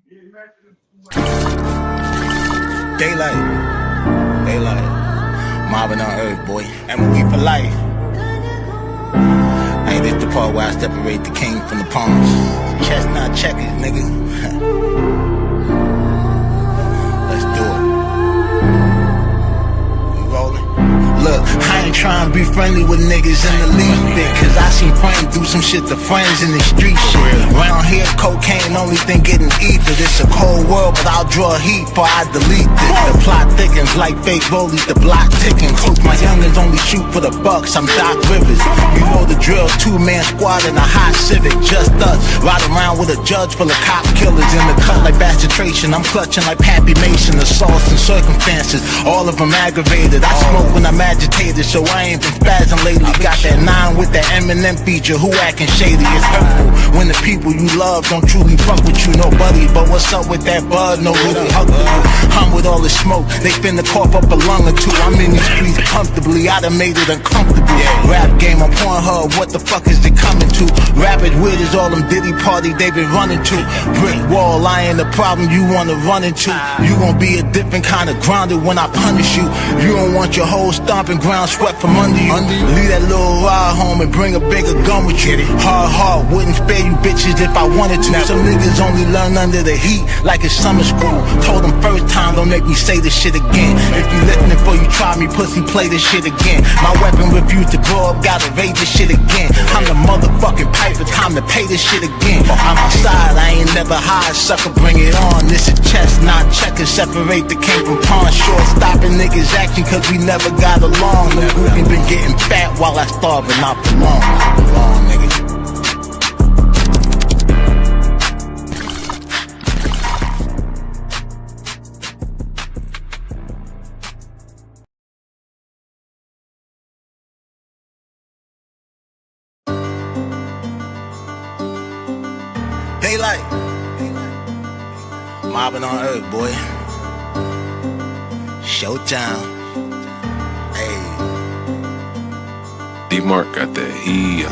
Daylight, mobbing on earth, boy, and we for life. Ain't this the part where I separate the king from the pawns? Chestnut checkers, nigga. Let's do it. We rolling. Look, I ain't trying to be friendly with niggas in the league bit, cause I seen friends do some shit to friends in the street shit. Round here, cocaine only thing getting ether. It's a cold world, but I'll draw heat before I delete it. The plot thickens like fake rollies, the block ticking. Coach, my youngins only shoot for the bucks, I'm Doc Rivers. You know the drill, 2-man squad in a hot Civic, just us. Ride around with a judge full of cop killers in the cut like bastration. I'm clutching like Pappy Mason, assaults and circumstances, all of them aggravated. I smoke when I'm agitated, so I ain't been spazzing lately. Got that 9 with that Eminem feature, who acting shady? It's hurtful when the people you love don't truly fuck with you, nobody. But what's up with that bud? No really hug with you. I'm with all the smoke, they finna cough up a lung or two. I'm in these streets comfortably, I done made it uncomfortable. Rap game, I'm pouring her, what the fuck is it coming to? Rapid weird is all them Diddy party they been running to. Brick wall, I ain't the problem you wanna run into. You gon' be a different kind of grinder when I punish you. You don't want your whole stomping ground swept from under you. Leave that little ride home and bring a bigger gun with you. Hard heart, wouldn't spare you bitches if I wanted to. Some niggas only learn under the heat like it's summer school. Told them first time, don't make me say this shit again. If you listening before you try me, pussy, play this shit again. My weapon refused to grow up, gotta raise this shit again. I'm the motherfucking piper, time to pay this shit again. I'm outside, I ain't never high, sucker, bring it on. This is chestnut checkers, separate the king from pawn. Short stopping niggas action cause we never got along. The groupie been getting fat while I starve and not for long. Long, nigga. Daylight, mobbing on earth, boy. Showtime. Hey. D-Mark got that heat.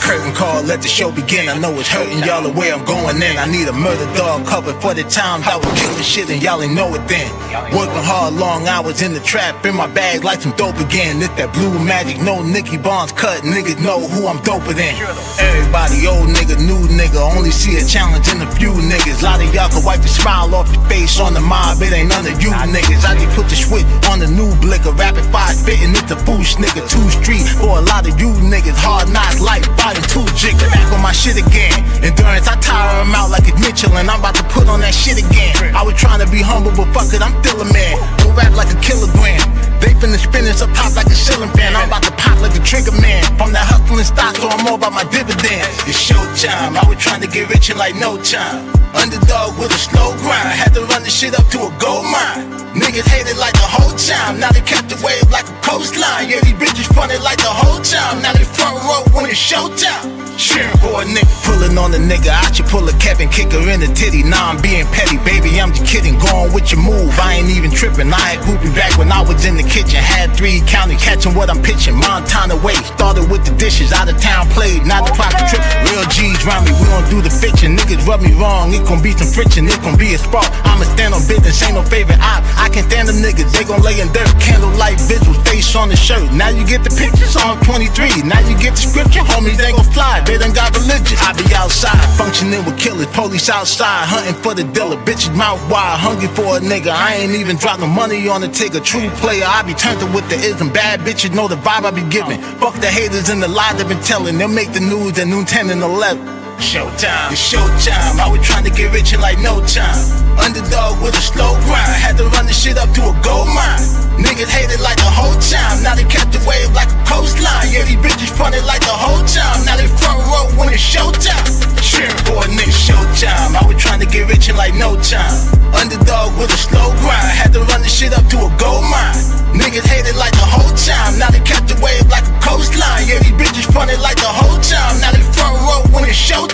Curtain call, let the show begin. I know it's hurting y'all the way I'm going in. I need a murder dog covered for the times I was killing shit and y'all ain't know it then. Working hard, long hours in the trap, in my bag like some dope again. It's that blue magic, no Nicky Barnes cut. Niggas know who I'm doper than. Everybody, old nigga, new nigga, only see a challenge in a few niggas. A lot of y'all can wipe the smile off your face on the mob, it ain't none of you niggas. I just put the switch on the new blicker, rapid fire spitting, it's a boost nigga. 2 street for a lot of you niggas, hard knocks, life fighting 2 jigger. Back on my shit again, endurance, I tire him out like a Mitchell, and I'm about to put on that shit again. I was trying to be humble, but fuck it, I'm still a man. Don't rap like a kilogram. They finna spin this up pop like a ceiling fan. I'm about to pop like a trigger man. From that hustling stock, so I'm more about my dividends. It's showtime, I was trying to get rich in like no time. Underdog with a slow grind, had to run the shit up to a gold mine. Niggas hated like the whole time, now they kept the wave like a coastline. Yeah, these bitches fronted like the whole time, now they front row when it's showtime. Cheering for a nigga, pulling on a nigga, I should pull a Kevin, kick her in the titty. Nah, I'm being petty, baby, I'm just kidding. Going with your move, I ain't even tripping. I had groupie back when I was in the kitchen. Had 3 counting, catching what I'm pitching. Montana way, started with the dishes. Out of town played, not the proper trip. Real G's round me, we gon' do the fiction. Niggas rub me wrong, it gon' be some friction. It gon' be a spark, I'ma stand on business. Ain't no favorite op, I can stand them niggas. They gon' lay in dirt, candlelight visuals, face on the shirt. Now you get the pictures on 23. Now you get the scripture, homies they gon' fly. They done got religious. I be outside, functioning with killers. Police outside, hunting for the dealer. Bitches mouth wide, hungry for a nigga. I ain't even drop no money on the tigger. True player, I be turned with the ism. Bad bitches know the vibe I be giving. Fuck the haters and the lies they been telling. They'll make the news at noon 10 and 11. Showtime, it's showtime. I was trying to get rich in like no time. Underdog with a slow grind, had to run the shit up to a gold mine. Niggas hated like the whole time, now they kept the wave like a coastline. Yeah, these bitches fronted like the whole time, now they front row when it's showtime. Cheering for a nigga, showtime. I was trying to get rich in like no time. Underdog with a slow grind, had to run the shit up to a gold mine. Niggas hated like the whole time, now they kept the wave like a coastline. Yeah, these bitches fronted like the whole time, now they front row when it's showtime.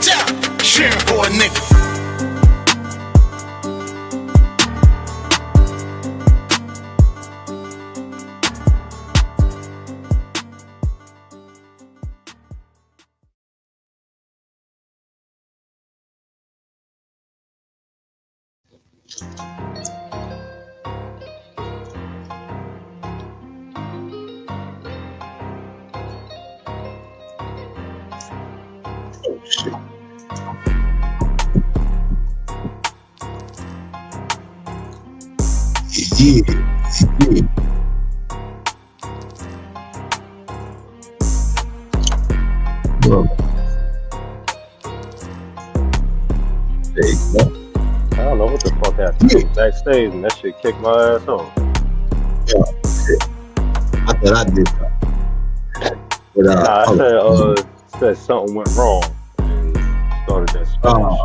Cheering for a nigga. Oh shit. Yeah. Well, there you go. I don't know what the fuck happened. I was backstage and that shit kicked my ass off. Yeah, shit. I thought I did that. But Nah, I said something went wrong and started that Spanish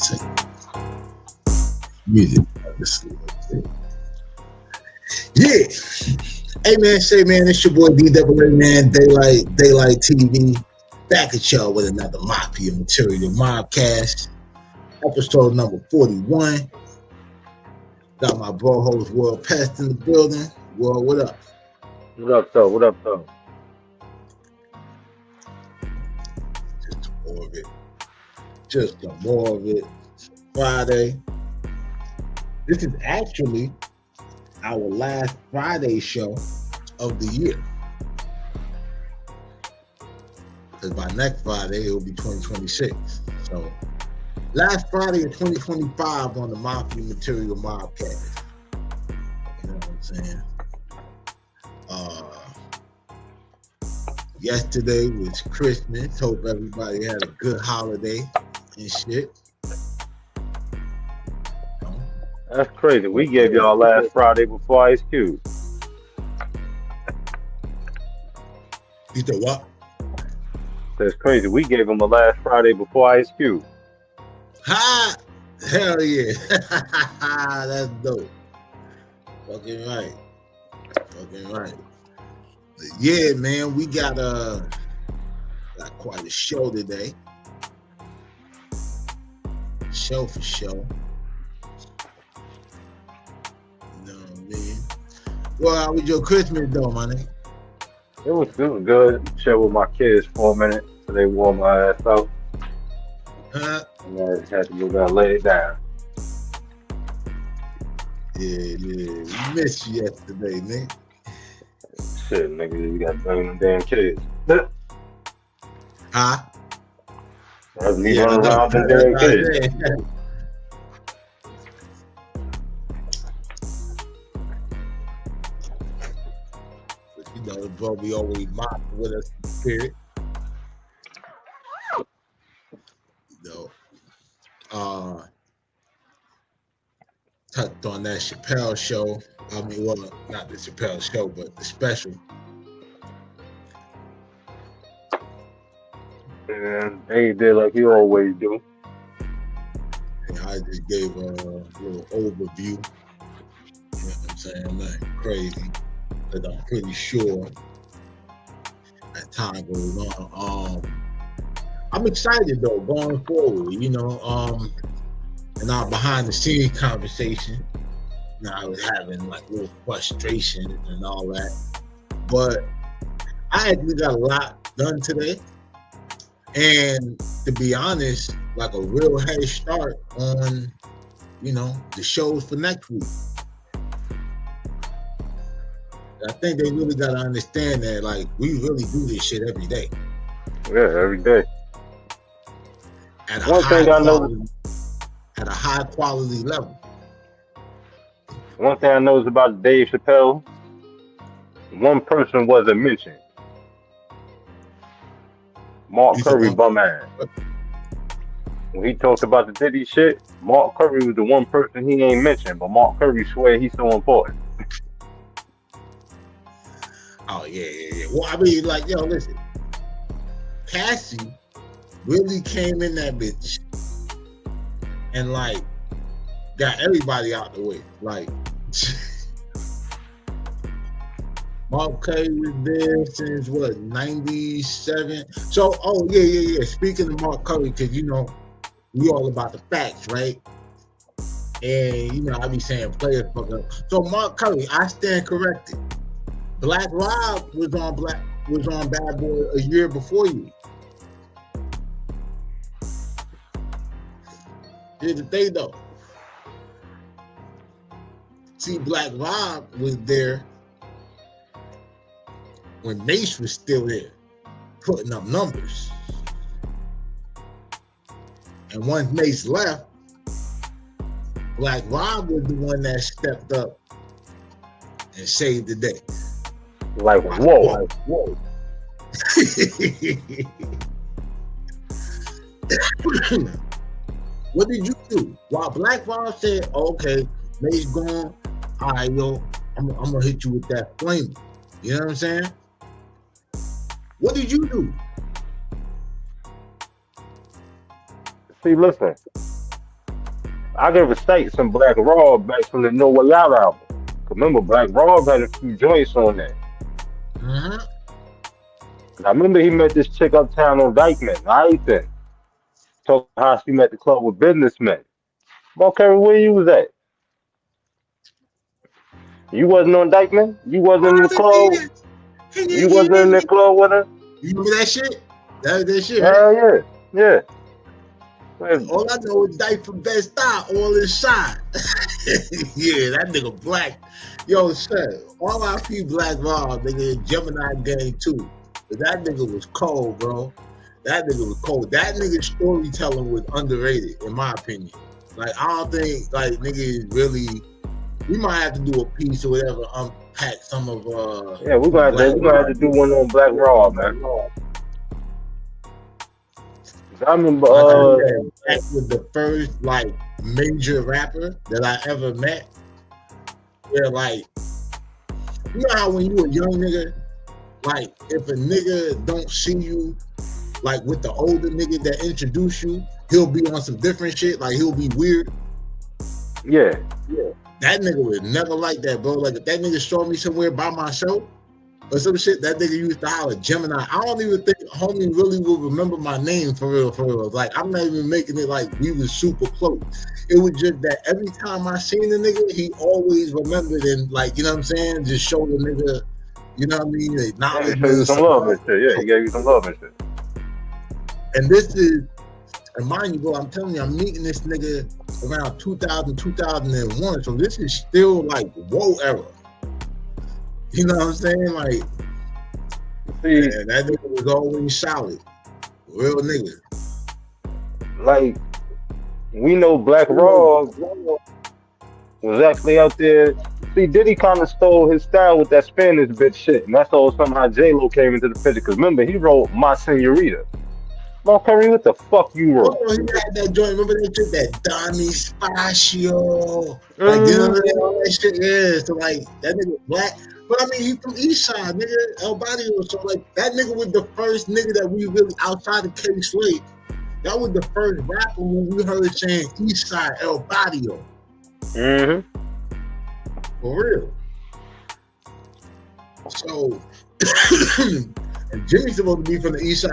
shit. Music. Yeah. Hey man, Shay man, it's your boy DAA man, Daylight TV. Back at y'all with another MAFIA material Mobcast. Episode number 41. Got my bro host World Pest in the building. World, what up? What up, though? What up, though? Just more of it. Just some more of it. Friday. This is actually our last Friday show of the year. Because by next Friday, it will be 2026. So, last Friday of 2025 on the MAFIA Material Mobcast. You know what I'm saying? Yesterday was Christmas. Hope everybody had a good holiday and shit. That's crazy. We gave y'all last Friday before Ice Cube. You said what? That's crazy. We gave him the last Friday before Ice Cube. Ha! Hell yeah. That's dope. Fucking right. Fucking right. But yeah, man, we got quite a show today. Show for show. You know what I mean? Well, how was your Christmas though, my nigga? It was good. Chill with my kids for a minute so they wore my ass out. And I had to go down and lay it down. Yeah. We missed you yesterday, man. Shit, nigga, you got to bring them damn kids. Huh? I was leaving around them damn kids. You know, the bro, we always mock with us, spirit. You know, touched on that Chappelle show. I mean, well, not the Chappelle show, but the special. And they did like you always do. And I just gave a little overview. You know what I'm saying? Nothing crazy. But I'm pretty sure as time goes on. I'm excited though, going forward, you know. In our behind the scenes conversation, you know, I was having like little frustration and all that. But I actually got a lot done today. And to be honest, like a real head start on, you know, the shows for next week. I think they really got to understand that, like, we really do this shit every day. Yeah, every day. At a high quality level. One thing I know is about Dave Chappelle, one person wasn't mentioned. Mark Curry bum ass. When he talked about the Diddy shit, Mark Curry was the one person he ain't mentioned, but Mark Curry swear he's so important. Oh, yeah. Well, I mean, like, yo, listen. Cassie really came in that bitch and, like, got everybody out the way. Like, Mark Curry was there since, what, 97? So, oh, yeah. Speaking of Mark Curry, because, you know, we all about the facts, right? And, you know, I be saying players fuck up. So, Mark Curry, I stand corrected. Black Rob was on Bad Boy a year before you. Here's the thing though. See, Black Rob was there when Mace was still there, putting up numbers. And once Mace left, Black Rob was the one that stepped up and saved the day. Like, whoa. What did you do? While Black Rob said, okay, Mace gone, all right, yo, I'm gonna hit you with that flame. You know what I'm saying? What did you do? See, listen, I can recite some Black Rob back from the No Way Out album. Remember, Black Rob had a few joints on that. Uh-huh. I remember he met this chick uptown on Dykeman. I think. Talking how she met the club with businessmen. Mark Curry, where you was at? You wasn't on Dykeman? You wasn't in the club? You wasn't in the club with her? You remember that shit? That shit, Hell right? yeah. All I know is Dyke from Best Style, all inside. Yeah, that nigga Black. Yo, son, all I see Black Rob, nigga, Gemini Gang too. But that nigga was cold, bro. That nigga was cold. That nigga's storytelling was underrated, in my opinion. Like, I don't think, like, niggas really, we might have to do a piece or whatever, unpack some of, yeah, we're gonna have to do one on Black Rob, man. I remember, Black was the first, like, major rapper that I ever met. Where, like, you know how when you a young nigga, like, if a nigga don't see you, like, with the older nigga that introduce you, he'll be on some different shit, like, he'll be weird. Yeah. That nigga was never like that, bro. Like, if that nigga saw me somewhere by myself or some shit, that nigga used to holler Gemini. I don't even think homie really will remember my name for real. Like, I'm not even making it like we was super close. It was just that every time I seen the nigga, he always remembered and, like, you know what I'm saying, just show the nigga, you know what I mean? Yeah, he gave you some love and shit. Yeah, he gave you some love and shit. And this is, and mind you, bro, I'm telling you, I'm meeting this nigga around 2000, 2001. So this is still like whoa era. You know what I'm saying? Like, see, man, that nigga was always solid. Real nigga. Like, we know Black Rob was actually out there. See, Diddy kind of stole his style with that Spanish bitch shit. And that's all somehow J-Lo came into the picture. Because remember, he wrote My Senorita. Mark Curry, what the fuck you wrote? Oh, he had that joint. Remember that shit? That Donnie Spacio. Like, you know all that shit? Yeah. So, like, that nigga Black. But, I mean, he from East Side, nigga. El Barrio. So, like, that nigga was the first nigga that we really, outside of K-Slate, that was the first rapper when we heard saying East Side, El Barrio. Mm-hmm. For real. So, and Jimmy's supposed to be from the East Side.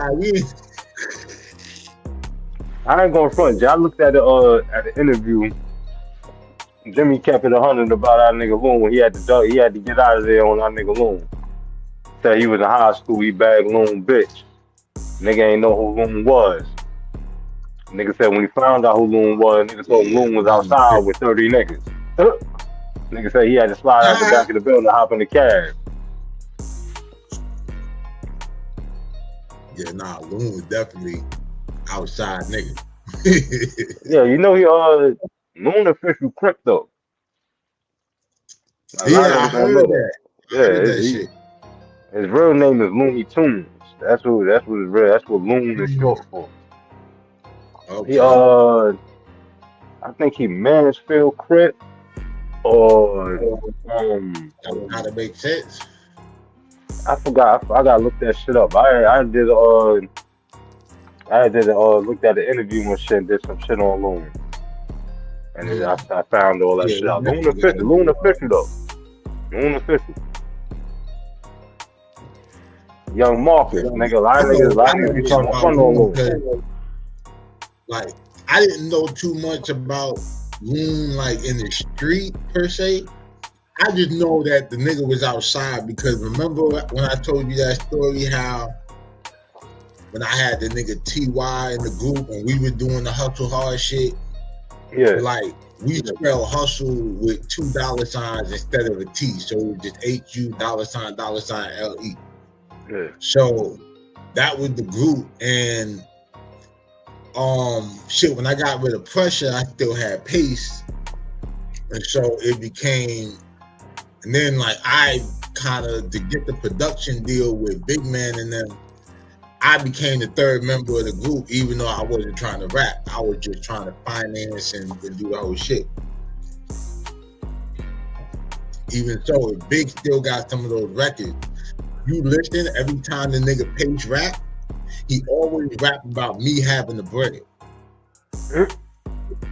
I ain't gonna front. I looked at the interview. Jimmy kept it 100 about our nigga Loon when he had to get out of there on our nigga Loon. Said he was in high school, he bagged Loon bitch. Nigga ain't know who Loon was. Nigga said when he found out who Loon was, nigga told him Loon was outside with 30 niggas. Nigga said he had to slide out the back of the building and hop in the cab. Yeah, nah, Loon was definitely outside nigga. Yeah, you know he Loon official crypto. Yeah, I heard that. His real name is Looney Tunes. That's what Loon is short for. Okay. He I think he Mansfield Crip or how to make sense. I forgot. I gotta look that shit up. I did looked at the interview and shit, did some shit on Loon. And then I found all that shit out. Loon official though. Loon official. Young Marcus, nigga, a lot of niggas be trying to fun on Loon. Like, I didn't know too much about Loon, like, in the street per se. I just know that the nigga was outside because remember when I told you that story how when I had the nigga TY in the group and we were doing the hustle hard shit Yeah. Like we spell hustle with $2 instead of a T, so it was just $HU $LE. Yeah. So that was the group, and shit. When I got rid of Pressure, I still had Pace, and so it became. And then like I kind of to get the production deal with Big Man and them, I became the third member of the group, even though I wasn't trying to rap. I was just trying to finance and do the whole shit. Even so, Big still got some of those records. You listen, every time the nigga Pace rap, he always rap about me having the bread.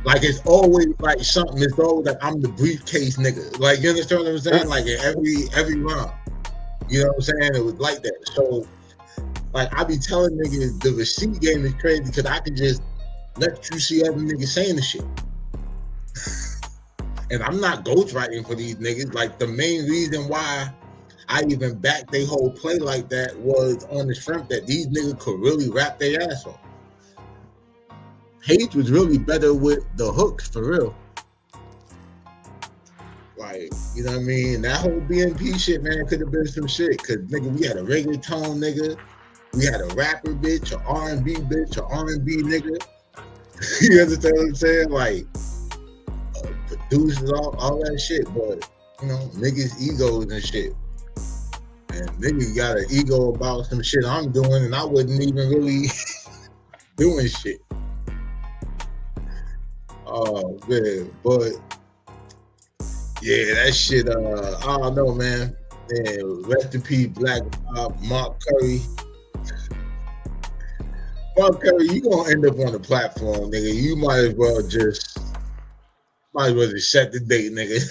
Like it's always like something. It's always like I'm the briefcase nigga. Like you understand what I'm saying? Like in every round, you know what I'm saying? It was like that. So like I be telling niggas the receipt game is crazy because I can just let you see other niggas saying the shit. And I'm not ghostwriting for these niggas. Like the main reason why I even backed they whole play like that was on the strength that these niggas could really rap their ass off. Paige was really better with the hooks for real. Like, you know what I mean? That whole BNP shit, man, could have been some shit. Cause nigga, we had a reggaeton nigga, we had a rapper bitch, an R&B bitch, an R&B nigga. You understand what I'm saying? Like producers, all that shit. But you know, niggas egos and shit. And niggas got an ego about some shit I'm doing, and I wasn't even really doing shit. Oh man, but yeah, that shit. I don't know, man. Man, rest in peace, Black Mark Curry. Mark Curry, you gonna end up on the platform, nigga. You might as well just set the date, nigga.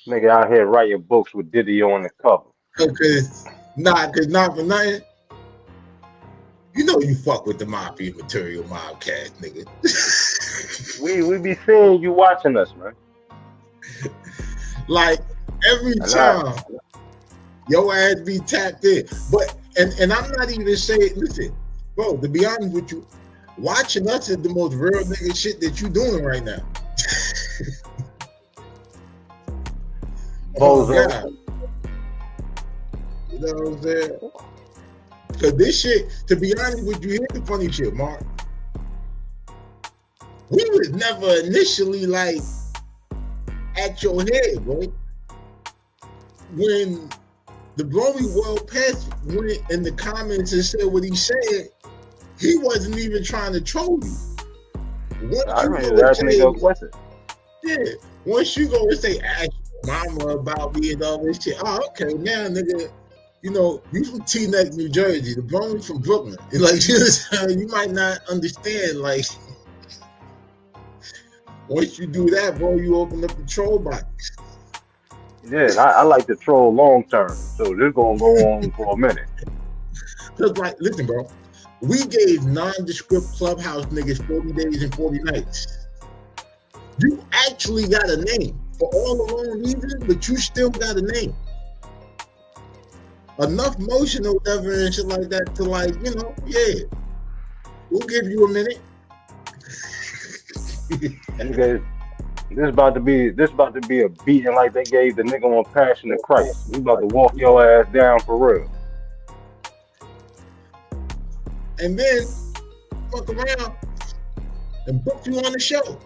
Nigga out here writing books with Diddy on the cover. Cause not for nothing. You know you fuck with the MAFIA material, Mobcast, nigga. We be seeing you watching us, man. Like every time your ass be tapped in. But and I'm not even saying, listen, bro, to be honest with you, watching us is the most real nigga shit that you doing right now. Oh God. You know what I'm saying? Cause this shit, to be honest with you, here's the funny shit, Mark. We was never initially like at your head, bro. When the Blowing World Pest went in the comments and said what he said, he wasn't even trying to troll you. Once you go and say, ask your mama about me and all this shit, oh, okay, now nigga, you know, you from Teaneck, New Jersey, the Blowing from Brooklyn. Like, you might not understand, like, once you do that, bro, you open up the troll box. Yeah, I like to troll long term, so this gonna go on for a minute. Cause like, listen, bro, we gave nondescript clubhouse niggas 40 days and 40 nights. You actually got a name for all the wrong reasons, but you still got a name. Enough motion or whatever and shit like that to like, you know, yeah, we'll give you a minute. Nigga, this about to be a beating like they gave the nigga on Passion of Christ. We about to walk your ass down for real. And then fuck around and book you on the show.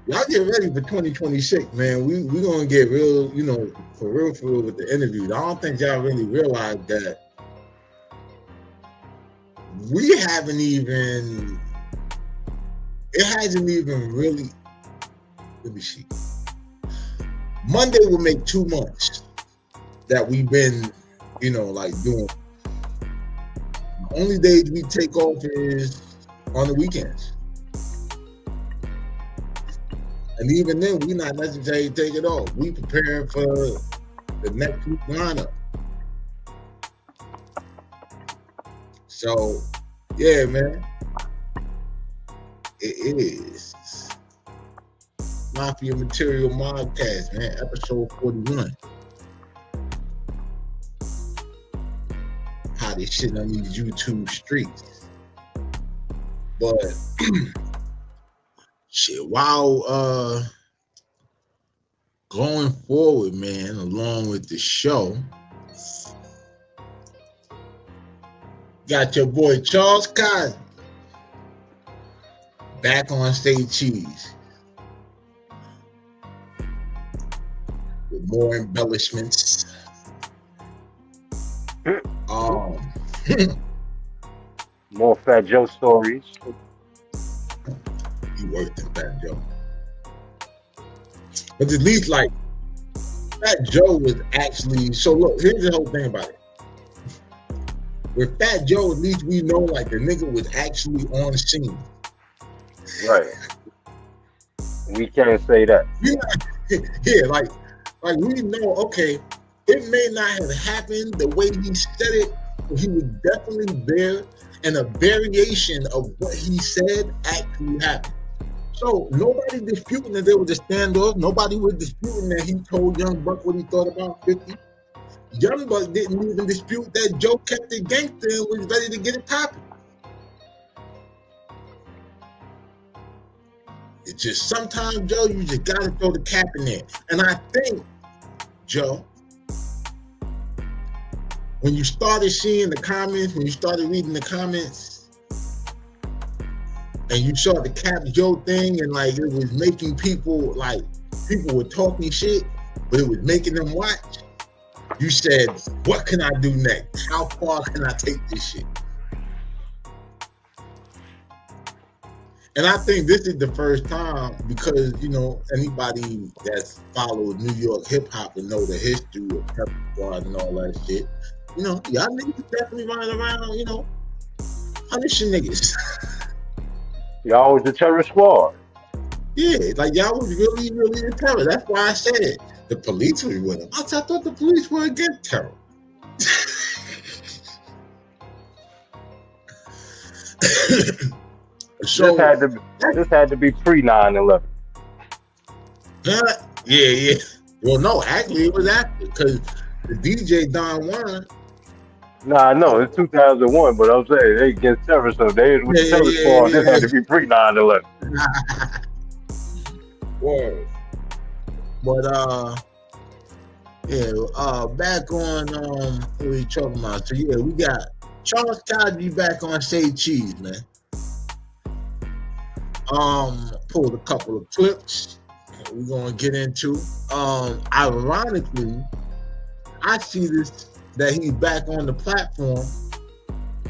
Y'all get ready for 2026, man. We gonna get real, you know, for real with the interviews. I don't think y'all really realize that we hasn't even really, let me see. Monday will make 2 months that we've been, you know, like doing. The only days we take off is on the weekends. And even then, we not necessarily take it off. We preparing for the next week lineup. So, yeah, man. It is Mafia Material Mobcast, man. Episode 41. How this shit on these YouTube streets. But shit, while going forward, man, along with the show, got your boy Charles Cosby back on Say Cheese with more embellishments. More Fat Joe stories. He worked in Fat Joe. But at least, like, Fat Joe was actually, so look, here's the whole thing about it. With Fat Joe, at least we know, like, the nigga was actually on the scene. Right. We can't say that. Yeah, like we know, okay, it may not have happened the way he said it, but he was definitely there, and a variation of what he said actually happened. So nobody disputing that there was a standoff. Nobody was disputing that he told Young Buck what he thought about 50. Young Buck didn't even dispute that Joe kept it gangster and was ready to get it popping. It's just sometimes, Joe, you just gotta throw the cap in there. And I think, Joe, when you started seeing the comments, when you started reading the comments, and you saw the Cap Joe thing, and like it was making people, like, people were talking shit, but it was making them watch, you said, what can I do next? How far can I take this shit? And I think this is the first time, because, you know, anybody that's followed New York hip hop and know the history of Pep Squad and all that shit, you know, y'all niggas definitely running around, you know, punishing niggas. Y'all was the terror squad. Yeah, like y'all was really, really the terror. That's why I said the police was with them. I thought the police were against terror. So this had to be pre 9/11. Yeah. Well, no, actually it was after, because the DJ Don Juan. Nah, I know it's 2001, but I'm saying they against terror, so they was the terror squad. This had to be pre 9/11. Word. But back on what we talking about. So yeah, we got Charles Cosby back on Say Cheese, man. Pulled a couple of clips we're gonna get into. Ironically, I see this that he's back on the platform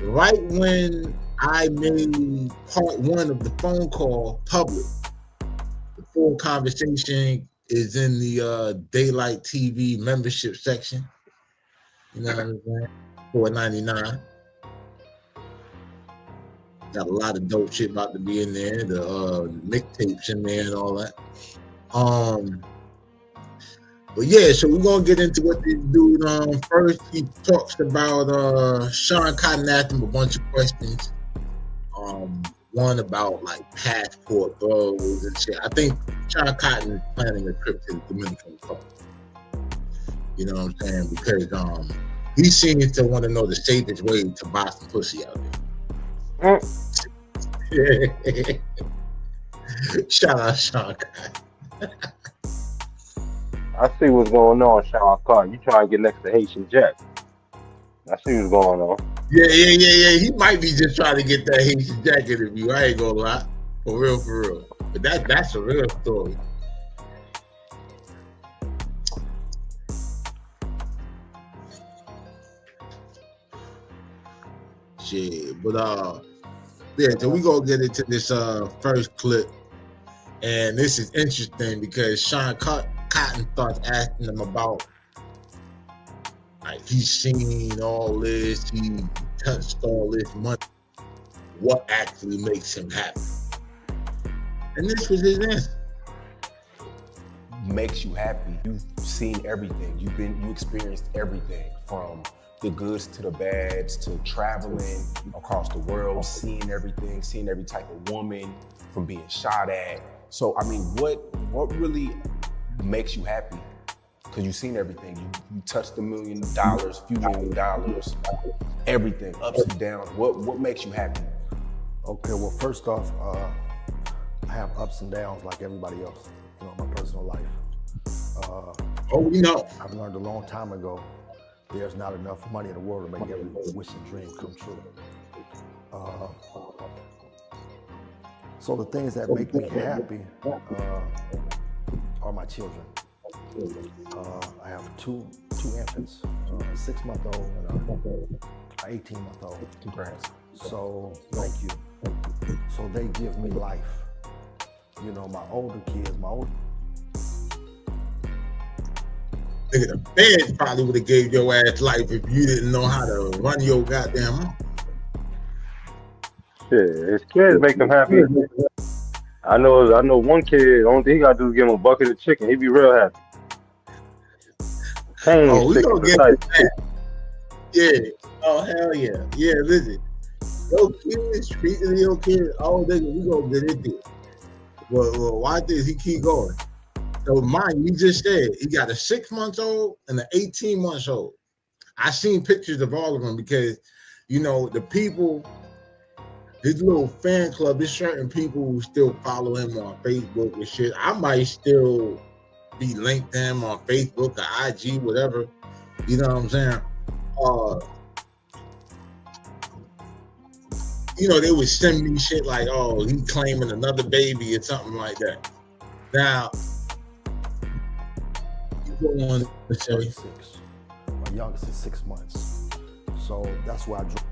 right when I made part one of the phone call public. The full conversation is in the Daylight TV membership section. You know what I'm saying? $4.99. Got a lot of dope shit about to be in there. The mixtapes in there and all that. But yeah, so we're gonna get into what this dude. First, he talks about Sean Cotton asked him a bunch of questions. One about like passport bros and shit. I think Sean Cotton is planning a trip to the Dominican Republic. You know what I'm saying? Because he seems to want to know the safest way to buy some pussy out there. Shout out Sean Cotton. I see what's going on, Sean Carter. You trying to get next to Haitian Jack. I see what's going on. Yeah. He might be just trying to get that Haitian Jack interview. I ain't gonna lie. For real. But that's a real story. Shit. But yeah, so we gonna get into this first clip. And this is interesting because Sean Cotton starts asking him about, like, he's seen all this, he touched all this money, what actually makes him happy? And this was his answer. Makes you happy. You've seen everything. You experienced everything, from the goods to the bads, to traveling across the world, seeing everything, seeing every type of woman, from being shot at. So, I mean, what really makes you happy? Because you've seen everything. You touched $1 million, few $1 million, everything, ups and downs. What makes you happy? Okay, well, first off, I have ups and downs like everybody else, in my personal life. We know. I've learned a long time ago, there's not enough money in the world to make every wish and dream come true. So the things that make me happy are my children. I have two infants, a 6-month-old and an 18-month-old. Congrats. So thank you. So they give me life. My older kids, Nigga, the feds probably would have gave your ass life if you didn't know how to run your goddamn mouth. Shit, his kids make him happy. I know one kid, the only thing he gotta do is give him a bucket of chicken. He'd be real happy. We gonna get that. Yeah. Oh, hell yeah. Yeah, listen. Your kids, speaking of your kids, nigga, we gonna get it there. Well, watch this, he keep going. So mine, you just said, he got a 6-month-old and an 18-month-old. I seen pictures of all of them because, the people, his little fan club, there's certain people who still follow him on Facebook and shit. I might still be linked to him on Facebook or IG, whatever. You know what I'm saying? They would send me shit like, he claiming another baby or something like that. Now, you go on to say, 36. My youngest is 6 months. So that's why I drove.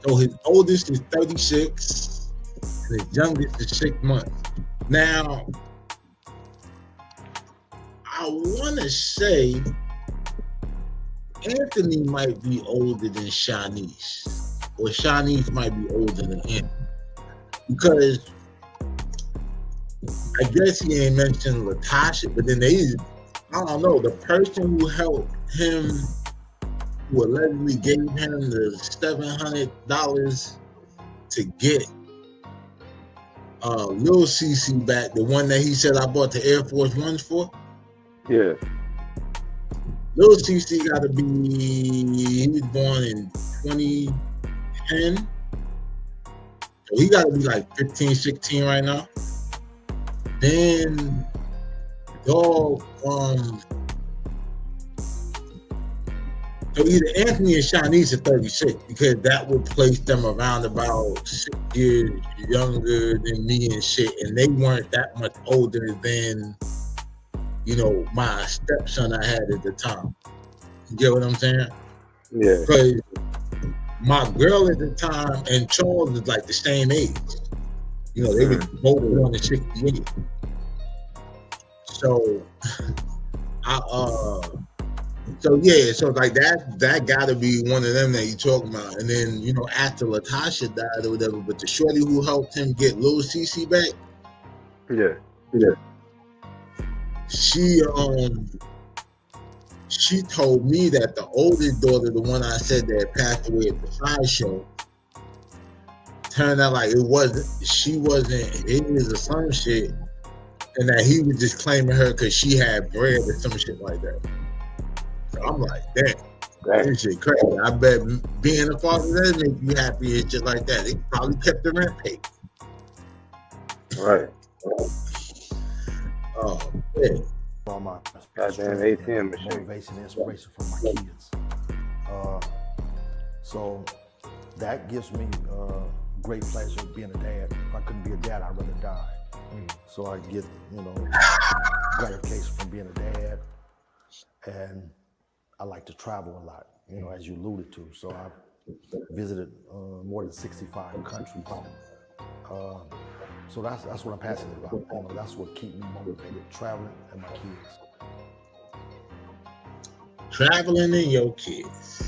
So his oldest is 36 and his youngest is 6 months. Now, I want to say Anthony might be older than Shanice, or Shanice might be older than Anthony, because I guess he ain't mentioned Latasha, but then I don't know, the person who helped him, who allegedly gave him the $700 to get Lil CC back, the one that he said I bought the Air Force Ones for. Yeah. Lil CC got to be, he was born in 2010. So he got to be like 15, 16 right now. Then, so either Anthony and Shanice are 36, because that would place them around about 6 years younger than me and shit, and they weren't that much older than, my stepson I had at the time. You get what I'm saying? Yeah. Because my girl at the time and Charles is like the same age. They were both born in 68. So, so like that gotta be one of them that you talking about. And then, after Latasha died or whatever, but the shorty who helped him get Lil CC back. Yeah. She told me that the oldest daughter, the one I said that passed away at the Five Show, turned out like she wasn't his or some shit, and that he was just claiming her because she had bread or some shit like that. So I'm like, damn, this shit crazy. I bet being a father does make you happy and shit like that. They probably kept the rent paid. Right. Oh, man. All my goddamn ATM machine. Motivation and inspiration for my kids. So that gives me great pleasure being a dad. If I couldn't be a dad, I'd rather die. So I get, gratification from being a dad. And I like to travel a lot, as you alluded to. So I've visited more than 65 countries. So that's what I'm passionate about. That's what keeps me motivated, traveling and my kids. Traveling and your kids.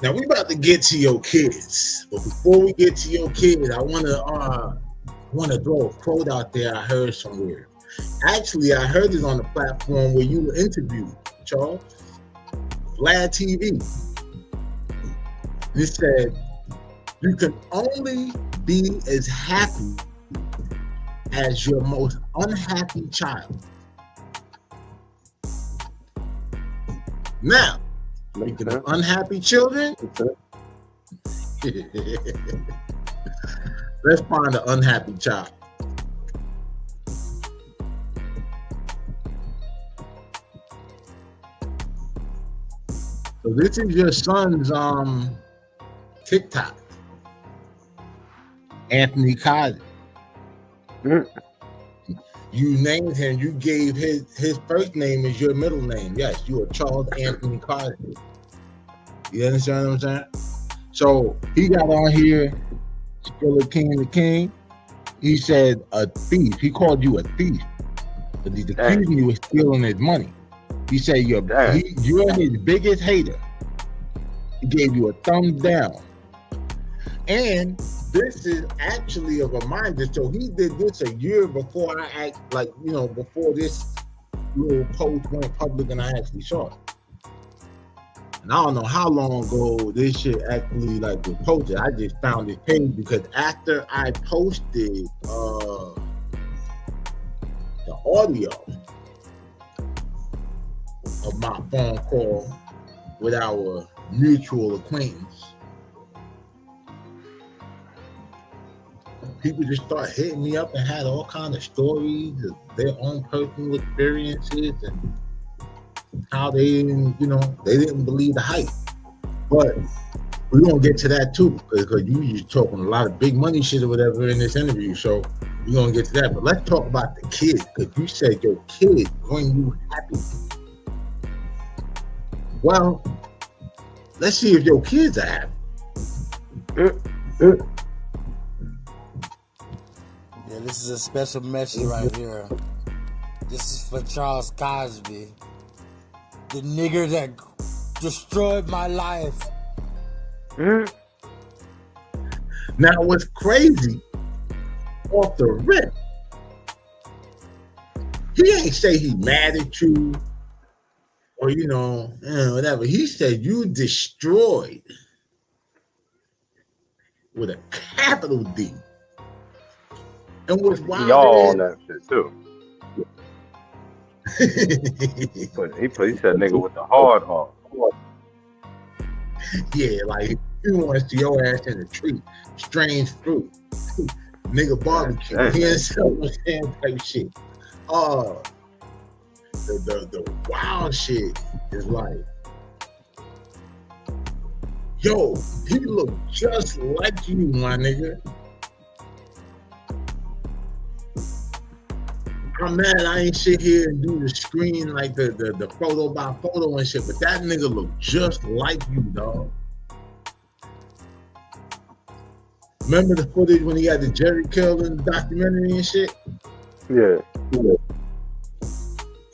Now we about to get to your kids, but before we get to your kids, I want to throw a quote out there I heard somewhere. Actually, I heard it on the platform where you were interviewed, Charles, Vlad TV. It said, "You can only be as happy as your most unhappy child." Now, speaking of unhappy children, Let's find an unhappy child. So this is your son's TikTok. Anthony Cosby. You named him, you gave his first name is your middle name. Yes, you are Charles Anthony Cosby. You understand what I'm saying? So he got on here, still a king the king. He said a thief. He called you a thief. But he's accusing you of stealing his money. He said you're his biggest hater. He gave you a thumbs down. And this is actually a reminder. So he did this a year before before this little post went public and I actually saw it. And I don't know how long ago this shit actually was posted. I just found this page because after I posted the audio of my phone call with our mutual acquaintance, people just start hitting me up and had all kinds of stories of their own personal experiences and how they didn't believe the hype. But we're gonna get to that too, because you talking a lot of big money shit or whatever in this interview. So we're gonna get to that. But let's talk about the kids, because you said your kids bring you happy. Well, let's see if your kids are happy. Yeah, this is a special message right here. This is for Charles Cosby, the nigger that destroyed my life. Now, what's crazy, off the rip, he ain't say he mad at you or, whatever. He said you destroyed with a capital D. And what's wild y'all on that shit too. he said nigga with the hard heart. Yeah, like you want to see your ass in a tree, strange fruit, nigga barbecue, type shit. The wild shit is like, yo, he look just like you, my nigga. I'm mad I ain't sit here and do the screen like the photo by photo and shit, but that nigga look just like you, dog. Remember the footage when he had the Jerry Kill in the documentary and shit? Yeah.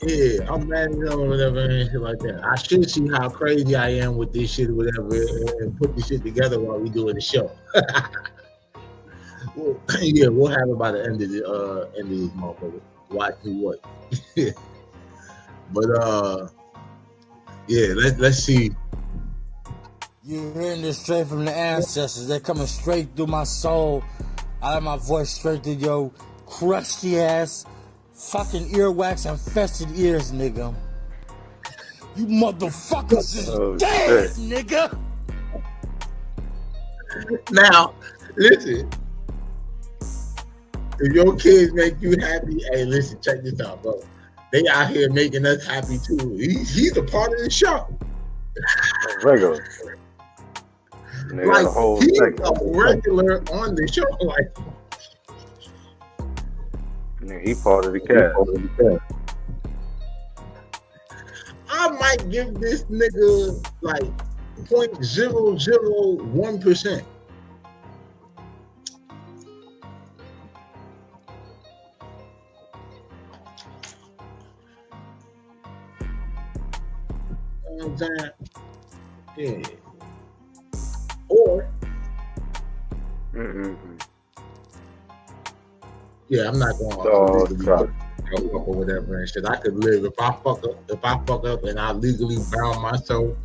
Yeah, I'm mad at him or whatever and shit like that. I should see how crazy I am with this shit or whatever and put this shit together while we doing the show. Well, yeah, we'll have it by the end of this motherfucker. Watch me what. But yeah, let's see. You're hearing this straight from the ancestors. They're coming straight through my soul, out of my voice, straight through your crusty ass, fucking earwax infested ears, nigga. You motherfuckers is dead, nigga. Now, listen. If your kids make you happy, hey, listen, check this out, bro. They out here making us happy too. He's a part of the show. Regular. Like, he's a regular on the show. Like, he part of the cast. I might give this nigga like 0.001%. Yeah. Or yeah, I'm not going to or whatever and shit. I could live if I fuck up and I legally bound myself.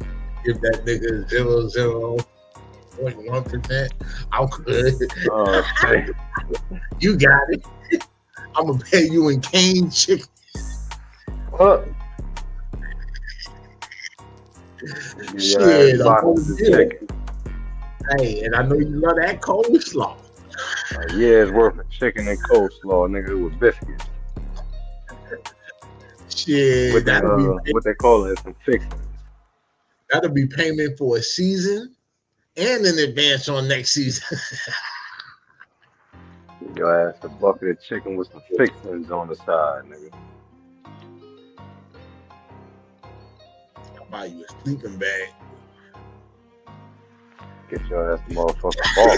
If that nigga is 0.1%, I'm good. You got it. I'm gonna pay you in cane chicken. What? Shit, Hey, and I know you love that coleslaw. A year's worth of chicken and coleslaw, nigga, with biscuits. Shit, With what they call it, some fixings. that'll be payment for a season and in advance on next season. Your ass a bucket of chicken with some fixings on the side, nigga. I'll buy you a sleeping bag. Get your ass a motherfucking ball.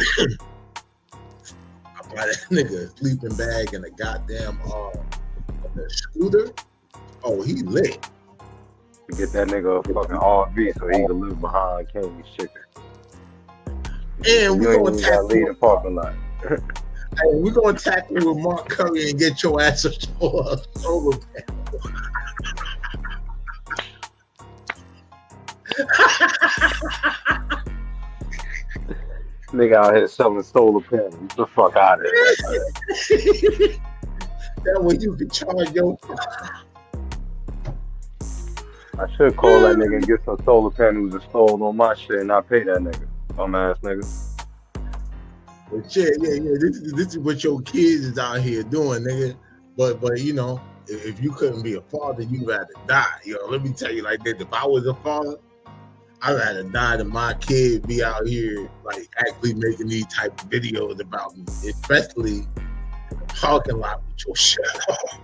I'll buy that nigga a sleeping bag and a goddamn the scooter. Oh, he lit. Get that nigga a fucking RV so he can live behind King's chicken. And You we're ain't gonna even gotta leave the tackle. parking lot. Hey, we're gonna tackle with Mark Curry and get your ass a solar panel. Nigga out here selling solar panels. Get the fuck out of here. That way you can charge your. I should call that nigga and get some solar panels installed on my shit and not pay that nigga. Bum ass nigga. But shit, yeah. This is what your kids is out here doing, nigga. But you know, if you couldn't be a father, you'd rather die. You know, let me tell you like this: if I was a father, I'd rather die than my kid be out here like actually making these type of videos about me, especially in the parking lot with your shit off.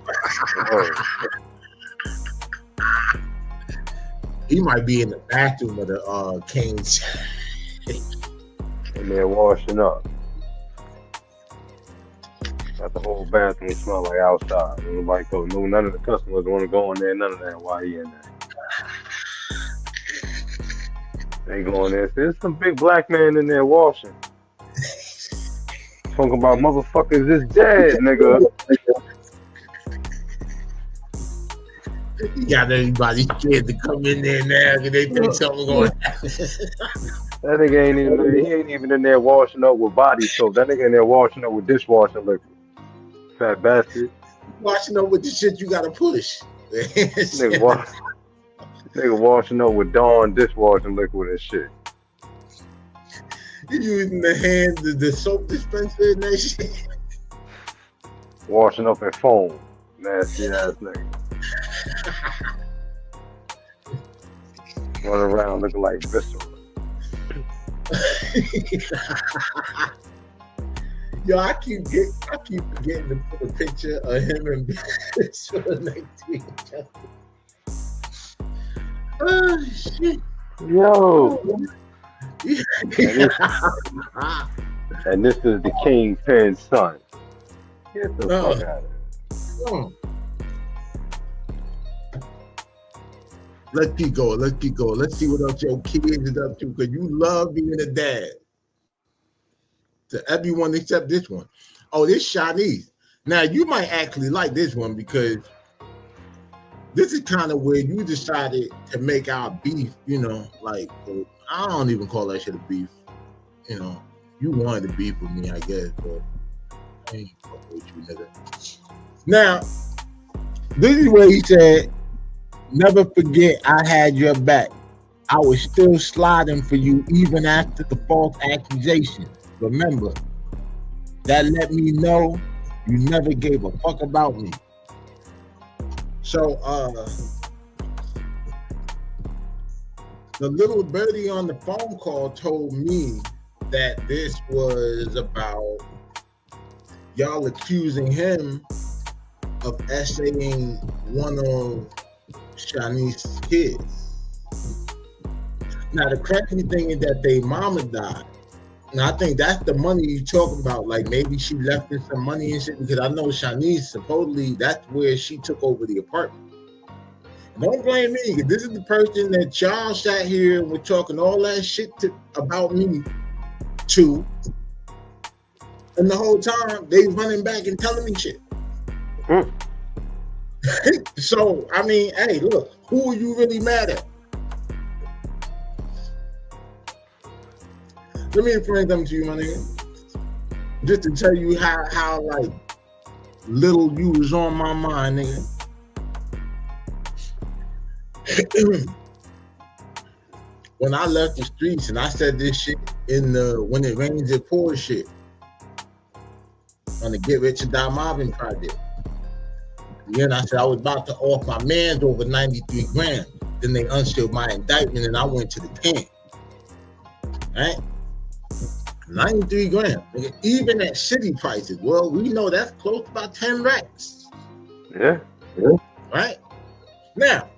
He might be in the bathroom of the King's. And they're washing up. Got the whole bathroom smell like outside. Nobody go. No, none of the customers want to go in there. None of that. Why he in there? They go in there. There's some big black man in there washing. Talking about motherfuckers is dead, nigga. You got everybody scared to come in there now because they think something going to happen. That nigga ain't even. He ain't even in there washing up with body soap. That nigga in there washing up with dishwashing liquid. Fat bastard. Watching over the shit you got to push. Nigga washing up with Dawn dishwashing liquid and shit. You using the hand, the soap dispenser and that shit. Washing up in foam. Nasty ass nigga. Running around looking like viscera. Yo, I keep forgetting to put a picture of him and Bitch next to each other. Oh shit. Yo. And this is the Kingpin's son. Get the fuck out of here. Let's keep going. Let's see what else your kids is up to, because you love being a dad. To everyone except this one. Oh, this Shanice. Now, you might actually like this one because this is kind of where you decided to make our beef, you know, like, I don't even call that shit a beef. You know, you wanted to beef with me, I guess, but I ain't fucking with you, nigga. Now, this is where he said, never forget I had your back. I was still sliding for you even after the false accusation. Remember, that let me know you never gave a fuck about me. So, the little birdie on the phone call told me that this was about y'all accusing him of essaying one of Shanice's kids. Now, the crazy thing is that their mama died. Now, I think that's the money you talking about. Like, maybe she left him some money and shit, because I know Shanice, supposedly, that's where she took over the apartment. Don't blame me, because this is the person that y'all sat here and were talking all that shit about me to. And the whole time, they running back and telling me shit. So, I mean, hey, look, who are you really mad at? Let me explain something to you, my nigga. Just to tell you how like, little you was on my mind, nigga. When I left the streets and I said this shit in the When It Rains It Pours shit on the Get Rich or Die Mobbing project. Then I said I was about to off my mans over 93 grand. Then they unsealed my indictment and I went to the pen. Right? 93 grand. Nigga, even at city prices, well, we know that's close to about 10 racks. Yeah. Right? Now,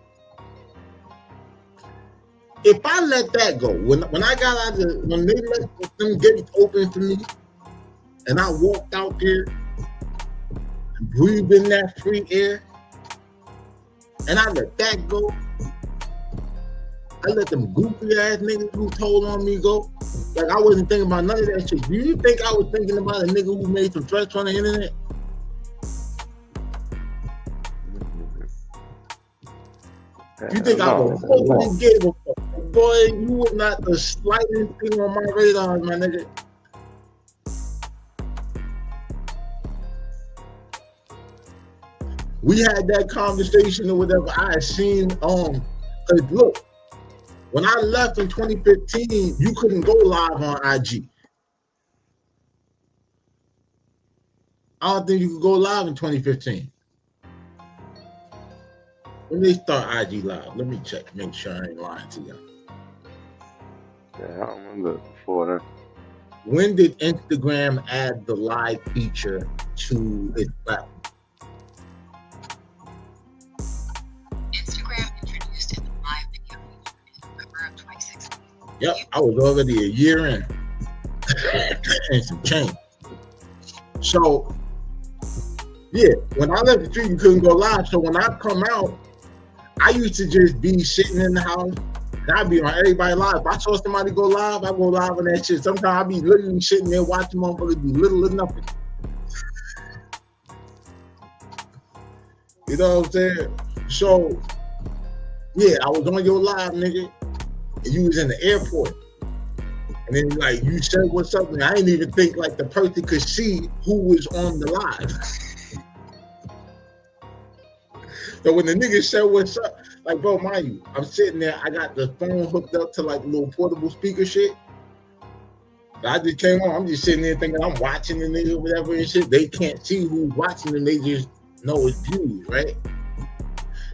if I let that go, when I got out of when they let them gates open for me, and I walked out there and breathed in that free air, and I let that go, I let them goofy ass niggas who told on me go. Like I wasn't thinking about none of that shit. Do you think I was thinking about a nigga who made some threats on the internet? You think I would totally give a fuck? Boy, you would not the slightest thing on my radar, my nigga. We had that conversation or whatever. I had seen cause look, when I left in 2015, you couldn't go live on IG. I don't think you could go live in 2015. When they start IG live, let me check, make sure I ain't lying to you. Yeah, I don't remember before that. When did Instagram add the live feature to its platform? Instagram introduced in the live video feature in November of 2016. Yep, I was already a year in and some change. So, yeah, when I left the street, you couldn't go live. So when I come out, I used to just be sitting in the house and I'd be on everybody live. If I saw somebody go live, I go live on that shit. Sometimes I'd be literally sitting there watching motherfuckers do little or nothing. You know what I'm saying? So, yeah, I was on your live, nigga, and you was in the airport. And then, like, you said what's up, and I didn't even think, like, the person could see who was on the live. So when the nigga said what's up, like, bro, mind you, I'm sitting there, I got the phone hooked up to, like, a little portable speaker shit. I just came on, I'm just sitting there thinking I'm watching the nigga, whatever and shit. They can't see who's watching them, they just know it's views, right?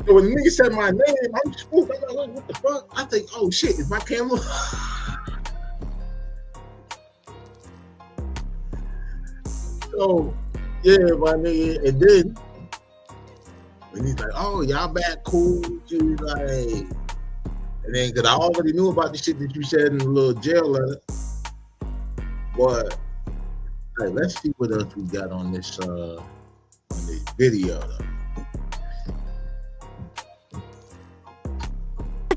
So when the nigga said my name, I'm spooked. I'm like, what the fuck? I think, oh shit, is my camera? So, yeah, my nigga, and then when he's like, oh, y'all back cool, dude, like, and then, cause I already knew about the shit that you said in the little jail letter, but, hey, let's see what else we got on this video, though.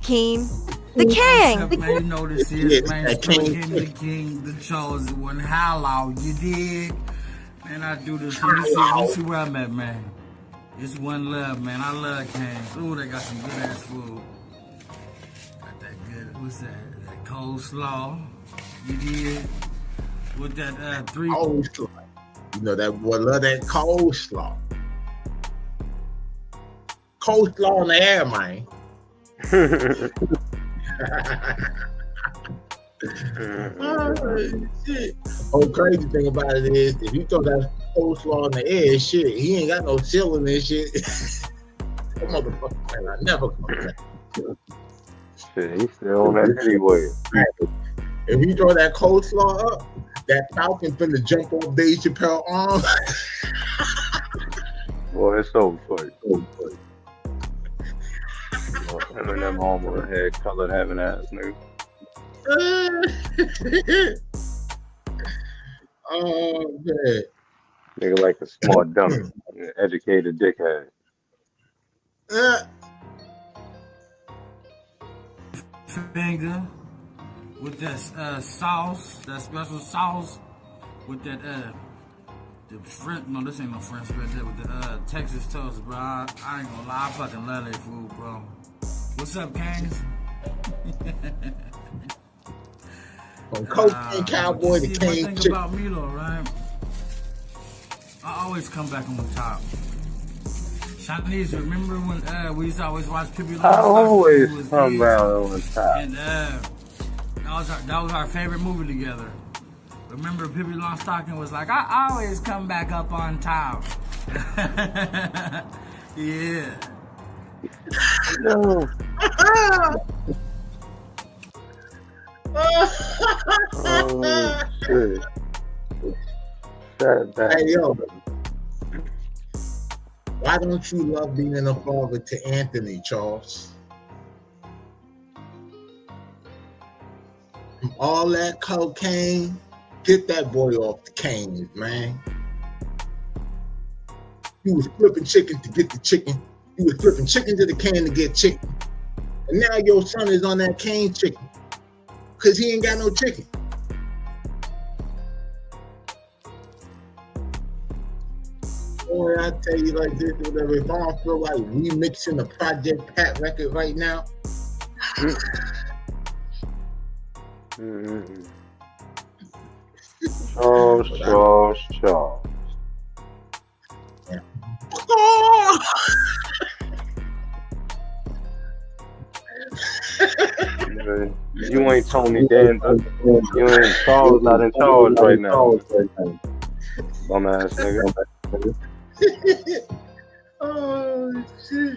King, the king. Man, you know this is, man, the king, the chosen one. How long you did? Man, I do this. Let me see where I'm at, man. It's one love, man. I love Kings. Ooh, they got some good ass food. Got that good, what's that? That coleslaw. You did? With that three. Coleslaw. You know that boy love that coleslaw. Coleslaw in the air, man. Oh, shit. Oh, crazy thing about it is, if you throw that coleslaw in the air, shit, he ain't got no ceiling and shit. That motherfucker, man, I never come back. Shit, he's still on that anyway. If you throw that coleslaw up, that Falcon finna jump off Dave Chappelle's arm. Boy, it's so funny. Him and them homo head colored having ass nigga. Oh man. Nigga like a smart dummy, an educated dickhead. Finger with that sauce, that special sauce, with that the French. No, this ain't no French bread. With the Texas toast, bro. I ain't gonna lie, I fucking love that food, bro. What's up, Kings? From Cocaine Cowboy to King One thing Chicken. about me though, right? I always come back on the top. Chinese, remember when we used to always watch people? I always come down on the top. And That was our favorite movie together. Remember, Pippi Longstocking was like, I always come back up on top. Yeah. No. Oh shit. Hey yo, why don't you love being a father to Anthony, Charles? All that cocaine, get that boy off the canes, man. He was flipping chicken to get the chicken. He was flipping chicken to the can to get chicken. And now your son is on that cane chicken because he ain't got no chicken. Boy, I tell you like this, whatever. If I don't feel like remixing the Project Pat record right now, Charles. You ain't Tony Danza. You ain't Charles, not in charge right now. Bum ass nigga. Oh shit.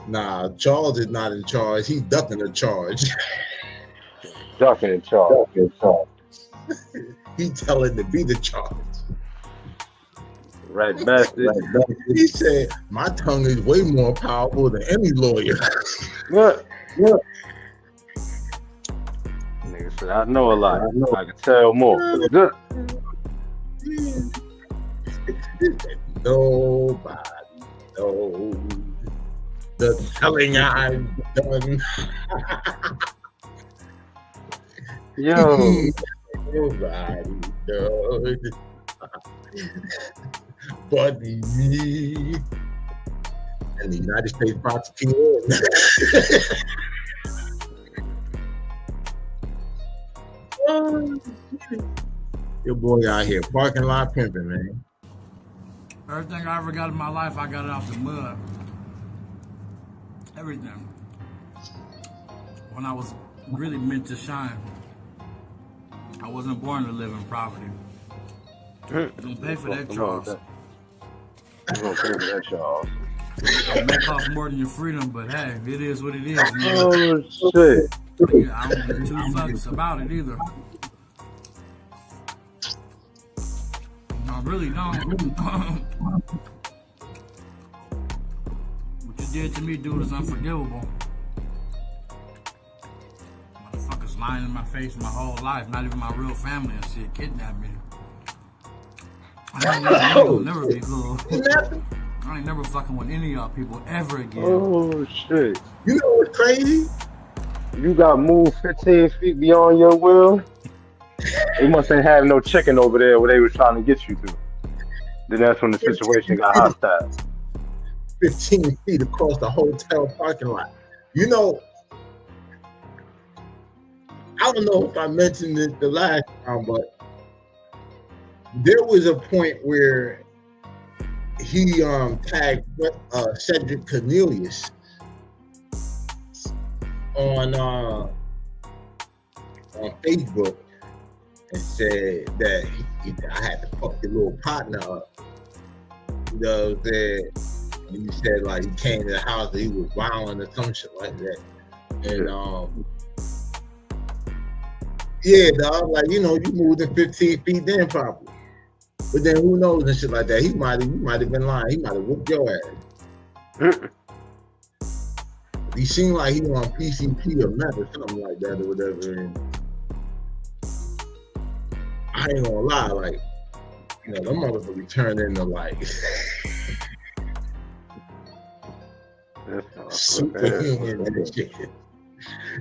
Nah, Charles is not in charge. He's ducking the charge. Ducking in charge. He telling to be the charge. Right bastard. He said, my tongue is way more powerful than any lawyer. What? Nigga said, I know a lot. I can tell more. Nobody knows the telling I've done. Yo. Nobody knows but me. And the United States prosecutor. Your boy out here parking lot pimping, man. Everything I ever got in my life, I got it off the mud. Everything. When I was really meant to shine, I wasn't born to live in poverty. Don't pay for that, Charles. Don't pay for that, Charles. It may cost more than your freedom, but hey, it is what it is, man. Oh shit. Yeah, I don't give two fucks about it either. I really don't. What you did to me, dude, is unforgivable. Motherfuckers lying in my face my whole life, not even my real family and shit, kidnapped me. I ain't never be cool. I ain't never fucking with any of y'all people ever again. Oh shit. You know what's crazy? You got moved 15 feet beyond your will. You must ain't have no chicken over there where they was trying to get you to. Then that's when the situation got hostile. 15 feet across the hotel parking lot. You know, I don't know if I mentioned it the last time, but there was a point where he tagged Cedric Cornelius on Facebook and said that I had to fuck your little partner up. You know what I'm saying? And he said like he came to the house and he was violent or some shit like that. And yeah, dog, like you know, you moved in 15 feet then probably. But then who knows and shit like that. You might have been lying. He might have whooped your ass. He seemed like he was on PCP or meth or something like that or whatever. And I ain't gonna lie, like, you know, them motherfuckers turned into like superhuman and shit.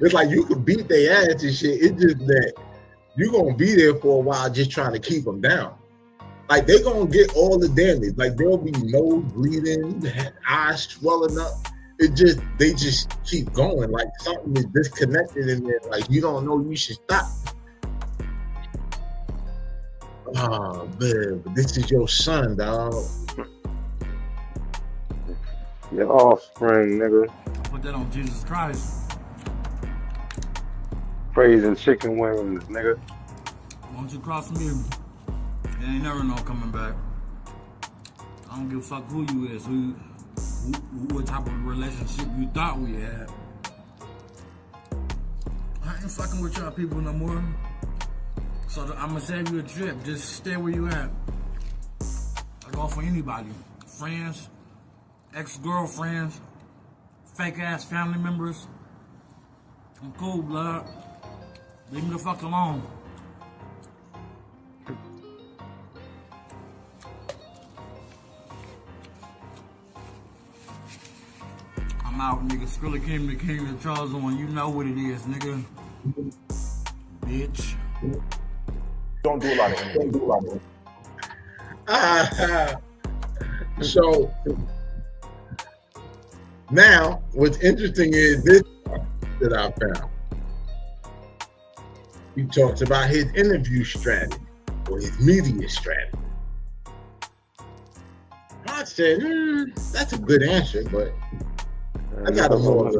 It's like you can beat their ass and shit. It's just that you're gonna be there for a while just trying to keep them down. Like they gonna get all the damage. Like there'll be nose bleeding, eyes swelling up. They just keep going. Like something is disconnected in there. Like you don't know you should stop. Oh man, but this is your son, dog. Your offspring, nigga. Put that on Jesus Christ. praising chicken wings, nigga. Once you cross me, you ain't never no coming back. I don't give a fuck who you is, what type of relationship you thought we had. I ain't fucking with y'all people no more. So I'm gonna save you a trip. Just stay where you at. I go for anybody. Friends, ex-girlfriends, fake ass family members. I'm cool, blood. Leave me the fuck alone. I'm out, nigga. Skrilla came to King of Charles on. You know what it is, nigga. Bitch. Don't do a lot of interviews. So now, what's interesting is this that I found. He talks about his interview strategy or his media strategy. I said, that's a good answer, but I got a more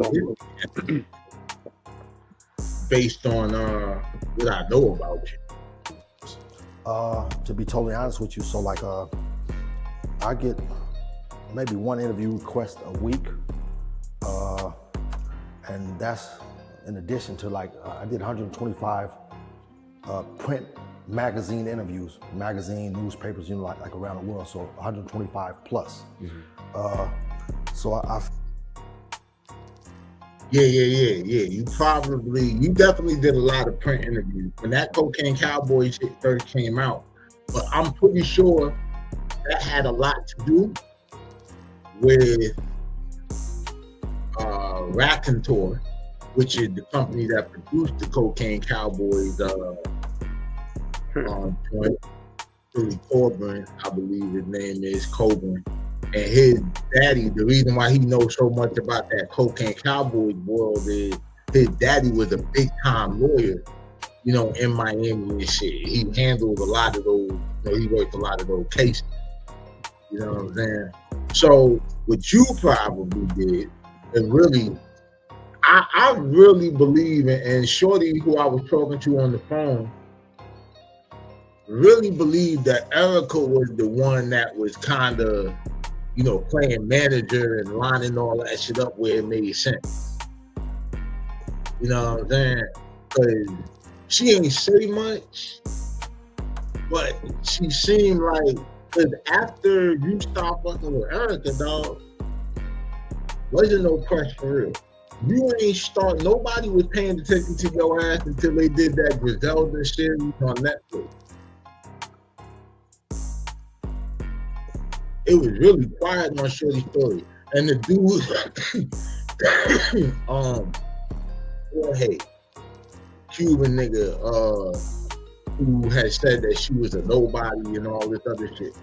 based on what I know about you. To be totally honest with you, so like I get maybe one interview request a week, and that's in addition to like I did 125 print magazine interviews, newspapers, you know, like around the world, so 125 plus. So I Yeah. You definitely did a lot of print interviews when that Cocaine Cowboy shit first came out. But I'm pretty sure that had a lot to do with Raconteur, which is the company that produced the Cocaine Cowboys joint. Billy Coburn, I believe his name is Coburn. And his daddy, the reason why he knows so much about that Cocaine Cowboys world is his daddy was a big time lawyer, you know, in Miami and shit. He handled a lot of those, you know, he worked a lot of those cases. You know what I'm saying? So what you probably did, and really, I really believe, and Shorty, who I was talking to on the phone, really believed that Erica was the one that was kind of, you know, playing manager and lining all that shit up where it made sense. You know what I'm saying? Because she ain't say much, but she seemed like, because after you start fucking with Erica, dog, wasn't no pressure for real. You ain't start, nobody was paying attention to your ass until they did that Griselda series on Netflix. It was really quiet on Shorty's story. And the dude, Jorge, Cuban nigga, who had said that she was a nobody and all this other shit.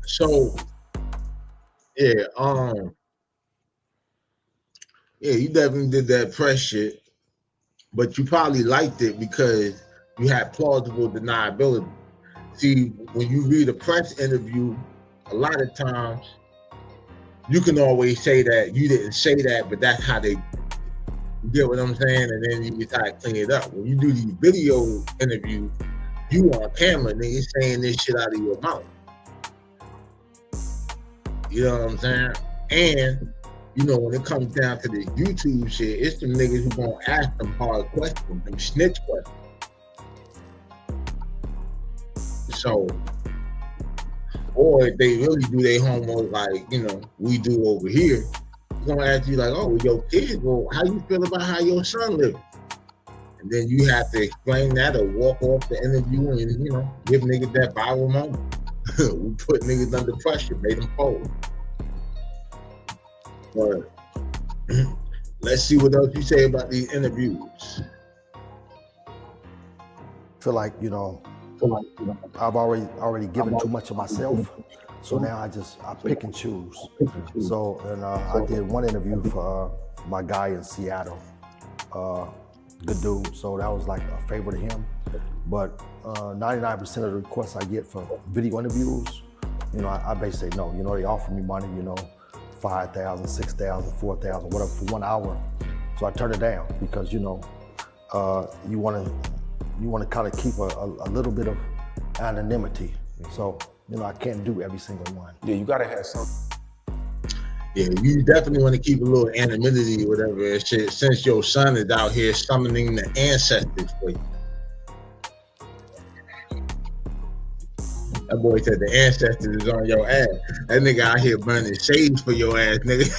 So, yeah, you definitely did that press shit, but you probably liked it because you had plausible deniability. See, when you read a press interview, a lot of times you can always say that you didn't say that, but that's how they, you get what I'm saying? And then you try to clean it up. When you do these video interviews, you on camera, nigga, saying this shit out of your mouth. You know what I'm saying? And, you know, when it comes down to this YouTube shit, it's the niggas who gonna ask them hard questions, them snitch questions. So, or if they really do their homework like, you know, we do over here, they're gonna ask you like, oh, well, your kids, well, how you feel about how your son lives? And then you have to explain that or walk off the interview and, you know, give niggas that viral moment. We put niggas under pressure, made them fold. But let's see what else you say about these interviews. feel like, you know, I've already given too much of myself. So now I pick and choose. So, and I did one interview for my guy in Seattle, good dude. So that was like a favor to him. But 99% of the requests I get for video interviews, you know, I basically say no. You know, they offer me money, you know, $5,000, $6,000, $4,000, whatever, for 1 hour. So I turn it down because, you know, you want to kind of keep a little bit of anonymity. So, you know, I can't do every single one. Yeah, you gotta have some. Yeah, you definitely want to keep a little anonymity or whatever and shit, since your son is out here summoning the ancestors for you. That boy said the ancestors is on your ass. That nigga out here burning shades for your ass, nigga.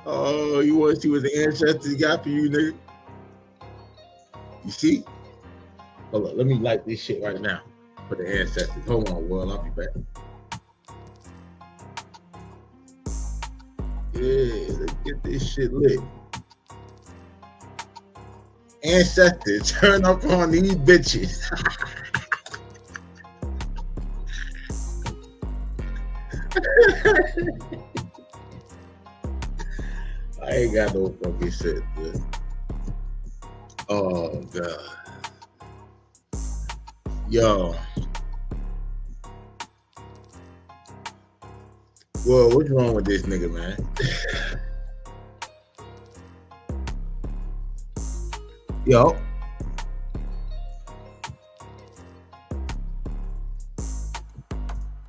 Oh, you want to see what the ancestors got for you, nigga? You see? Hold on, let me light this shit right now for the ancestors. Hold on, world, I'll be back. Yeah, let's get this shit lit. Ancestors, turn up on these bitches. I ain't got no fucking shit, dude. Oh, God. Yo. Well, what's wrong with this nigga, man? Yo.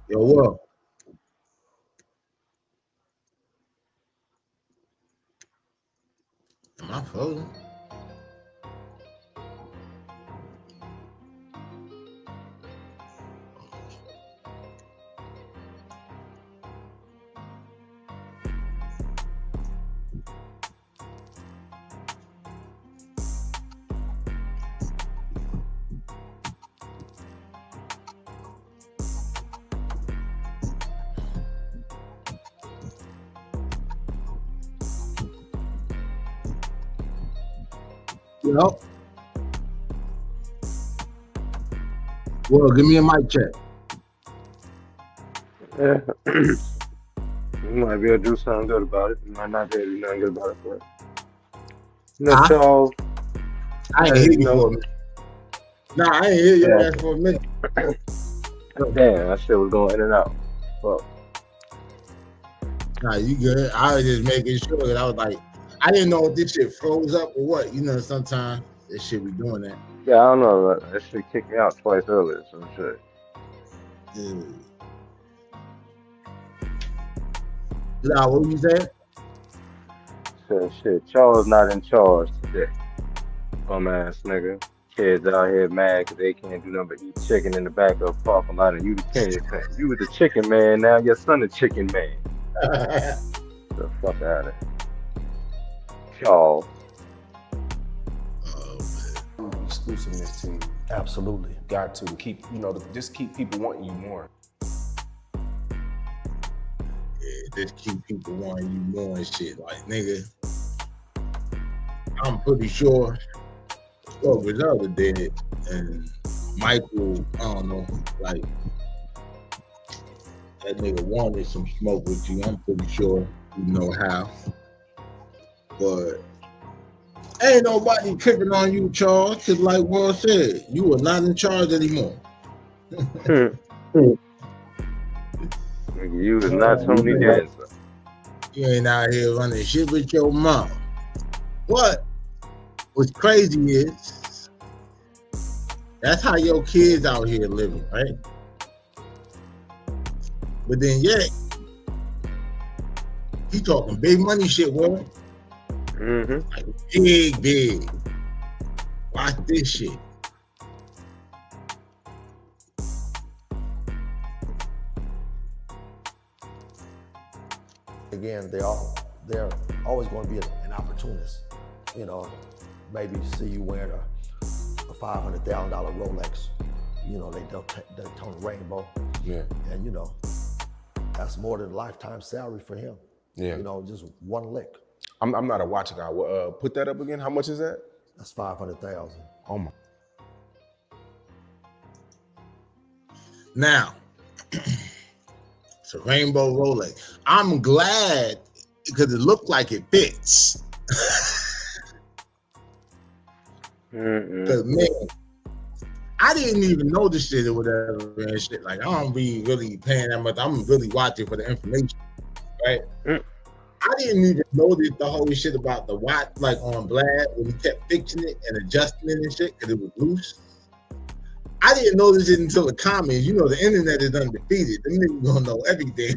Yo, what? Am I frozen? Yo. Well, give me a mic check. Yeah. You might be able to do something good about it. You might not be able to do nothing good about it, but you know, Charles. I ain't hear you for a minute. Nah, I ain't hear your ass for a minute. Damn, that shit was going in and out. Fuck. Nah, you good. I was just making sure that I was like, I didn't know if this shit froze up or what. You know, sometimes this shit be doing that. Yeah, I don't know. That shit kicked me out twice earlier, some shit. Nah, what you saying? So shit, Charles not in charge today. Bum ass nigga. Kids out here mad because they can't do nothing but eat chicken in the back of a parking lot, and you the king. You was the chicken man, now your son the chicken man. The fuck out of here. Charles. Exclusiveness to you. Absolutely. Got to keep, you know, just keep people wanting you more. Yeah, just keep people wanting you more and shit. Like, nigga, I'm pretty sure Griselda did it, and Michael, I don't know, like, that nigga wanted some smoke with you. I'm pretty sure you know how. But ain't nobody tripping on you, Charles, because like Will said, you are not in charge anymore. You was not Tony Danza. You ain't out here running shit with your mom. What's crazy is, that's how your kids out here living, right? But then yet, he talking big money shit, Will. Like big. Watch this shit. Again, they're always going to be an opportunist. You know, maybe see you wearing a $500,000 Rolex. You know, they tone rainbow. Yeah. And you know, that's more than a lifetime salary for him. Yeah. You know, just one lick. I'm not a watch guy. Put that up again. How much is that? That's 500,000. Oh my. Now, it's a rainbow Rolex. I'm glad because it looked like it fits. Because man, I didn't even know this shit or whatever and shit. Like, I don't be really paying that much. I'm really watching for the information, right? I didn't even notice the whole shit about the watch, like on Vlad, when he kept fixing it and adjusting it and shit because it was loose. I didn't notice it until the comments. You know, the internet is undefeated. The niggas gonna know everything.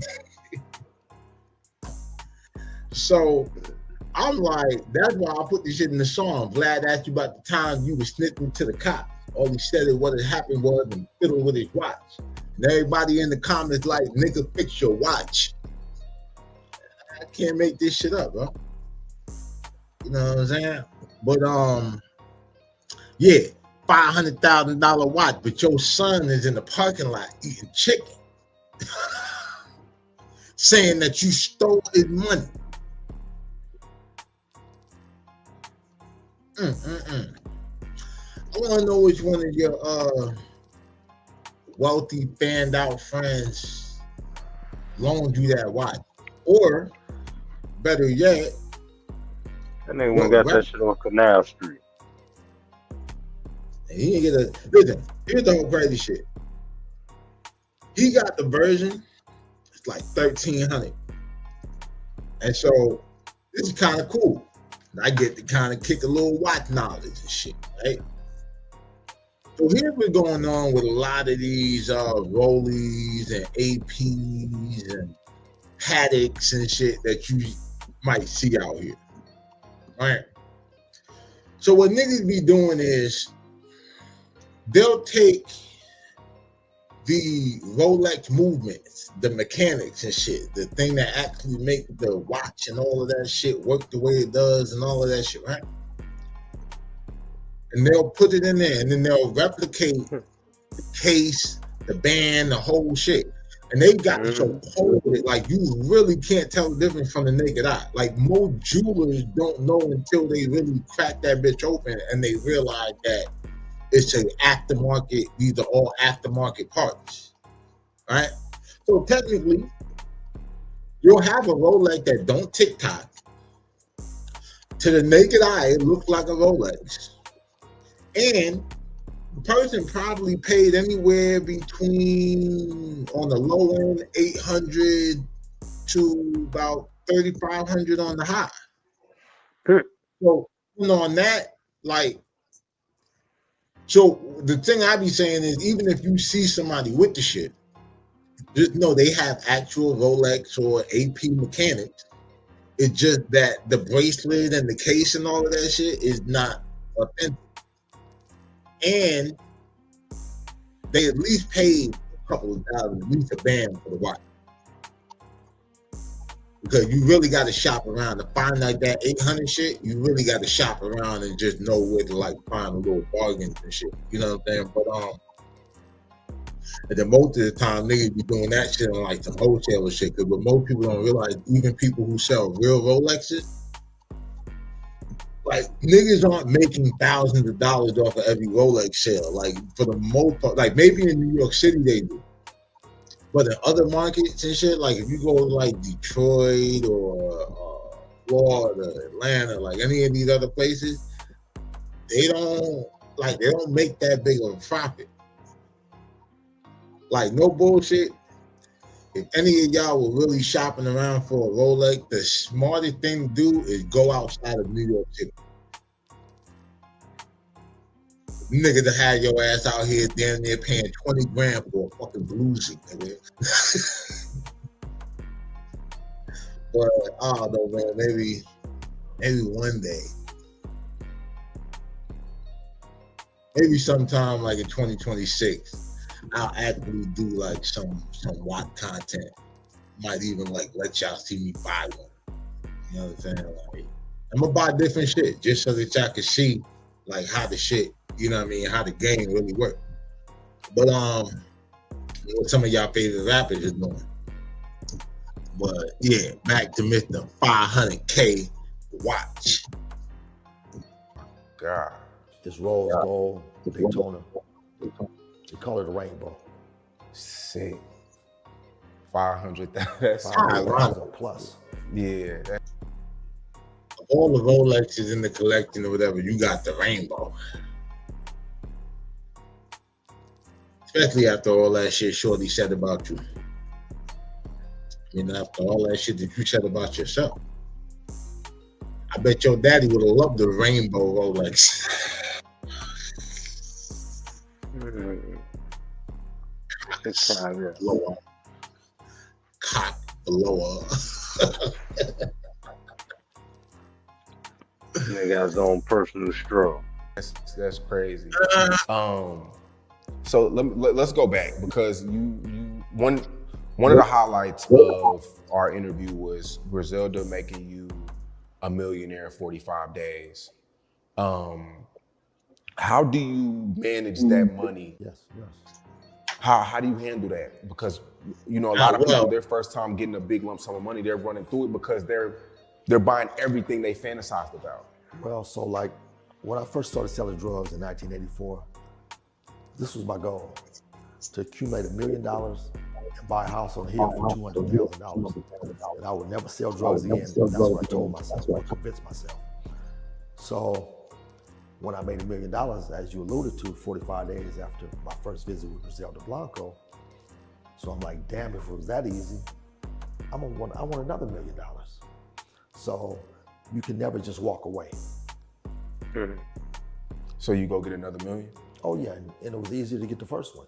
So I'm like, that's why I put this shit in the song. Vlad asked you about the time you was snitching to the cops. All he said is what had happened was and fiddling with his watch. And everybody in the comments like, nigga, fix your watch. I can't make this shit up, bro. You know what I'm saying? But yeah, $500,000 watch, but your son is in the parking lot eating chicken, saying that you stole his money. I want to know which one of your wealthy, fanned out friends loaned you that watch, or better yet, that nigga went got that shit on Canal Street. And he didn't get a listen. Here's the whole crazy shit. He got the version. It's like $1,300, and so this is kind of cool. I get to kind of kick a little watch knowledge and shit, right? So here's what's going on with a lot of these Rollies and APs and Paddocks and shit that you might see out here, right? So what niggas be doing is they'll take the Rolex movements, the mechanics and shit, the thing that actually make the watch and all of that shit work the way it does and all of that shit, right? And they'll put it in there and then they'll replicate the case, the band, the whole shit. And they've got to show it, like you really can't tell the difference from the naked eye. Like most jewelers don't know until they really crack that bitch open and they realize that it's an aftermarket, these are all aftermarket parts, right? So technically, you'll have a Rolex that don't tick-tock. To the naked eye, it looks like a Rolex. And the person probably paid anywhere between, on the low end, $800 to about $3,500 on the high. So, you know, on that, like, so the thing I be saying is, even if you see somebody with the shit, just know they have actual Rolex or AP mechanics. It's just that the bracelet and the case and all of that shit is not authentic. And they at least paid a couple of dollars, at least a band for the watch. Because you really got to shop around to find like that 800 shit. You really got to shop around and just know where to like find a little bargains and shit. You know what I'm saying? But and then most of the time niggas be doing that shit on like some wholesaler shit. Because what most people don't realize, even people who sell real Rolexes, like niggas aren't making thousands of dollars off of every Rolex sale. Like for the most part, like maybe in New York City they do. But in other markets and shit, like if you go to like Detroit or Florida, Atlanta, like any of these other places, they don't make that big of a profit. Like no bullshit. If any of y'all were really shopping around for a Rolex, the smartest thing to do is go outside of New York City. Niggas that had your ass out here damn near paying 20 grand for a fucking bluesy, nigga. But I don't know, man. Maybe one day. Maybe sometime like in 2026, I'll actually do like some watch content. Might even like let y'all see me buy one. You know what I'm saying? Like, I'm gonna buy different shit just so that y'all can see like how the shit, you know what I mean, how the game really works. But what some of y'all favorite rappers is doing. But yeah, back to Mr. 500K watch. God. This rose gold, Daytona. They call it a rainbow. Sick. 500,000. That's $500,000 plus. Yeah. All the Rolexes in the collection or whatever, you got the rainbow. Especially after all that shit Shorty said about you. I mean, after all that shit that you said about yourself. I bet your daddy would have loved the rainbow Rolex. It's time, yeah. Blower. Cock blower. Nigga got his own personal straw. That's crazy. So let's go back, because one of the highlights of our interview was Griselda making you a millionaire in 45 days. How do you manage that money? Yes. How do you handle that? Because a lot of people, their first time getting a big lump sum of money, they're running through it because they're buying everything they fantasized about. Well, so like when I first started selling drugs in 1984, this was my goal, to accumulate $1 million and buy a house on the hill for $200,000. And I would never sell drugs again. That's what I told myself, I convinced myself. So when I made $1 million, as you alluded to, 45 days after my first visit with Griselda Blanco, so I'm like, damn, if it was that easy, I want another $1 million. So you can never just walk away. So you go get another $1 million? Oh yeah, and it was easier to get the first one.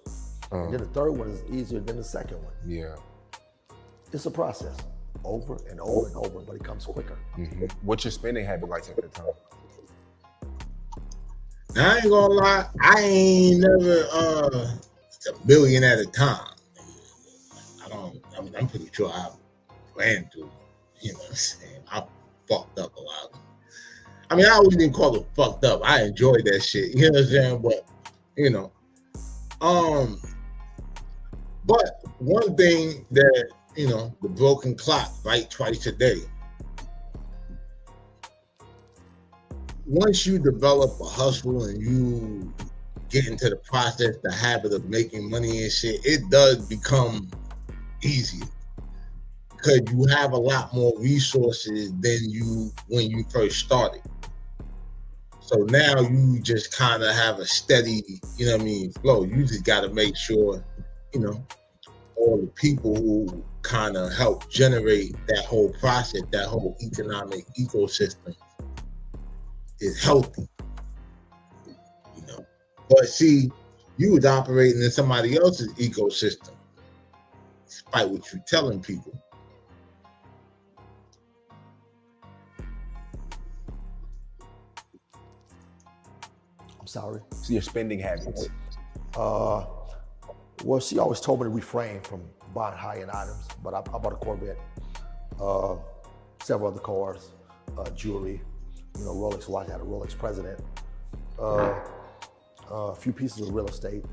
And then the third one is easier than the second one. Yeah. It's a process, over and over and over, but it comes quicker. What's your spending habit like at the time? I ain't gonna lie, I ain't never $1 million at a time. I'm pretty sure I ran through, you know what I'm saying? I fucked up a lot. I mean, I wouldn't even call it fucked up. I enjoyed that shit, you know what I'm saying? But, but one thing that, the broken clock, right, twice a day. Once you develop a hustle and you get into the process, the habit of making money and shit, it does become easier because you have a lot more resources than when you first started. So now you just kind of have a steady, flow. You just got to make sure, all the people who kind of help generate that whole process, that whole economic ecosystem is healthy, But see, you was operating in somebody else's ecosystem, despite what you're telling people. I'm sorry. So your spending habits. Well, she always told me to refrain from buying high-end items, but I bought a Corvette, several other cars, jewelry, Rolex watch. I had a Rolex President, a few pieces of real estate,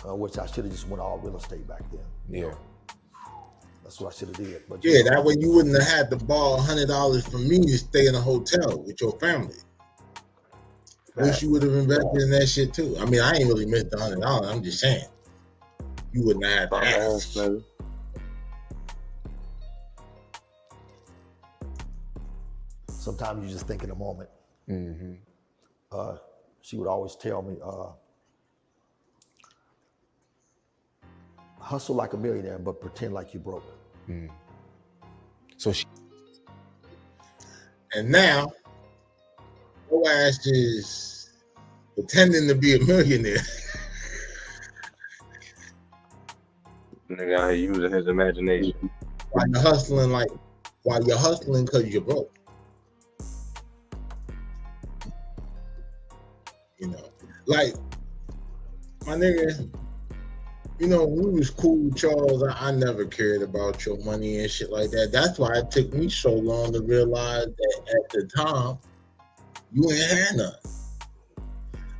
which I should have just went all real estate back then. Yeah. That's what I should have did. But yeah, that way you wouldn't have had to borrow $100 from me to stay in a hotel with your family. Wish you would have invested in that shit too. I mean, I ain't really missed the $100. I'm just saying, you wouldn't have had to ask. Sometimes you just think in a moment. She would always tell me, hustle like a millionaire, but pretend like you're broke. So and now, your ass is pretending to be a millionaire. Nigga out here using his imagination. While you're hustling because you're broke. Like, my nigga, when we was cool with Charles, I never cared about your money and shit like that. That's why it took me so long to realize that at the time, you ain't had none.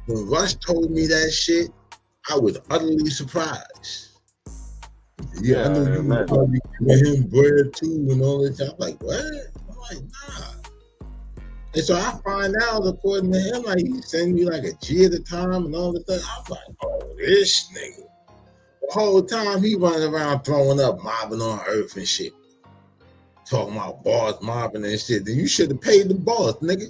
When Rush told me that shit, I was utterly surprised. Yeah, I knew you were probably giving him bread too and all that. I'm like, what? I'm like, nah. And so I find out, according to him, like he send me like a G at a time and all that stuff. I'm like, oh, this nigga. The whole time he running around throwing up, mobbing on Earth and shit. Talking about boss mobbing and shit. Then you should have paid the boss, nigga.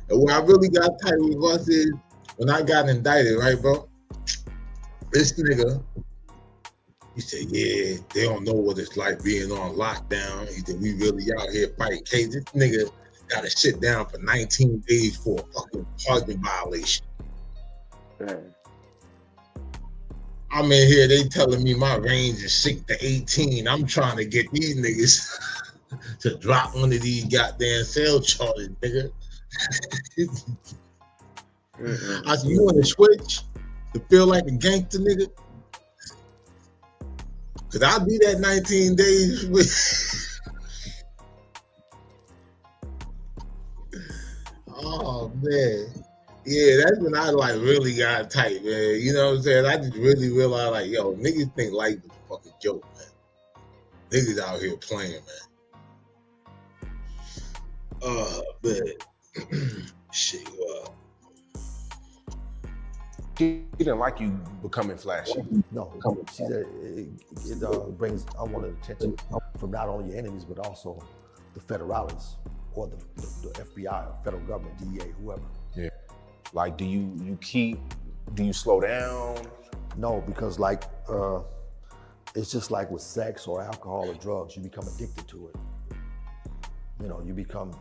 And where I really got tight with us is when I got indicted, right, bro? This nigga He said, yeah, they don't know what it's like being on lockdown. He said, we really out here fighting cases. This nigga got to sit down for 19 days for a fucking parking violation. Man. I'm in here, they telling me my range is 6 to 18. I'm trying to get these niggas to drop one of these goddamn cell charges, nigga. I said, you want to switch to feel like a gangster, nigga? Cause I'll be that 19 days with. Oh man, yeah, that's when I like really got tight, man. You know what I'm saying? I just really realized, like, yo, niggas think life is a fucking joke, man. Niggas out here playing, man. Man, shit, She didn't like you becoming flashy. No, she said it brings unwanted attention from not only your enemies, but also the federales or the FBI, federal government, DEA, whoever. Yeah. Like, do you slow down? No, because like, it's just like with sex or alcohol or drugs, you become addicted to it. You know, you become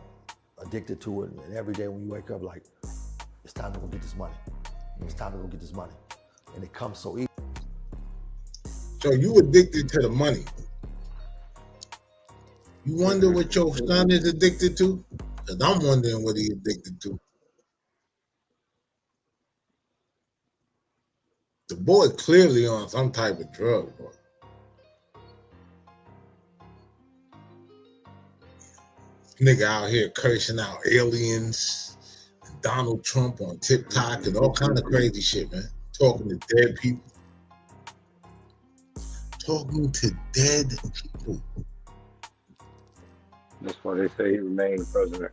addicted to it, and every day when you wake up, like, it's time to go get this money. It's time to go get this money. And it comes so easy. So you addicted to the money. You wonder what your son is addicted to? Because I'm wondering what he's addicted to. The boy clearly on some type of drug, bro. Nigga out here cursing out aliens, Donald Trump on TikTok and all kind of crazy shit, man. Talking to dead people. Talking to dead people. That's why they say he remained president.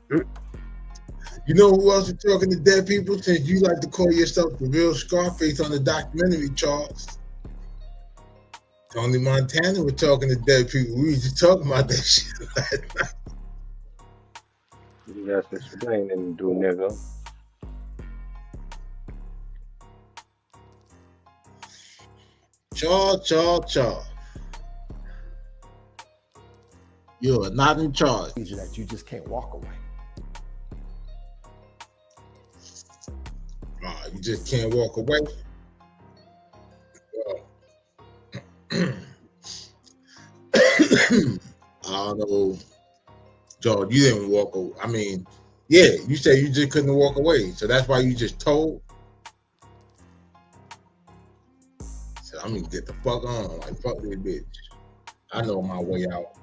You know who else is talking to dead people? Since you like to call yourself the real Scarface on the documentary, Charles. Tony Montana was talking to dead people. We was just talking about that shit last night. You got some explaining to do, nigga. Charles. You are not in charge. That you just can't walk away. You just can't walk away. I don't know, George, you didn't walk away. I mean, yeah, you said you just couldn't walk away. So that's why you just told. So I'm gonna get the fuck on. Like, fuck this bitch. I know my way out.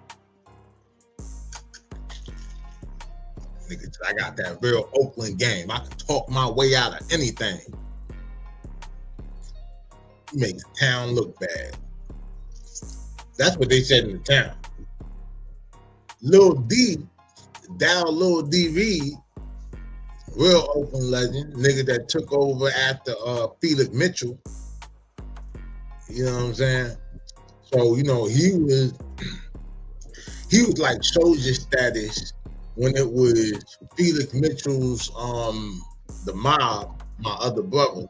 Nigga, I got that real Oakland game. I can talk my way out of anything. You make the town look bad. That's what they said in the town. Lil D, Lil D Reed, real Oakland legend, nigga that took over after Felix Mitchell. You know what I'm saying? So, you know, he was like soldier status when it was Felix Mitchell's The Mob, my other brother.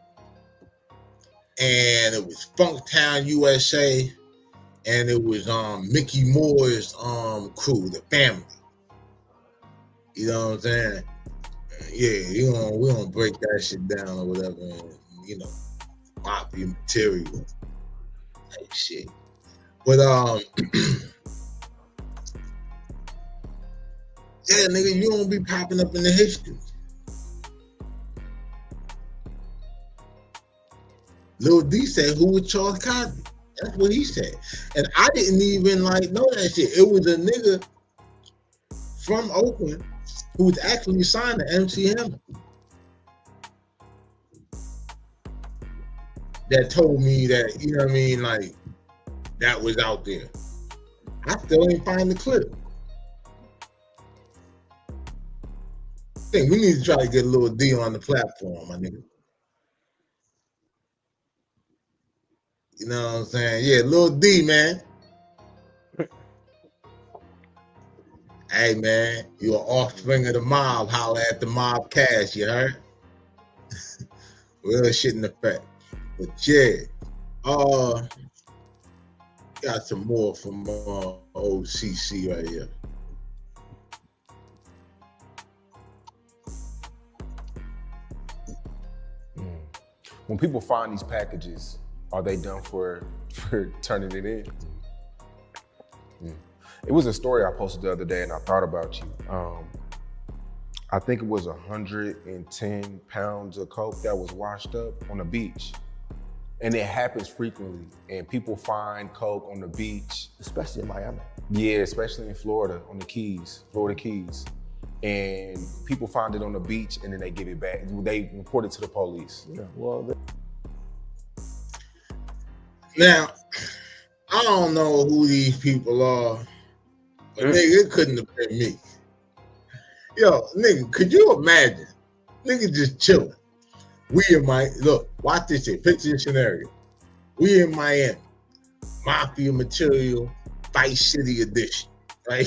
And it was Funktown USA, and it was Mickey Moore's crew, the family. You know what I'm saying? Yeah, we don't break that shit down or whatever, and, you know, mafia material type shit. But yeah, nigga, you don't be popping up in the history. Lil D said, who was Charles Cosby? That's what he said. And I didn't even like know that shit. It was a nigga from Oakland who was actually signed to MC Hammer that told me that, you know what I mean, like, that was out there. I still ain't find the clip. I think we need to try to get a Lil D on the platform, my nigga. You know what I'm saying? Yeah, Lil D, man. Hey, man, you an offspring of the mob. Holla at the Mobcast, you heard? Real shit in effect. But yeah, Got some more from old CC right here. When people find these packages, are they done for turning it in? It was a story I posted the other day, and I thought about you. I think it was 110 pounds of coke that was washed up on the beach. And it happens frequently, and people find coke on the beach. Especially in Miami. Yeah, especially in Florida, on the Keys, Florida Keys. And people find it on the beach, and then they give it back. They report it to the police. Yeah, well, now, I don't know who these people are, but nigga, it couldn't have been me. Yo, nigga, could you imagine? Nigga just chilling. Look, watch this shit. Picture this scenario. We in Miami. Mafia material, Vice City edition, right?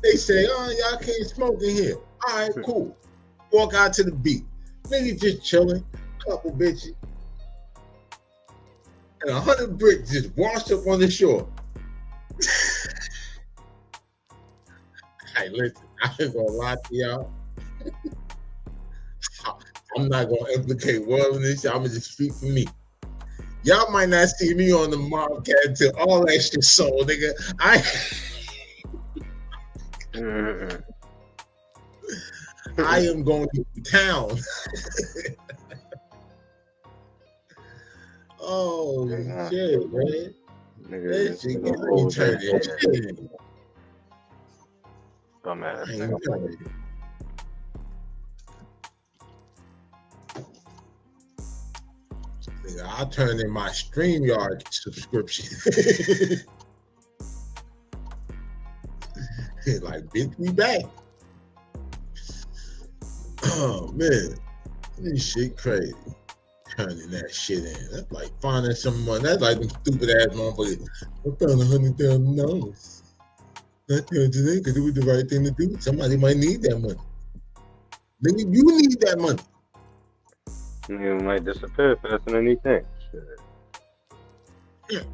They say, oh, y'all can't smoke in here. All right, cool. Walk out to the beach. Nigga just chilling, couple bitches. And 100 bricks just washed up on the shore. Hey, listen, I ain't gonna lie to y'all. I'm not gonna implicate world in this. I'm gonna just speak for me. Y'all might not see me on the Mobcast until all that shit sold, nigga. I am going to town. Oh shit, man. That shit getting turned. Dumbass. Nigga, I'll turn in my StreamYard subscription. Like, bitch, we back. Oh man, this shit crazy. Turning that shit in. That's like finding some money. That's like them stupid ass motherfuckers. I found $100,000. Not there today because it was the right thing to do. Somebody might need that money. Nigga, you need that money. You might disappear faster than you think. Yeah.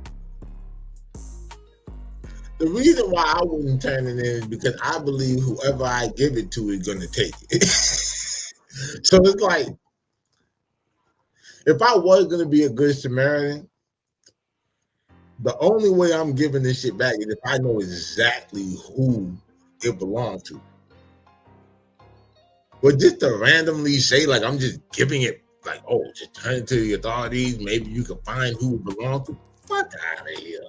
The reason why I wouldn't turn it in is because I believe whoever I give it to is gonna take it. So it's like, if I was gonna be a good Samaritan, the only way I'm giving this shit back is if I know exactly who it belongs to. But just to randomly say, like, I'm just giving it, like, oh, just turn it to the authorities, maybe you can find who it belongs to. Fuck out of here.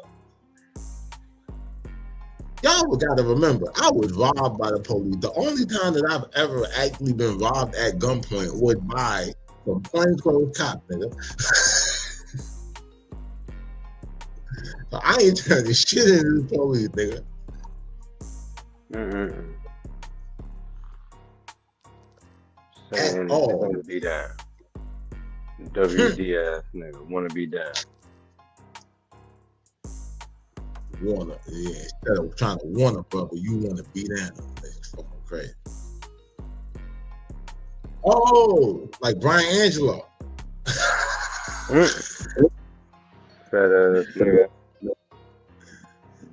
Y'all gotta remember, I was robbed by the police. The only time that I've ever actually been robbed at gunpoint was by some plainclothes cop, nigga. So I ain't turning shit into the police, nigga. At all. Wanna be down. WDF, nigga, wanna be down. Instead of trying to want a brother, you want to be down. That's fucking crazy. Oh, like Brian Angelo. Fat ass nigga.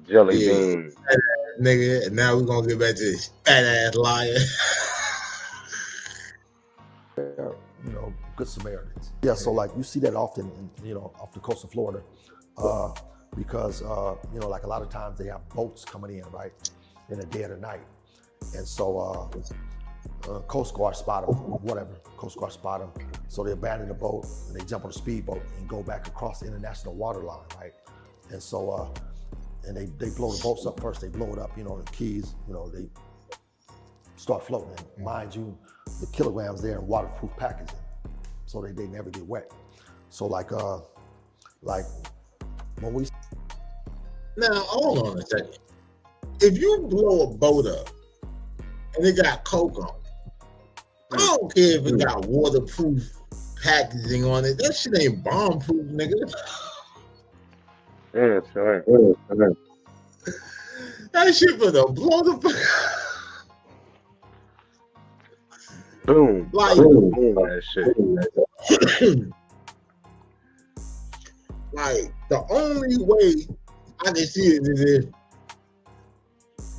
Jelly bean. Fat ass nigga. And now we're gonna get back to this fat ass liar. You know, good Samaritans. Yeah, so like you see that often, you know, off the coast of Florida, because you know, like a lot of times they have boats coming in, right, in the dead of night, and so Coast Guard spot them, whatever. Coast Guard spot them, so they abandon the boat and they jump on a speedboat and go back across the international water line, right, and so and they blow the boats up first. They blow it up, you know, the keys, you know, they start floating. And mind you, the kilograms there in waterproof packaging, so they never get wet. So like when we Now hold on a second. If you blow a boat up and it got coke on it, I don't care if it got waterproof packaging on it. That shit ain't bomb proof, nigga. Yeah, that's right. That shit for the blow the Boom. like Boom that shit. like the only way I can see it is if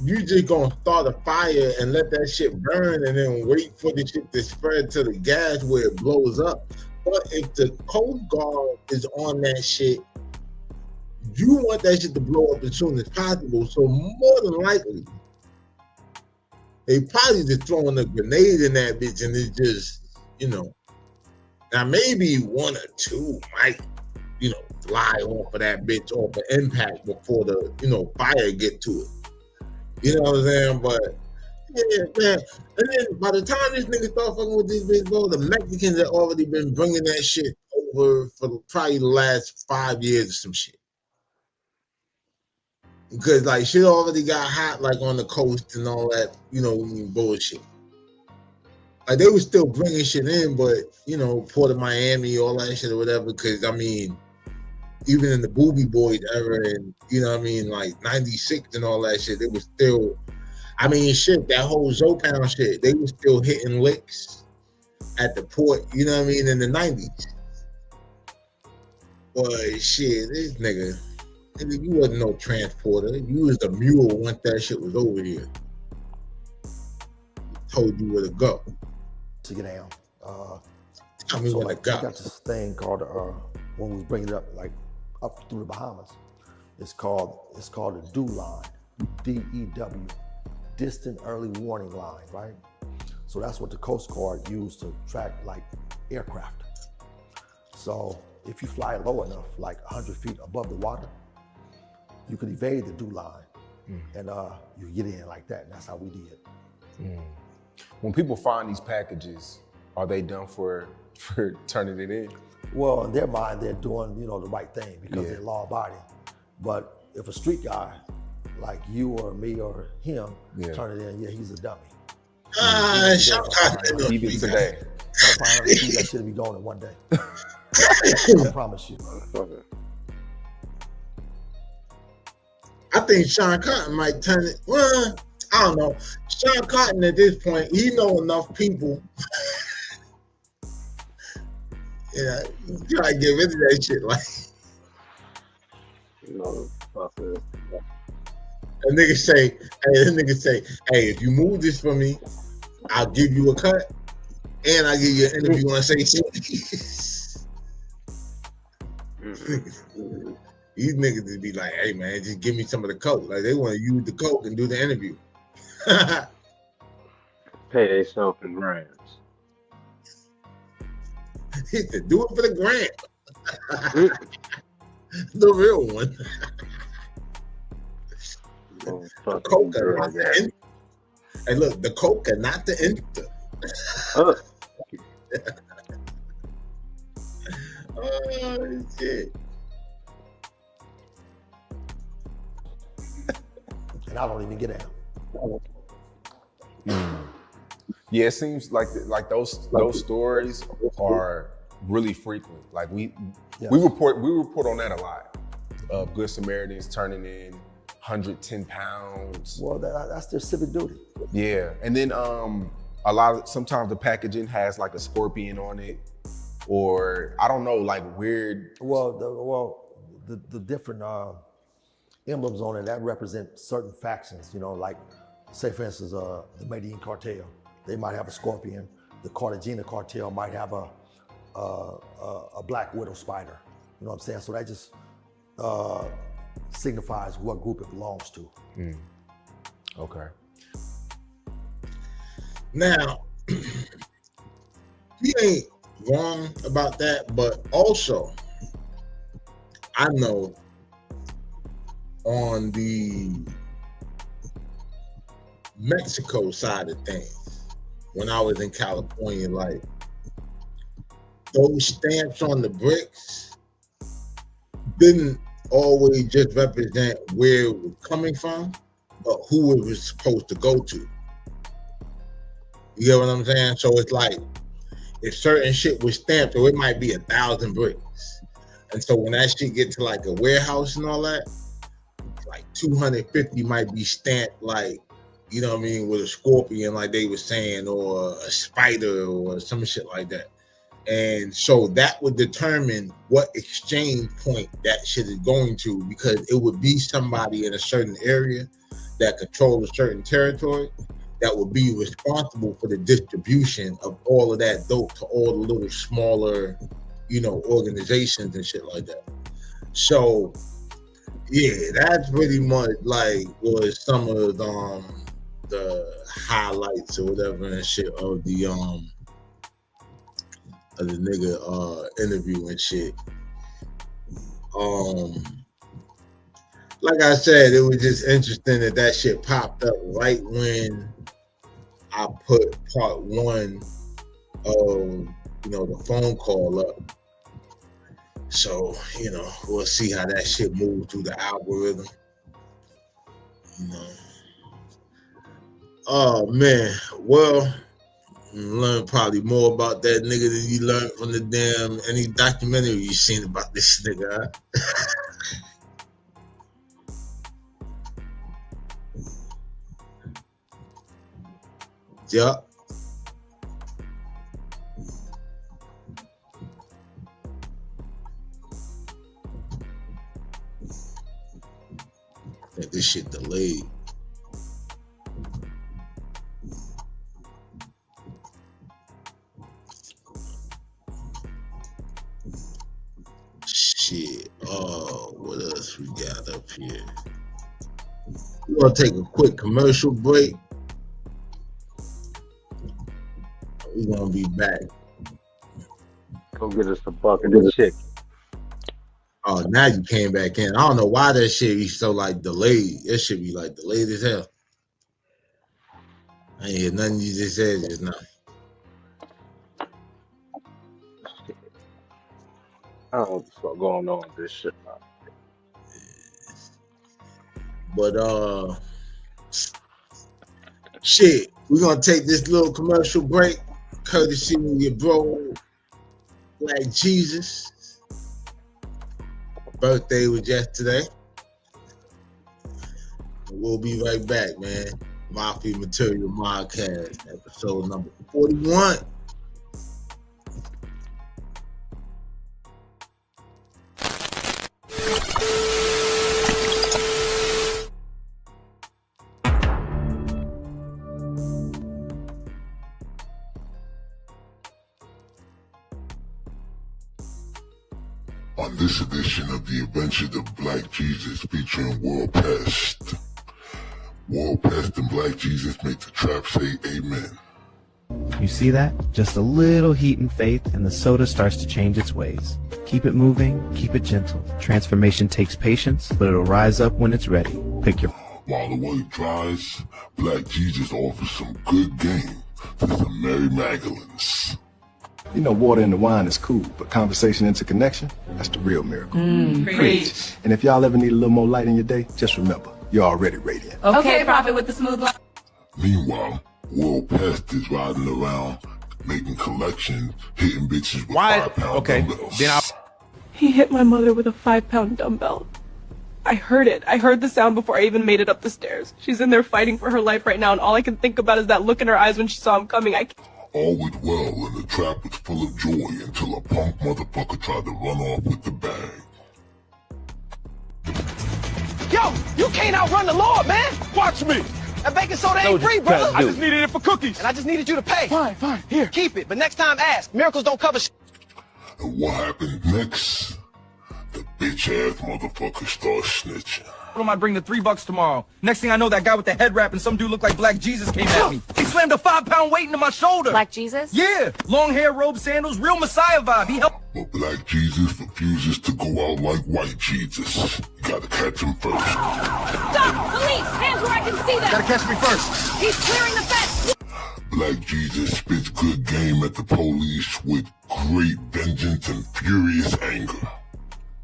you just gonna start a fire and let that shit burn and then wait for the shit to spread to the gas where it blows up. But if the Coast Guard is on that shit, you want that shit to blow up as soon as possible. So more than likely, they probably just throwing a grenade in that bitch and it's just, now maybe one or two might, fly off of that bitch off the impact before the, fire get to it. You know what I'm saying? But yeah, man. And then by the time this nigga start fucking with this bitch, bro, the Mexicans have already been bringing that shit over for probably the last 5 years or some shit. Because like shit already got hot like on the coast and all that, bullshit. Like they was still bringing shit in, but Port of Miami, all that shit or whatever. Because I mean, even in the Booby Boys era and like 96 and all that shit, it was still, shit, that whole Zopound shit, they was still hitting licks at the port, in the 90s. But shit, this nigga, you wasn't no transporter. You was a mule once that shit was over here. Told you where to go. To get down. Tell me where to go. I got this thing called, when we was bringing it up, like up through the Bahamas, it's called the DEW line, D-E-W, Distant Early Warning Line, right? So that's what the Coast Guard used to track like aircraft. So if you fly low enough, like 100 feet above the water, you could evade the DEW line and you get in like that, and that's how we did. When people find these packages, are they done for turning it in? Well, in their mind, they're doing, the right thing because they're law-abiding. But if a street guy, like you or me or him, turn it in, he's a dummy. Shout out to him. Even today. That shit will be gone in one day. I promise you. I think Sean Cotton might turn it. Well, I don't know. Sean Cotton at this point, he know enough people. You gotta get rid of that shit. Like, a nigga say, hey, if you move this for me, I'll give you a cut, and I'll give you an interview on Say Cheese. These niggas just be like, hey man, just give me some of the coke. Like they want to use the coke and do the interview. Pay themselves in grams. He said, do it for the gram. The real one. The coca, not the enter. Hey, look, the coca, not the enter. Oh, shit. And I don't even get out. Yeah, it seems like those stories are really frequent. Like we report on that a lot. Good Samaritans turning in 110 pounds. Well, that's their civic duty. Yeah, and then sometimes the packaging has like a scorpion on it, or I don't know, like weird. Well, the different emblems on it that represent certain factions. Like say for instance, the Medellin cartel, they might have a scorpion. The Cartagena cartel might have a black widow spider. You know what I'm saying? So that just signifies what group it belongs to. Okay. Now, he ain't wrong about that, but also, I know on the Mexico side of things, when I was in California, like those stamps on the bricks didn't always just represent where it was coming from, but who it was supposed to go to. You get what I'm saying? So it's like, if certain shit was stamped, or it might be 1,000 bricks. And so when that shit get to like a warehouse and all that, like 250 might be stamped like, you know what I mean, with a scorpion like they were saying, or a spider or some shit like that. And so that would determine what exchange point that shit is going to, because it would be somebody in a certain area that controls a certain territory that would be responsible for the distribution of all of that dope to all the little smaller, you know, organizations and shit like that. So yeah, that's pretty much like was some of the highlights or whatever and shit of the nigga interview and shit. Like I said, it was just interesting that shit popped up right when I put part one of, you know, the phone call up. So, you know, we'll see how that shit moves through the algorithm. You know. Oh man, well, you learn probably more about that nigga than you learned from the damn any documentary you seen about this nigga, huh? Yup. I think this shit delayed. Shit. Oh, what else we got up here? We're gonna take a quick commercial break. We're gonna be back. Go get us a bucket of chicken. Oh, now you came back in. I don't know why that shit be so like delayed. It should be like delayed as hell. I ain't hear nothing you just said just now. I don't know what's going on with this shit. But shit, we're gonna take this little commercial break, courtesy of your bro, Black Jesus. Birthday was yesterday. We'll be right back, man. Mafia Material Mobcast, episode number 41. On this edition of The Adventures of Black Jesus featuring World Pest. World Pest and Black Jesus make the trap say amen. You see that? Just a little heat and faith and the soda starts to change its ways. Keep it moving, keep it gentle. Transformation takes patience, but it'll rise up when it's ready. Pick your... While the work dries, Black Jesus offers some good game to some Mary Magdalenes. You know, water in the wine is cool, but conversation into connection, that's the real miracle. Preach. And if y'all ever need a little more light in your day, just remember, you're already radiant. Okay, Prophet with the smooth line. Meanwhile, World Pest is riding around, making collections, hitting bitches with 5-pound dumbbells. He hit my mother with a 5-pound dumbbell. I heard it. I heard the sound before I even made it up the stairs. She's in there fighting for her life right now, and all I can think about is that look in her eyes when she saw him coming. All went well, and the trap was full of joy until a punk motherfucker tried to run off with the bag. Yo, you can't outrun the Lord, man. Watch me. That baking soda ain't free, brother. I just needed it for cookies. And I just needed you to pay. Fine. Here. Keep it, but next time ask. Miracles don't cover shit. And what happened next? The bitch-ass motherfucker starts snitching. I might bring the $3 tomorrow. Next thing I know, that guy with the head wrap and some dude looked like Black Jesus came at me. He slammed a 5-pound weight into my shoulder. Black Jesus? Yeah, long hair, robe, sandals, real Messiah vibe. He helped. But Black Jesus refuses to go out like white Jesus. You gotta catch him first. Stop! Police! Hands where I can see them! Gotta catch me first. He's clearing the fence! Black Jesus spits good game at the police with great vengeance and furious anger.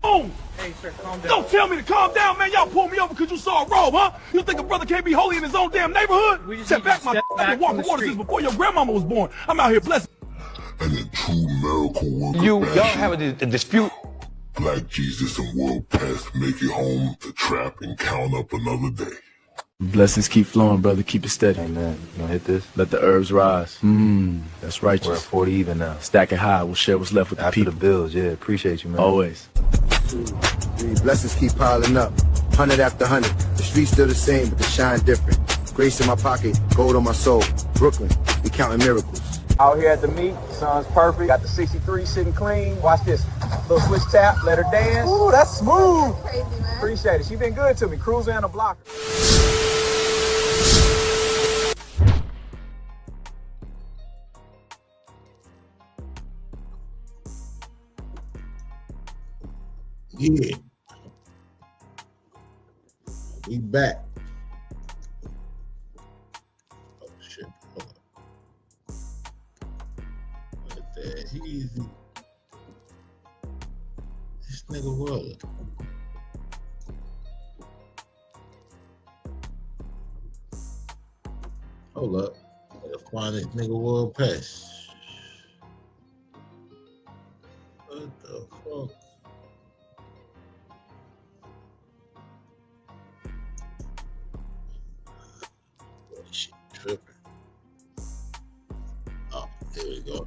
Oh! Hey, sir, calm down. Don't tell me to calm down, man. Y'all pulled me over because you saw a robe, huh? You think a brother can't be holy in his own damn neighborhood? Step back, I've been walking water since before your grandmama was born. I'm out here blessed. And in true miracle worker Y'all fashion, have a dispute. Black Jesus and World Pest make it home to trap and count up another day. Blessings keep flowing, brother. Keep it steady. Hey, man. You gonna hit this? Let the herbs rise. That's righteous. We're at 40 even now. Stack it high. We'll share what's left with the After people. the bills, yeah. Appreciate you, man. Always. Blessings keep piling up, 100 after 100. The streets still the same, but the shine different. Grace in my pocket, gold on my soul. Brooklyn, we counting miracles. Out here at the meet, sun's perfect. Got the 63 sitting clean. Watch this. Little switch tap, let her dance. Ooh, that's smooth. That's crazy, man. Appreciate it. She been good to me. Cruiser and a blocker. Yeah. We back. Oh shit. Hold on. What the easy. This nigga was. Hold up. Gotta find this nigga World Pass. What the fuck? Shit, tripping. Oh, there we go.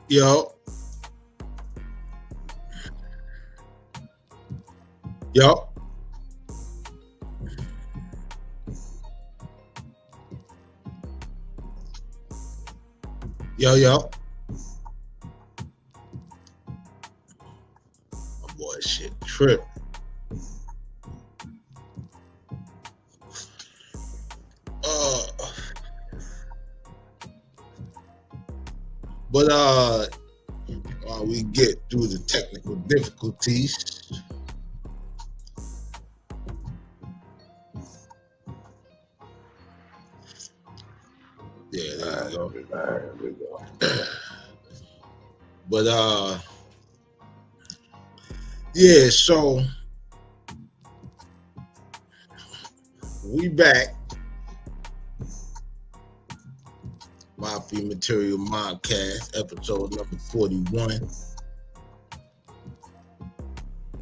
Yo. Yo. Yo. My boy, shit, trip. But while we get through the technical difficulties, yeah, there we go. There we go. But yeah, so we back. Mafia Material Mobcast, episode number 41.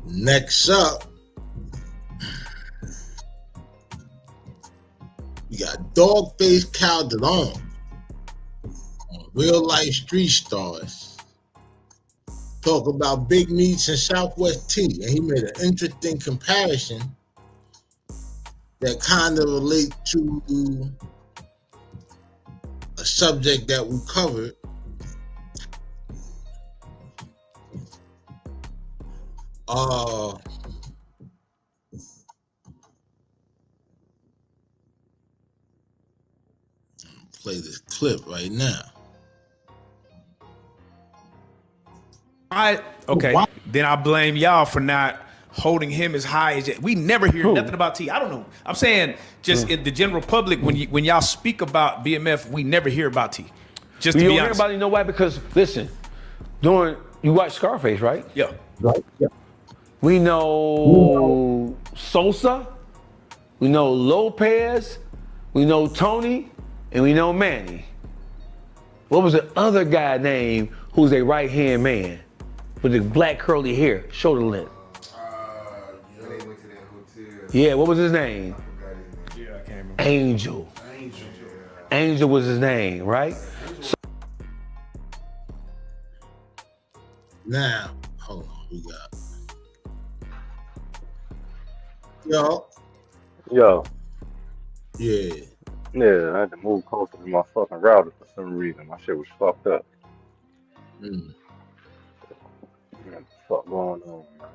Next up, we got Dawgface Calderon on Real Life Street Stars. Talk about big meats and Southwest tea, and he made an interesting comparison that kind of relate to a subject that we covered. Play this clip right now. Okay. Then I blame y'all for not holding him as high as we never hear nothing about T. I don't know. I'm saying just in the general public, when y'all speak about BMF, we never hear about T. Just to be honest. Everybody know why? Because listen, you watch Scarface, right? Yeah. Right. Yeah. We know Sosa, we know Lopez, we know Tony, and we know Manny. What was the other guy named who's a right-hand man with the black curly hair, shoulder length? Yeah, what was his name? Yeah, I can't remember. Angel. Angel was his name, right? So now, hold on, we got Yo. Yeah. Yeah, I had to move closer to my fucking router for some reason. My shit was fucked up. What the fuck going on, man?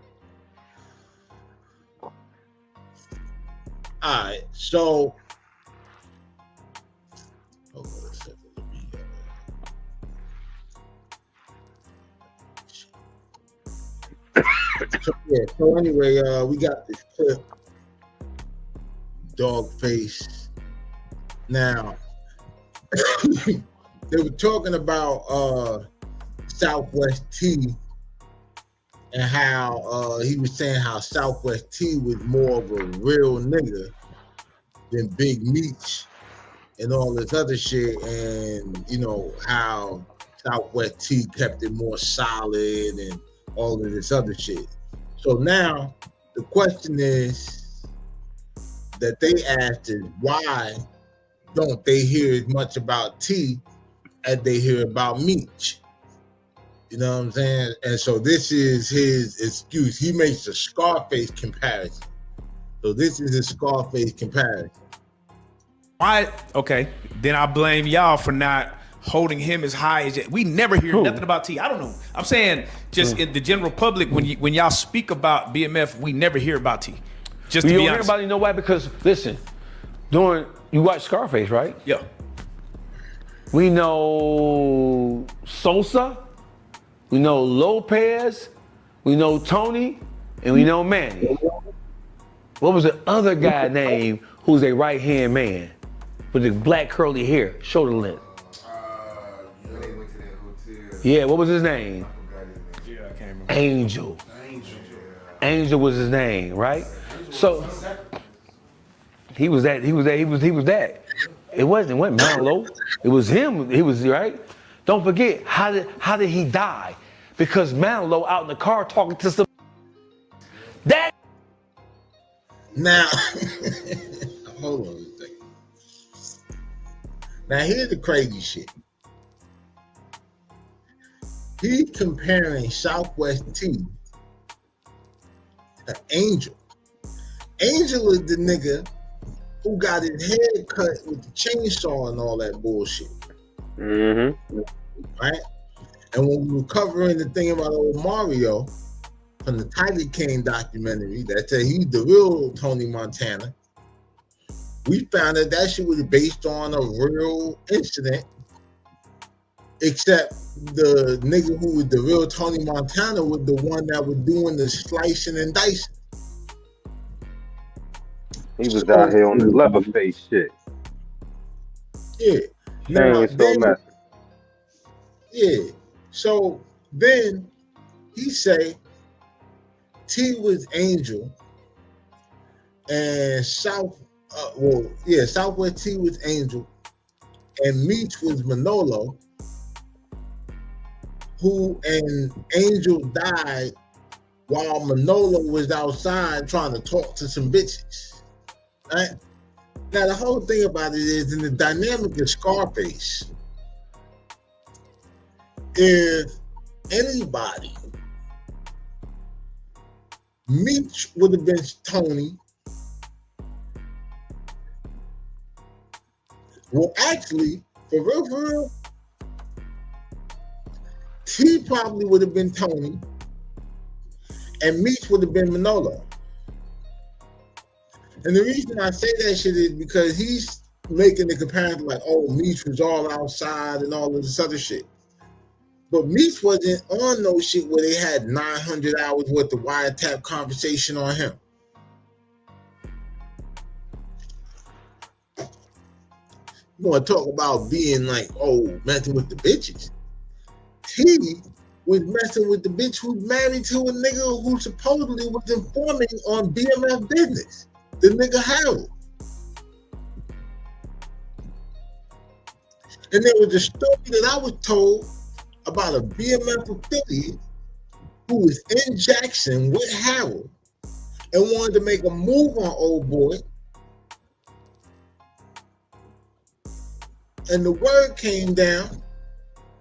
All right, so hold on a second. So anyway, we got this clip, Dawgface. Now, they were talking about Southwest T and how he was saying how Southwest T was more of a real nigga than Big Meech and all this other shit, and you know how Southwest T kept it more solid and all of this other shit. So now the question is, that they asked is why don't they hear as much about T as they hear about Meech? You know what I'm saying? And so this is his excuse. He makes a Scarface comparison. So this is a Scarface comparison. Why? Okay, then I blame y'all for not holding him as high as we never hear nothing about T. I don't know. I'm saying just in the general public, when y'all speak about BMF, we never hear about T. Just to you be don't hear honest. about it, you know why? Because listen, you watch Scarface, right? Yeah. We know Sosa, we know Lopez, we know Tony, and we know Manny. What was the other guy named who's a right-hand man with the black curly hair, shoulder length? Yeah, what was his name? Yeah, I can't remember. Angel. Angel was his name, right? So he was that. It wasn't Manlow. It was him. He was right. Don't forget how did he die? Because Manlow out in the car talking to some that. Now, hold on a second. Now here's the crazy shit. He's comparing Southwest T to Angel. Angel is the nigga who got his head cut with the chainsaw and all that bullshit. Mm-hmm. Right? And when we were covering the thing about old Mario from the Tiger King documentary that said he's the real Tony Montana, we found that that shit was based on a real incident, except the nigga who was the real Tony Montana was the one that was doing the slicing and dicing. He was out here on the Leatherface shit. Yeah. Now, then, yeah. So then he say T was Angel and Southwest T was Angel and Meech was Manolo, and Angel died while Manolo was outside trying to talk to some bitches. Right? Now the whole thing about it is in the dynamic of Scarface, if anybody, Meech would have been Tony. Well, actually, for real, T probably would have been Tony, and Meech would have been Manolo. And the reason I say that shit is because he's making the comparison like, oh, Meech was all outside and all of this other shit. But Meech wasn't on no shit where they had 900 hours worth of wiretap conversation on him. You want to talk about being like, oh, messing with the bitches. T was messing with the bitch who's married to a nigga who supposedly was informing on BMF business. The nigga Harold. And there was a story that I was told about a BMF affiliate who was in Jackson with Harold and wanted to make a move on old boy. And the word came down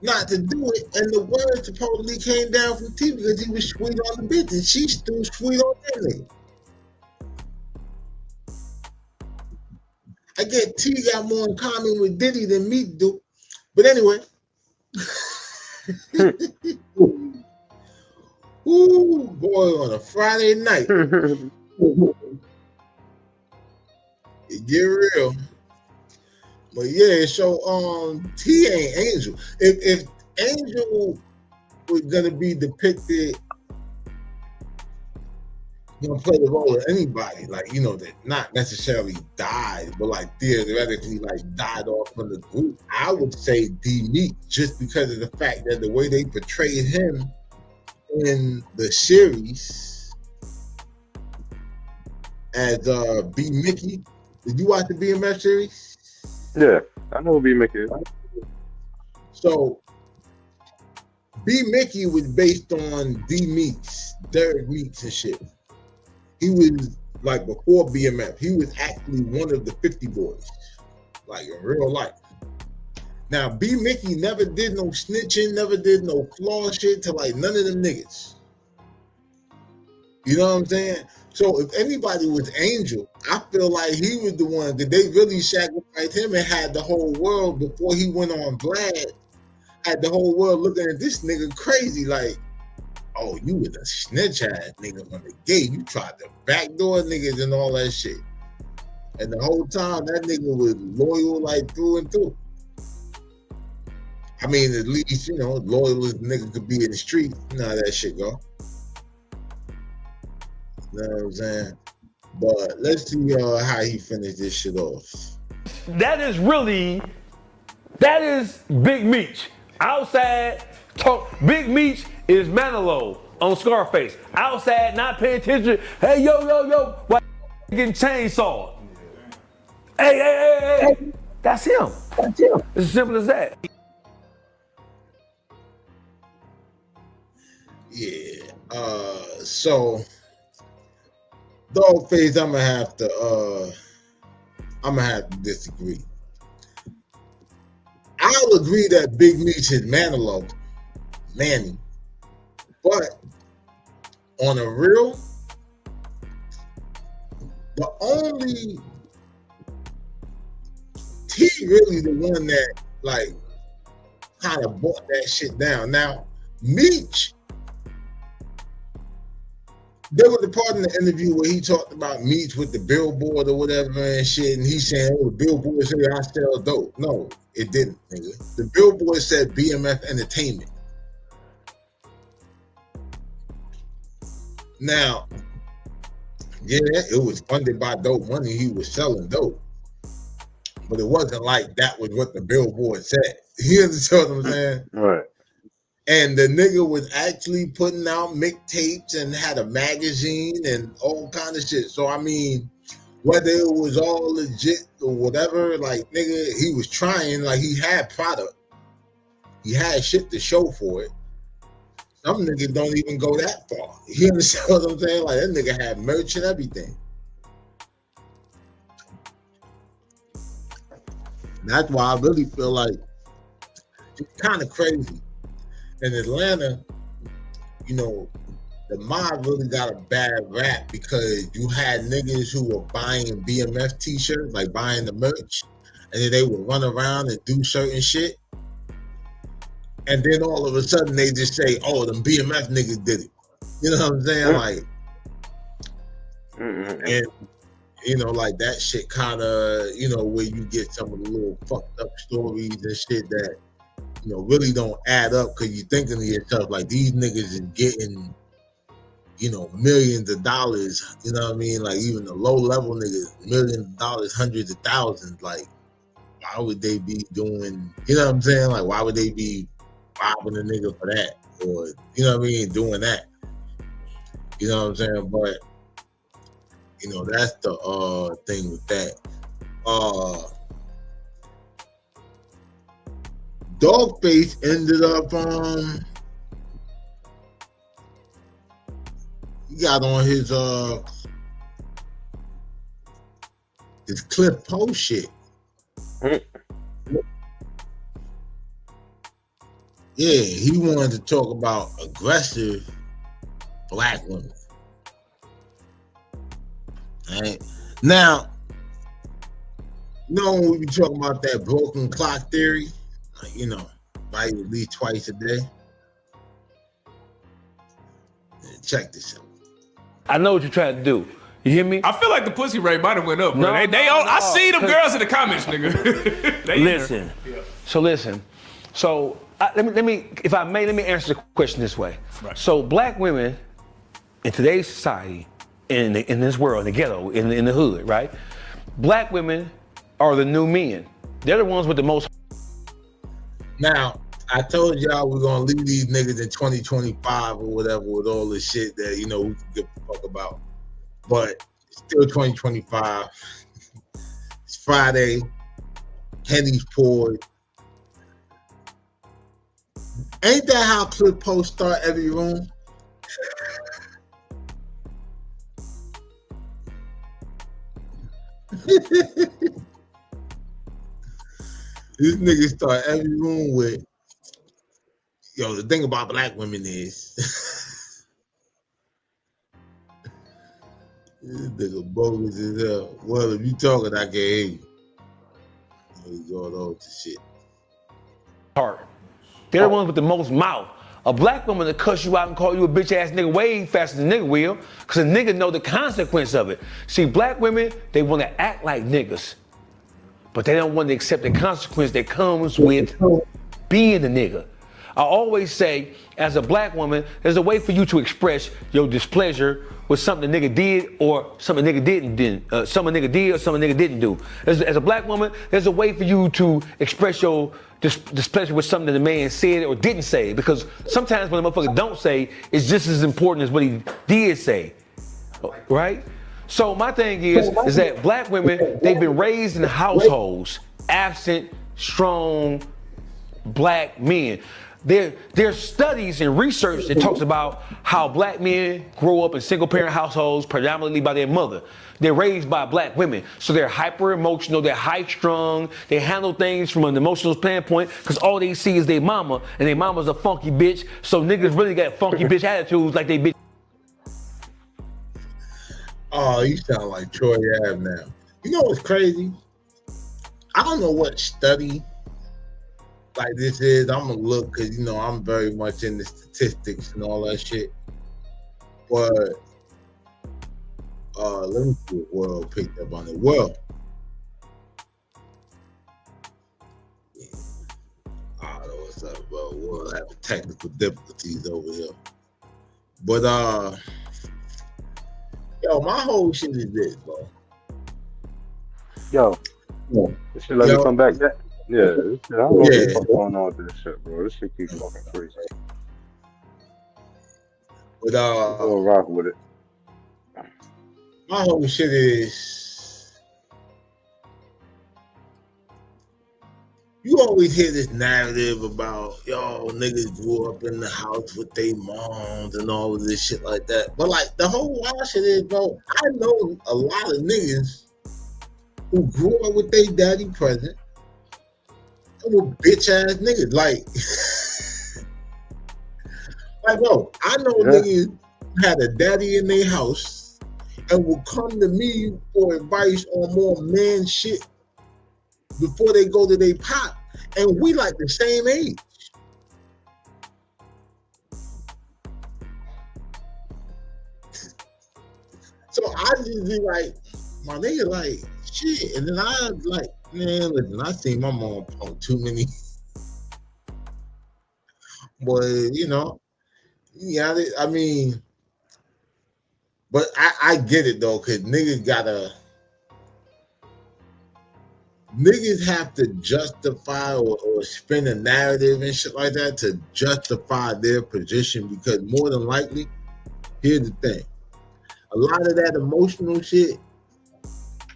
not to do it, and the word supposedly came down from T because he was sweet on the bitch, and she still sweet on that nigga. I get T got more in common with Diddy than me do. But anyway. Ooh, boy, on a Friday night. It get real. But yeah, so T ain't Angel. If Angel was gonna be depicted, gonna play the role of anybody, like, you know, that not necessarily died, but like theoretically like died off from the group, I would say D Meek, just because of the fact that the way they portrayed him in the series as B Mickey. Did you watch the BMF series? Yeah, I know who B Mickey is. So B Mickey was based on D Meeks, Derek Meeks and shit. He was like before BMF, he was actually one of the 50 boys, like in real life. Now, B Mickey never did no snitching, never did no flaw shit to like none of them niggas. You know what I'm saying? So if anybody was Angel, I feel like he was the one that they really sacrificed him and had the whole world before he went on Vlad, had the whole world looking at this nigga crazy like, oh, you was a snitch ass nigga on the gate. You tried to backdoor niggas and all that shit. And the whole time that nigga was loyal like through and through. I mean, at least, you know, loyal as nigga could be in the street. You know how that shit go. You know what I'm saying? But let's see how he finished this shit off. That is Big Meech. Outside, talk. Big Meech is Manilow on Scarface. Outside, not paying attention. Hey, yo, why getting chainsawed? Hey. That's him. It's as simple as that. Yeah. So Dawgface, I'm gonna have to disagree. I'll agree that Big Meech is Manilow, Manny, but on a real, the only T really the one that like kind of brought that shit down. Now Meech, there was a part in the interview where he talked about Meech with the billboard or whatever and shit, and he's saying, oh, the billboard said I sell dope. No, it didn't, nigga. The billboard said BMF Entertainment. Now, yeah, it was funded by dope money. He was selling dope. But it wasn't like that was what the billboard said. You understand what I'm saying? Right. And the nigga was actually putting out mixtapes and had a magazine and all kind of shit. So, I mean, whether it was all legit or whatever, like, nigga, he was trying, like, he had product. He had shit to show for it. Some niggas don't even go that far. You understand what I'm saying? Like, that nigga had merch and everything. And that's why I really feel like it's kind of crazy. In Atlanta, you know, the mob really got a bad rap because you had niggas who were buying BMF t-shirts, like buying the merch, and then they would run around and do certain shit. And then all of a sudden they just say, oh, them BMF niggas did it. You know what I'm saying? Like, and, you know, like that shit kind of, you know, where you get some of the little fucked up stories and shit that, you know, really don't add up because you're thinking to yourself, like, these niggas is getting, you know, millions of dollars, you know what I mean? Like, even the low-level niggas, millions of dollars, hundreds of thousands. Like, why would they be doing, you know what I'm saying? Like, why would they be robbing a nigga for that? Or, you know what I mean, doing that. You know what I'm saying? But, you know, that's the thing with that. Dawgface ended up he got on his Cliff Post shit. Yeah, he wanted to talk about aggressive black women. All right. Now, you know when we be talking about that broken clock theory? Like, you know, bite at least twice a day. Check this out. I know what you're trying to do. You hear me? I feel like the pussy rate might have went up, bro. I see them girls in the comments, nigga. Listen. So listen. So let me, if I may, let me answer the question this way. Right. So black women in today's society, in this world, in the ghetto, in the hood, right? Black women are the new men. They're the ones with the most. Now, I told y'all we're gonna leave these niggas in 2025 or whatever with all this shit that, you know, we can give a fuck about. But it's still 2025. It's Friday. Henny's poured. Ain't that how Cliff Post start every room? This nigga start every room with, yo, the thing about black women is, this nigga bogus as hell. Well, if you talking, I can hear you. He's going on to shit. Heart. They're the ones with the most mouth. A black woman to cuss you out and call you a bitch ass nigga way faster than a nigga will, because a nigga know the consequence of it. See, black women, they want to act like niggas, but they don't want to accept the consequence that comes with being a nigga. I always say, as a black woman, there's a way for you to express your displeasure with something a nigga did or something a nigga didn't something a nigga did or something a nigga didn't do. As a black woman, there's a way for you to express your displeasure with something that the man said or didn't say, because sometimes when a motherfucker don't say, it's just as important as what he did say, right? So my thing is that black women, they've been raised in households absent strong black men. There's studies and research that talks about how black men grow up in single parent households predominantly by their mother. They're raised by black women. So they're hyper emotional, they're high strung, they handle things from an emotional standpoint because all they see is their mama, and their mama's a funky bitch. So niggas really got funky bitch attitudes like they bitch. Oh, you sound like Troy Ave now. You know what's crazy? I don't know what study like this is. I'm gonna look because you know I'm very much into statistics and all that shit. But let me see what World picked up on it. World. I don't know what's up, bro. We'll have technical difficulties over here. But yo, my whole shit is this, bro. Yo, this shit let me come back. Yeah, this shit, I don't know what's going on with this shit, bro. This shit keeps fucking crazy. But we'll rock with it. My whole shit is, you always hear this narrative about, yo, niggas grew up in the house with their moms and all of this shit like that. But like the whole wild shit is, bro, I know a lot of niggas who grew up with their daddy present and were bitch ass niggas. Like bro, I know niggas had a daddy in their house and will come to me for advice on more man shit before they go to their pop. And we like the same age. So I just be like, my nigga like, shit. And then I like, man, listen, I seen my mom on too many. But, you know, yeah, I mean, but I get it though, cause niggas have to justify or spin a narrative and shit like that to justify their position, because more than likely, here's the thing. A lot of that emotional shit,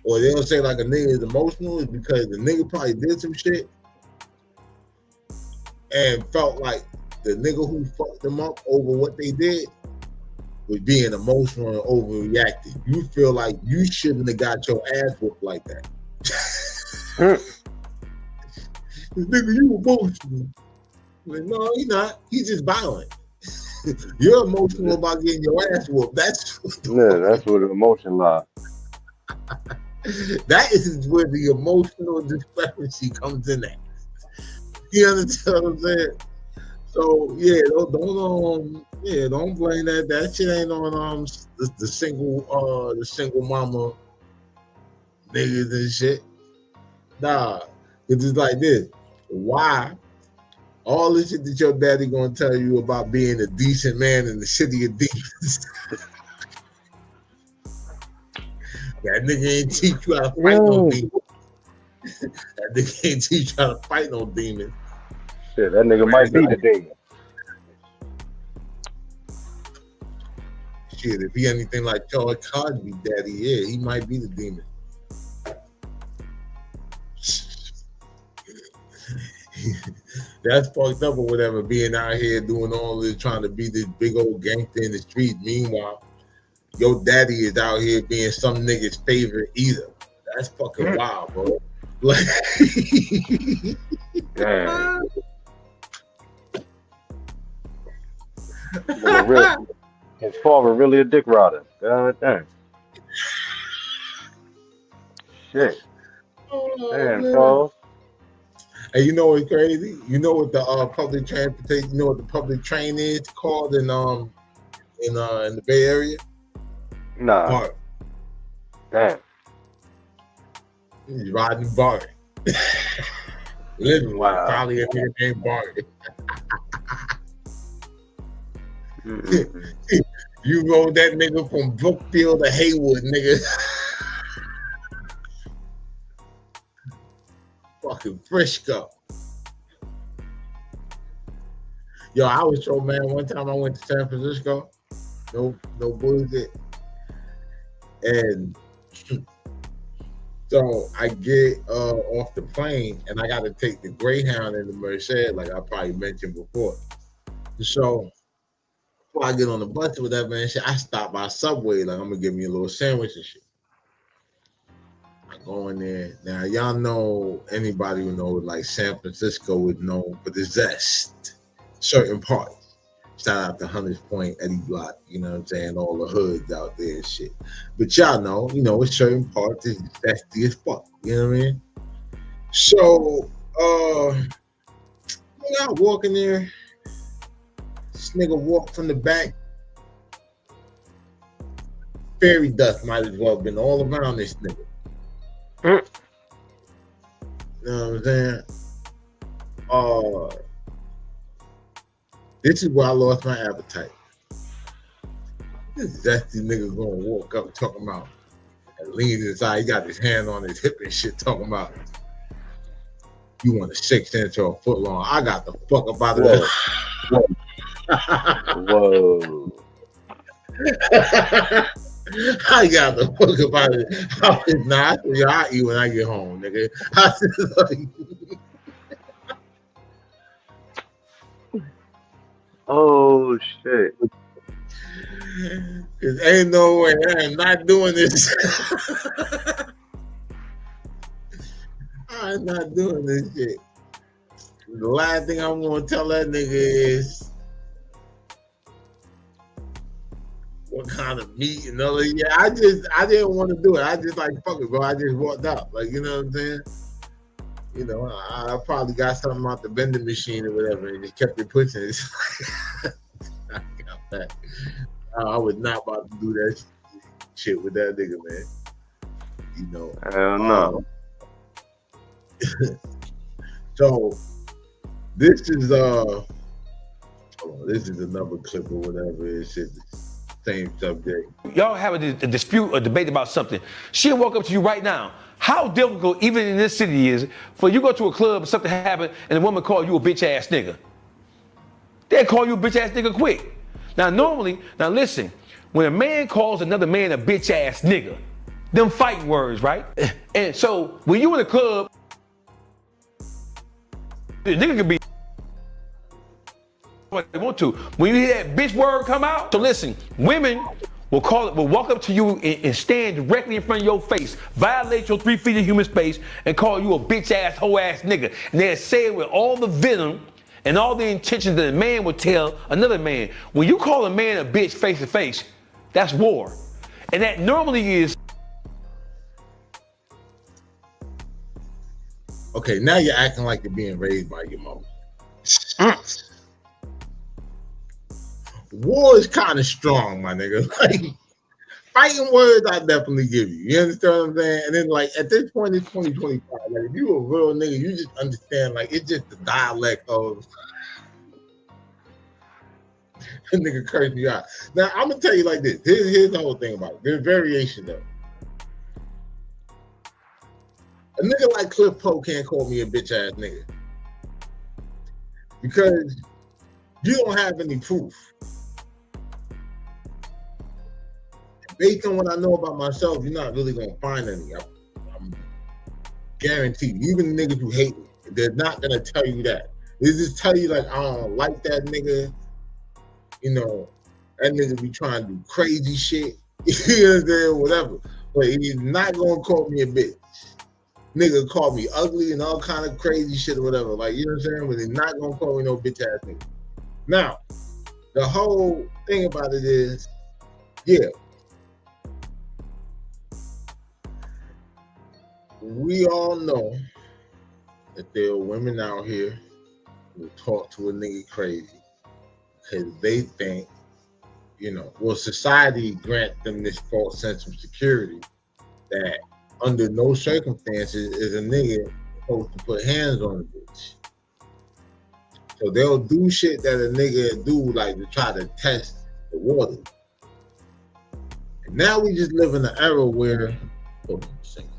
or they'll say like a nigga is emotional, is because the nigga probably did some shit and felt like the nigga who fucked them up over what they did was being emotional and overreacting. You feel like you shouldn't have got your ass whooped like that. Nigga, you emotional. Like, no, he's not. He's just violent. You're emotional about getting your ass whooped. That's what the emotion lies. That is where the emotional discrepancy comes in at. You understand what I'm saying? So yeah, don't blame that. That shit ain't on the single mama niggas and shit. Nah, it's just like this. Why? All the shit that your daddy gonna tell you about being a decent man in the city of demons. That nigga ain't teach you how to fight no demons. That nigga ain't teach you how to fight no demons. Shit, that nigga might be the demon. Shit, if he anything like Charles Cosby daddy, yeah, he might be the demon. That's fucked up or whatever, being out here doing all this, trying to be this big old gangster in the street. Meanwhile, your daddy is out here being some nigga's favorite either. That's fucking wild, bro. Like, Damn. His father really a dick rider. God damn. Shit. Damn, Charles. And you know what's crazy? You know what the public transportation? You know what the public train is called in the Bay Area? Nah. BART. Damn. He's riding BART. Literally, Wow. probably a nigga named BART. You rode that nigga from Brookfield to Haywood, nigga. Fucking Frisco. Yo, I was so mad one time I went to San Francisco. No bullshit. And so I get off the plane and I got to take the Greyhound and the Merced, like I probably mentioned before. So before I get on the bus or whatever and shit, I stop by Subway, like I'm gonna give me a little sandwich and shit. I go in there. Now y'all know, anybody who knows like San Francisco is known for the zest, certain parts. Shout out to Hunters Point, Eddie Block, you know what I'm saying, all the hoods out there and shit. But y'all know, it's certain parts is zesty as fuck, you know what I mean? So, I walk in there, this nigga walk from the back, fairy dust might as well have been all around this nigga. You know what I'm saying? This is where I lost my appetite. This zesty nigga gonna walk up talking about and leans inside. He got his hand on his hip and shit talking about you want a 6-inch or a foot long. I got the fuck up out of there. Whoa. I got the fuck up out of it. I'll eat when I get home, nigga. I said, like, oh shit. Cause ain't no way I am not doing this. I'm not doing this shit. The last thing I'm gonna tell that nigga is what kind of meat and all that. Yeah, I didn't want to do it. I just like fuck it, bro. I just walked out. Like, you know what I'm saying? I probably got something out the vending machine or whatever and just kept it pushing. It's like, I got that. I was not about to do that shit with that nigga, man. Hell no. So this is another clip or whatever. It's shit, same subject. Y'all have a dispute or debate about something. She'll walk up to you right now. How difficult, even in this city, is for you go to a club and something happen and the woman call you a bitch ass nigga? They'll call you a bitch ass nigga quick. Now listen, when a man calls another man a bitch ass nigga, them fighting words, right? And so when you in a club, the nigga can be what they want to. When you hear that bitch word come out, so listen, women will walk up to you and stand directly in front of your face, violate your 3 feet of human space, and call you a bitch ass, hoe ass nigga. And they'll say it with all the venom and all the intentions that a man would tell another man. When you call a man a bitch face to face, that's war. And that normally is. Okay, now you're acting like you're being raised by your mom. War is kind of strong, my nigga. Like, fighting words, I definitely give you. You understand what I'm saying? And then, like, at this point, it's 2025. Like, if you a real nigga, you just understand, like, it's just the dialect of the nigga cursing you out. Now, I'm gonna tell you like this. Here's the whole thing about it. There's variation, though. A nigga like Cliff Poe can't call me a bitch ass nigga because you don't have any proof. Based on what I know about myself, you're not really gonna find any. I'm guaranteed. Even the niggas who hate me, they're not gonna tell you that. They just tell you like, I don't like that nigga. That nigga be trying to do crazy shit. You know what I'm saying? Whatever. but he's not gonna call me a bitch. Nigga call me ugly and all kind of crazy shit or whatever. Like, you know what I'm saying? But he's not gonna call me no bitch ass nigga. Now, the whole thing about it is, yeah, we all know that there are women out here who talk to a nigga crazy because they think, you know, well, society grant them this false sense of security that under no circumstances is a nigga supposed to put hands on a bitch. So they'll do shit that a nigga do, like to try to test the water. And now we just live in an era where, hold on a second.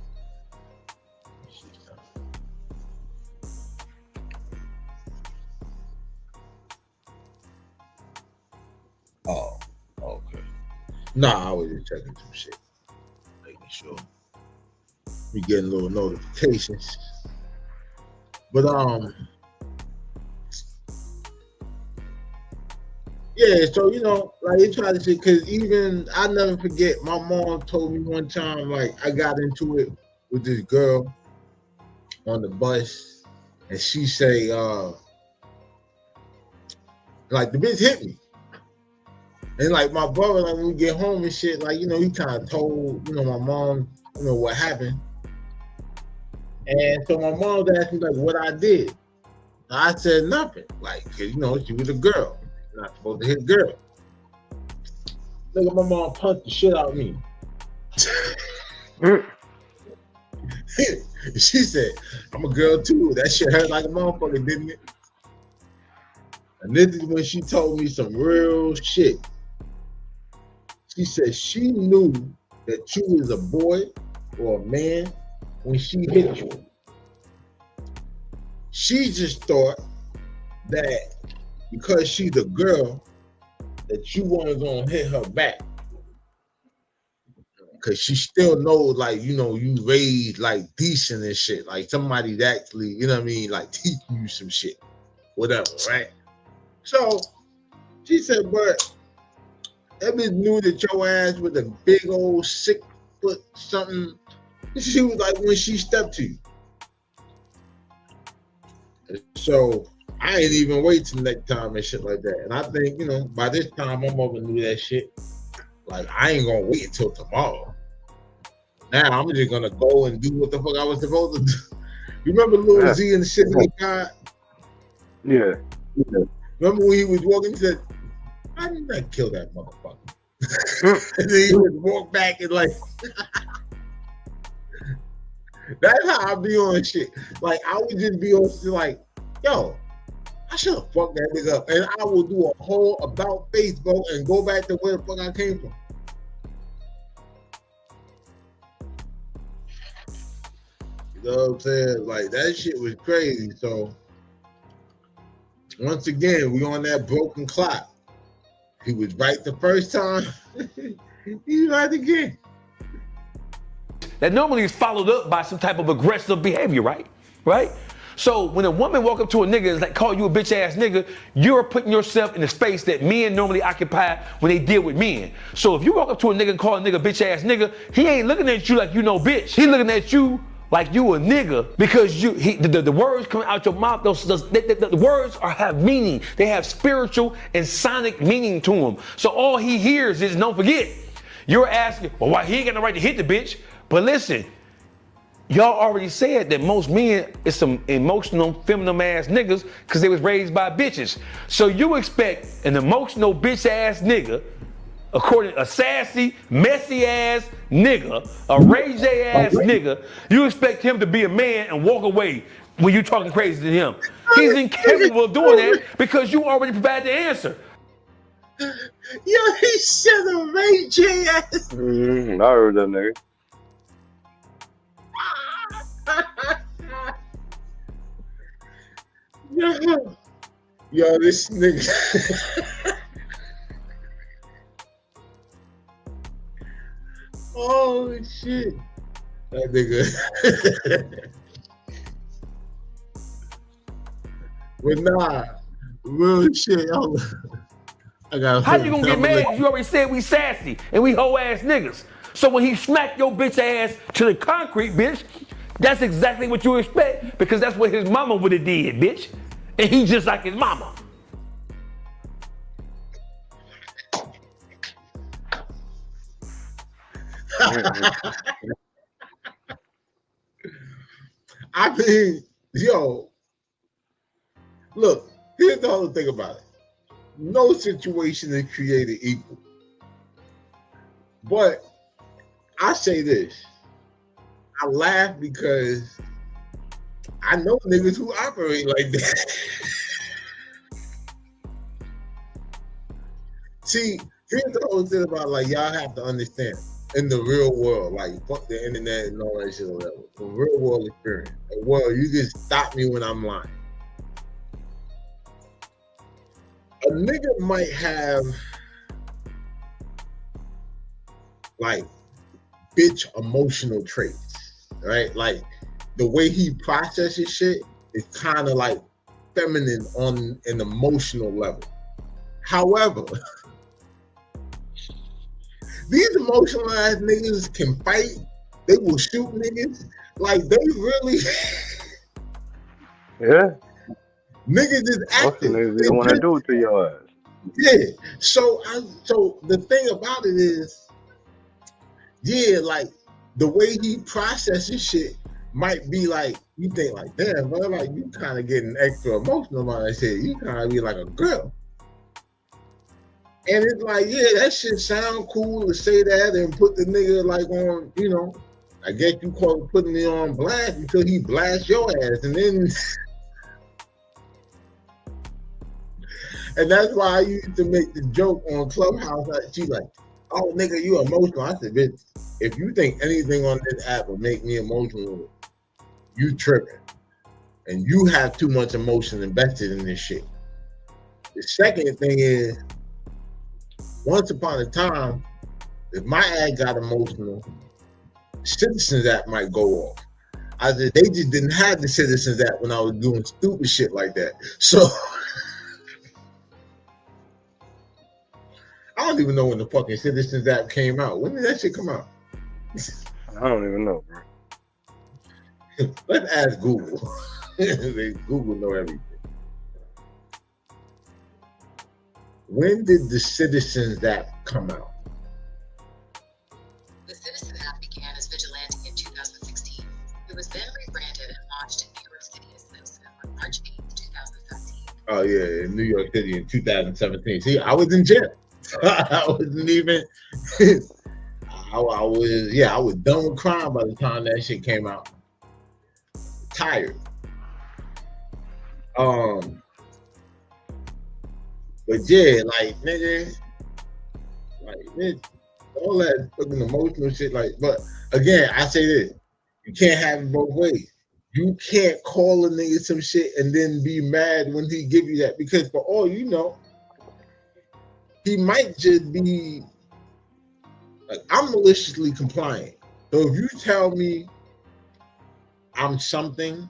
Oh, okay. Nah, I was just checking some shit, making sure. We getting little notifications, but yeah. So you know, like they try to say, because even I never forget. My mom told me one time, like I got into it with this girl on the bus, and she say, like the bitch hit me. And like my brother, like when we get home and shit, like, you know, he kind of told, you know, my mom, you know, what happened. And so my mom asked me like what I did. I said nothing, like, cause you know, she was a girl. You're not supposed to hit a girl. Look at my mom punched the shit out of me. She said, I'm a girl too. That shit hurt like a motherfucker, didn't it? And this is when she told me some real shit. She said she knew that you was a boy or a man when she hit you. She just thought that because she's a girl that you weren't gonna hit her back. Cause she still knows, like, you know, you raised like decent and shit. Like somebody's actually, you know what I mean, like teaching you some shit. Whatever, right? So she said, but that bitch knew that your ass was a big old 6 foot something. She was like when she stepped to you. So I ain't even wait till next time and shit like that. And I think, you know, by this time my mother knew that shit. Like I ain't gonna wait until tomorrow. Now I'm just gonna go and do what the fuck I was supposed to do. You remember Lil Z and the shit he got? Yeah. Remember when he was walking to, I did not kill that motherfucker. And then he would walk back and like, that's how I be on shit. Like I would just be on shit like, yo, I should have fucked that nigga up. And I will do a whole about Facebook and go back to where the fuck I came from. You know what I'm saying? Like that shit was crazy. So once again, we on that broken clock. He was right the first time. He's right again. That normally is followed up by some type of aggressive behavior, right? Right? So when a woman walk up to a nigga and like call you a bitch ass nigga, you're putting yourself in the space that men normally occupy when they deal with men. So if you walk up to a nigga and call a nigga bitch ass nigga, he ain't looking at you like you know bitch. He looking at you like you a nigga because the words coming out your mouth, the words have meaning. They have spiritual and sonic meaning to them. So all he hears is, don't forget, you're asking, well, why he ain't got no right to hit the bitch? But listen, y'all already said that most men is some emotional, feminine ass niggas because they was raised by bitches. So you expect an emotional bitch ass nigga, according to a sassy, messy ass nigga, a Ray J ass nigga, you expect him to be a man and walk away when you talking crazy to him. He's incapable of doing that because you already provided the answer. Yo, he said a Ray J ass. I heard that nigga. Yo, this nigga. Oh shit. That nigga. But nah, real shit. I got. How you gonna get mad if you already said we sassy and we hoe ass niggas? So when he smacked your bitch ass to the concrete, bitch, that's exactly what you expect because that's what his mama would have did, bitch. And he just like his mama. I mean, yo, look, here's the whole thing about it. No situation is created equal. But I say this. I laugh because I know niggas who operate like that. See, here's the whole thing about like y'all have to understand. In the real world, like fuck the internet and all that shit or whatever. The real world experience. The world, you just stop me when I'm lying. A nigga might have like bitch emotional traits, right? Like the way he processes shit is kind of like feminine on an emotional level. However, these emotional ass niggas can fight. They will shoot niggas. Like they really, Yeah. niggas is active. They don't want to do it to your ass. Yeah. So the thing about it is, yeah, like the way he processes shit might be like you think like, damn, bro, like you kind of getting extra emotional about that shit. You kind of be like a girl. And it's like, yeah, that shit sound cool to say that and put the nigga like on, you know, I guess you call it putting it on blast until he blasts your ass. And then, and that's why I used to make the joke on Clubhouse. She's like, oh, nigga, you emotional. I said, bitch, if you think anything on this app will make me emotional, you tripping. And you have too much emotion invested in this shit. The second thing is, once upon a time, if my ad got emotional, Citizens Act might go off. I said they just didn't have the Citizens Act when I was doing stupid shit like that. So I don't even know when the fucking Citizens Act came out. When did that shit come out? I don't even know, bro. Let's ask Google. Google know everything. When did the Citizens Act come out? The Citizens Act began as Vigilante in 2016. It was then rebranded and launched in New York City as Citizen on March 8, 2017. Oh yeah, in New York City in 2017. See, I was in jail. I wasn't even. I was done with crime by the time that shit came out. Tired. But yeah, like nigga, all that fucking emotional shit. Like, but again, I say this: you can't have it both ways. You can't call a nigga some shit and then be mad when he give you that, because for all you know, he might just be like, I'm maliciously compliant. So if you tell me I'm something,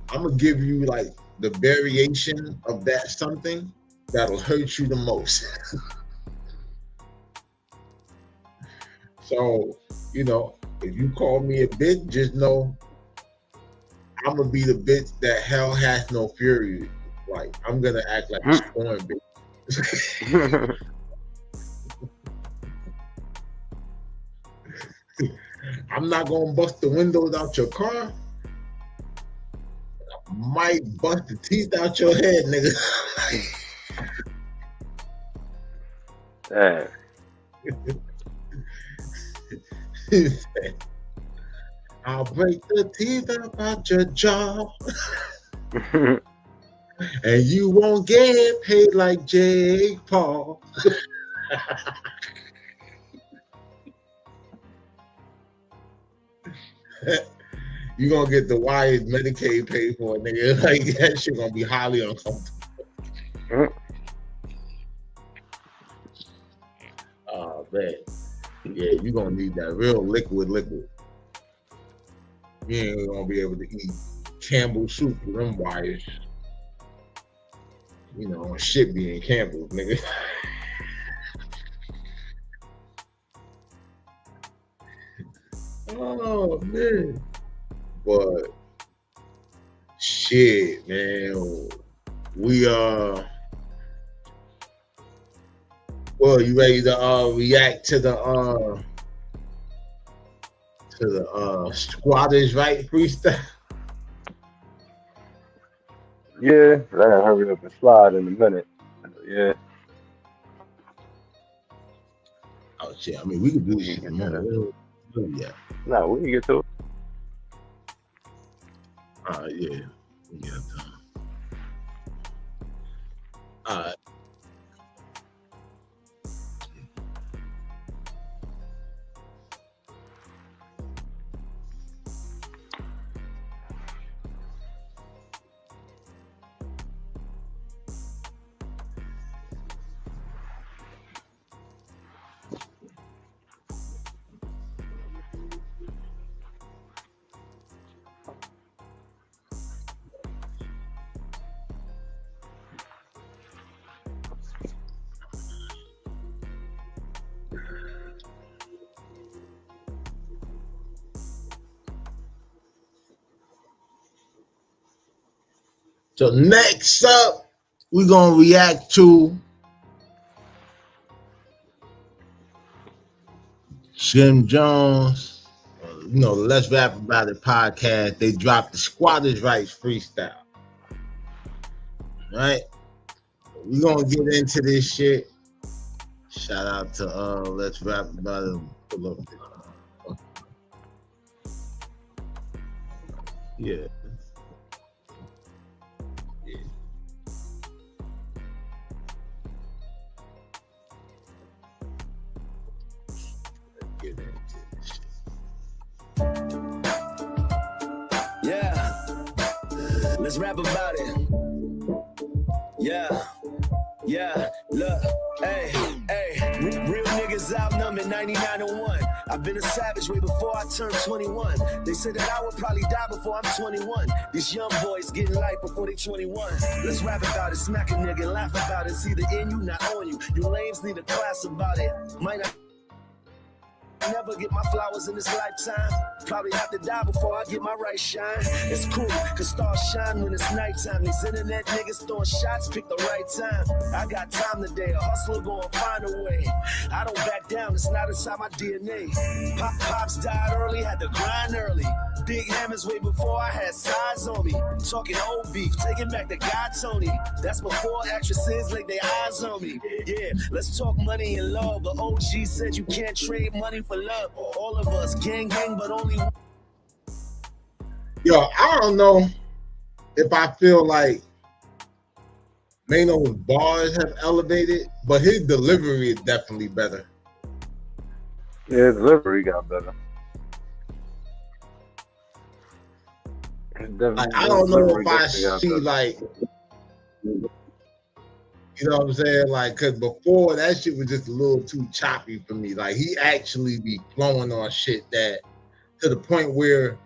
I'm gonna give you like the variation of that something that'll hurt you the most. So, you know, if you call me a bitch, just know I'm gonna be the bitch that hell has no fury. Like, I'm gonna act like a scorned bitch. I'm not gonna bust the windows out your car. I might bust the teeth out your head, nigga. Damn. I'll break the teeth out your jaw. And you won't get paid like Jake Paul. You gonna get the wires Medicaid paid for, nigga. Like that shit gonna be highly uncomfortable. Oh man. Yeah, you gonna need that real liquid. You ain't gonna be able to eat Campbell soup with them wires. You know, shit be in Campbell's, nigga. Oh man. But shit, man. We well, you ready to react to the Squattrs right freestyle? Yeah, I gotta hurry up and slide in a minute. Yeah. Oh shit! I mean, we could do this shit tomorrow. Yeah. No, we can get to it. Yeah. We got time. All right. So next up, we're gonna react to Jim Jones. You know, Let's Rap About It podcast. They dropped the Squatters Rights freestyle. Right? We're gonna get into this shit. Shout out to Let's Rap About It. Yeah. Yeah, let's rap about it. Yeah, look, hey, real niggas outnumbered 99-1. I've been a savage way before I turned 21. They said that I would probably die before I'm 21. These young boys getting light before they 21. Let's rap about it, smack a nigga, and laugh about it. It's either in you, not on you. You lames need a class about it. Might not never get my flowers in this lifetime. Probably have to die before I get my right shine. It's cool, cause stars shine when it's nighttime. These internet niggas throwing shots, pick the right time. I got time today, a hustler gonna find a way. I don't back down, it's not inside my DNA. Pops died early, had to grind early. Big hammers way before I had size on me. Talking old beef, taking back the guy Tony. That's before actresses laid their eyes on me. Yeah, let's talk money and love. But OG said you can't trade money for love. All of us gang, but only one. Yo, I don't know if I feel like Mano's bars have elevated, but his delivery is definitely better. Yeah, his delivery got better. Like, I don't know if I see like, you know what I'm saying? Like, cause before that shit was just a little too choppy for me. Like, he actually be flowing on shit that to the point where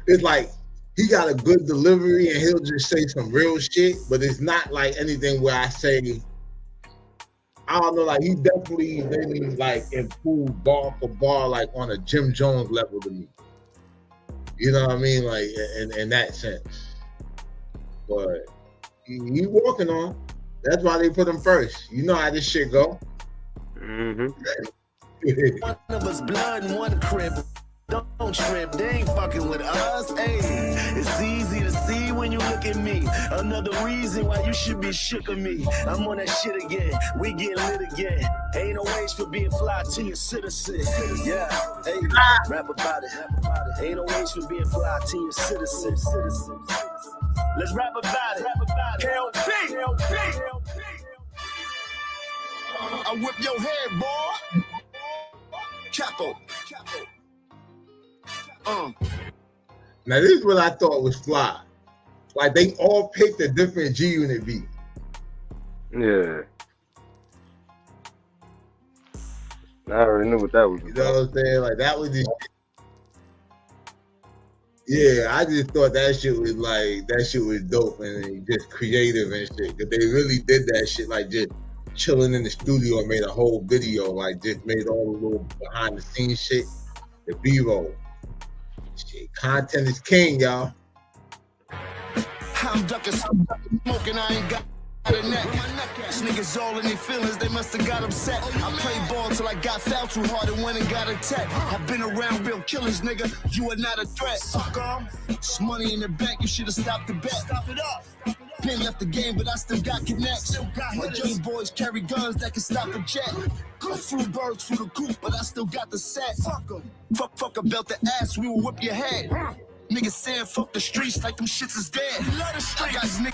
it's like he got a good delivery and he'll just say some real shit, but it's not like anything where I say, I don't know, like he definitely maybe like improved bar for bar, like on a Jim Jones level to me. You know what I mean? Like in that sense. But he working on. That's why they put him first. You know how this shit go. One of us blood in one crib. Don't trip, they ain't fucking with us. Hey, it's easy to see when you look at me. Another reason why you should be shook of me. I'm on that shit again. We get lit again. Ain't no age for being fly to your citizen. Yeah, hey, rap about it. Ain't no age for being fly to your citizen. Let's rap about it. KLP. I whip your head, boy. Capo. Now this is what I thought was fly. Like they all picked a different G Unit beat. Yeah. I already knew what that was. You know what I'm saying? Like that was just. Yeah, I just thought that shit was dope and just creative and shit. Cause they really did that shit like just chilling in the studio and made a whole video, like just made all the little behind the scenes shit. The B-roll. Shit, content is king, y'all. I'm ducking, smoking, I ain't got a neck. These niggas all in their feelings, they must have got upset. I played ball till I got fouled too hard and went and got a tech. I've been around real killers, nigga. You are not a threat. Sucker. It's money in the bank, you should have stopped the bet. Stop it up. Been left the game, but I still got connects. My young boys carry guns that can stop a jet. I flew birds through the coop, but I still got the set. Fuck about the ass, we will whip your head. Niggas saying fuck the streets like them shits is dead. I got niggas.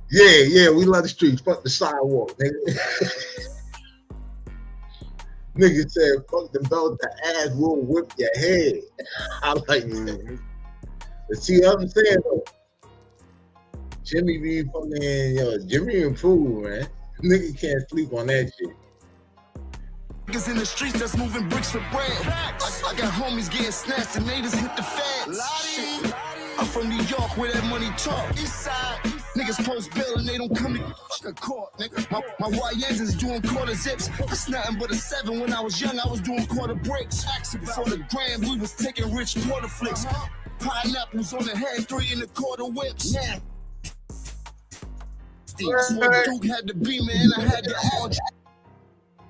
Yeah, we love the streets. Fuck the sidewalk, nigga. Nigga said, fuck the belt, the ass will whip your head. I like that. But see what I'm saying, though? Jimmy be fucking, Jimmy improved, man. Nigga can't sleep on that shit. Niggas in the streets that's moving bricks for bread. I got homies getting snatched and they just hit the feds. Shit. I'm from New York where that money talk. Eastside. Niggas post bail and they don't come to court, nigga. My YNs is doing quarter zips. That's nothing but a 7. When I was young, I was doing quarter bricks. Before the gram, we was taking rich porter flicks. Pineapples on the head, 3 1/4 whips. Yeah. Duke had the beam and I had the orange.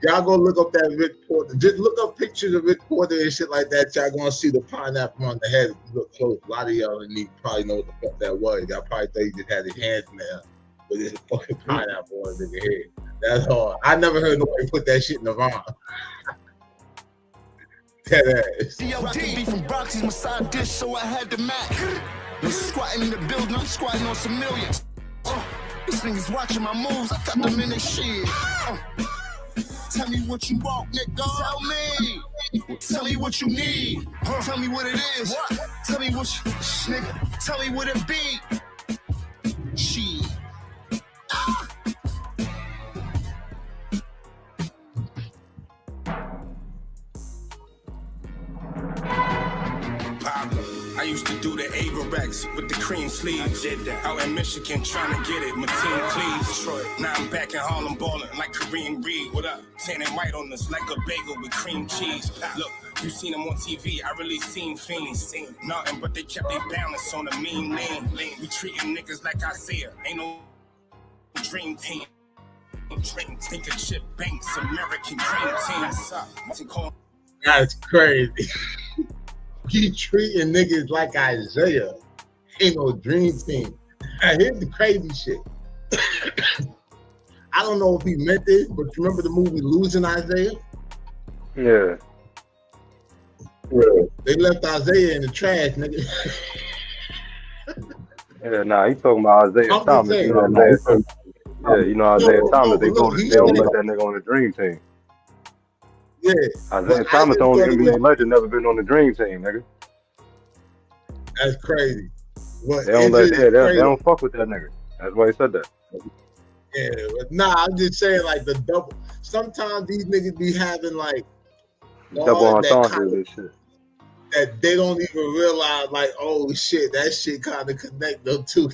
Y'all go look up that Rich Porter. Just look up pictures of Rich Porter and shit like that. Y'all gonna see the pineapple on the head. Look close. A lot of y'all probably know what the fuck that was. Y'all probably thought he just had his hands in there with his fucking pineapple on his head. That's hard. I never heard nobody put that shit in the rhyme. That ass. CLD from Bronx, he's my side dish, so I had to match. I'm squatting in the building, I'm squatting on some millions. These niggas watching my moves, I got them in their shit. Tell me what you want, nigga. Tell me. Tell me what you need. Tell me what it is. Tell me what you, nigga. Tell me what it be. Shit. I used to do the Averex with the cream sleeves. I did that. Out in Michigan trying to get it. My team Cleves. Detroit. Now I'm back in Harlem balling like Kareem Reed. What up? Tan and white on us like a bagel with cream cheese. Look, you seen them on TV. I really seen fiends. Nothing but they kept their balance on a mean lane. We treating niggas like Isaiah. Ain't no dream team. Think of Chip Banks, American dream team. That's crazy. You treating niggas like Isaiah. Ain't no dream team. Here's the crazy shit. I don't know if he meant this, but you remember the movie Losing Isaiah? Yeah. They left Isaiah in the trash, nigga. Yeah, nah, he talking about Isaiah Thomas. Saying, you know, Isaiah Thomas. They don't let that nigga on the dream team. Yeah. Isaiah Thomas, the only NBA legend, never been on the dream team, nigga. That's crazy. They don't fuck with that nigga. That's why he said that. Yeah, but nah, I'm just saying like the double. Sometimes these niggas be having like double entendres and shit. That they don't even realize like, oh shit, that shit kind of connect them too.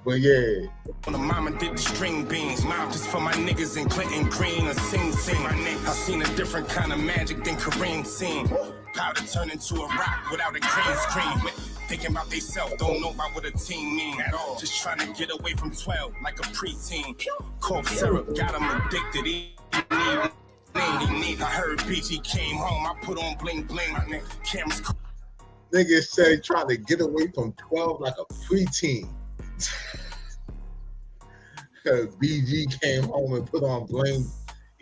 But yeah. When the mama did the string beans, just for my niggas in Clinton Green or Sing Sing. I seen a different kind of magic than Kareem seen. Powder turn into a rock without a green screen. Thinking about they self, don't know about what a team mean at all. Just trying to get away from 12 like a preteen. Cough syrup got him addicted. He need. I heard BG came home. I put on bling bling. Cameras. Niggas say trying to get away from 12 like a preteen. BG came home and put on bling.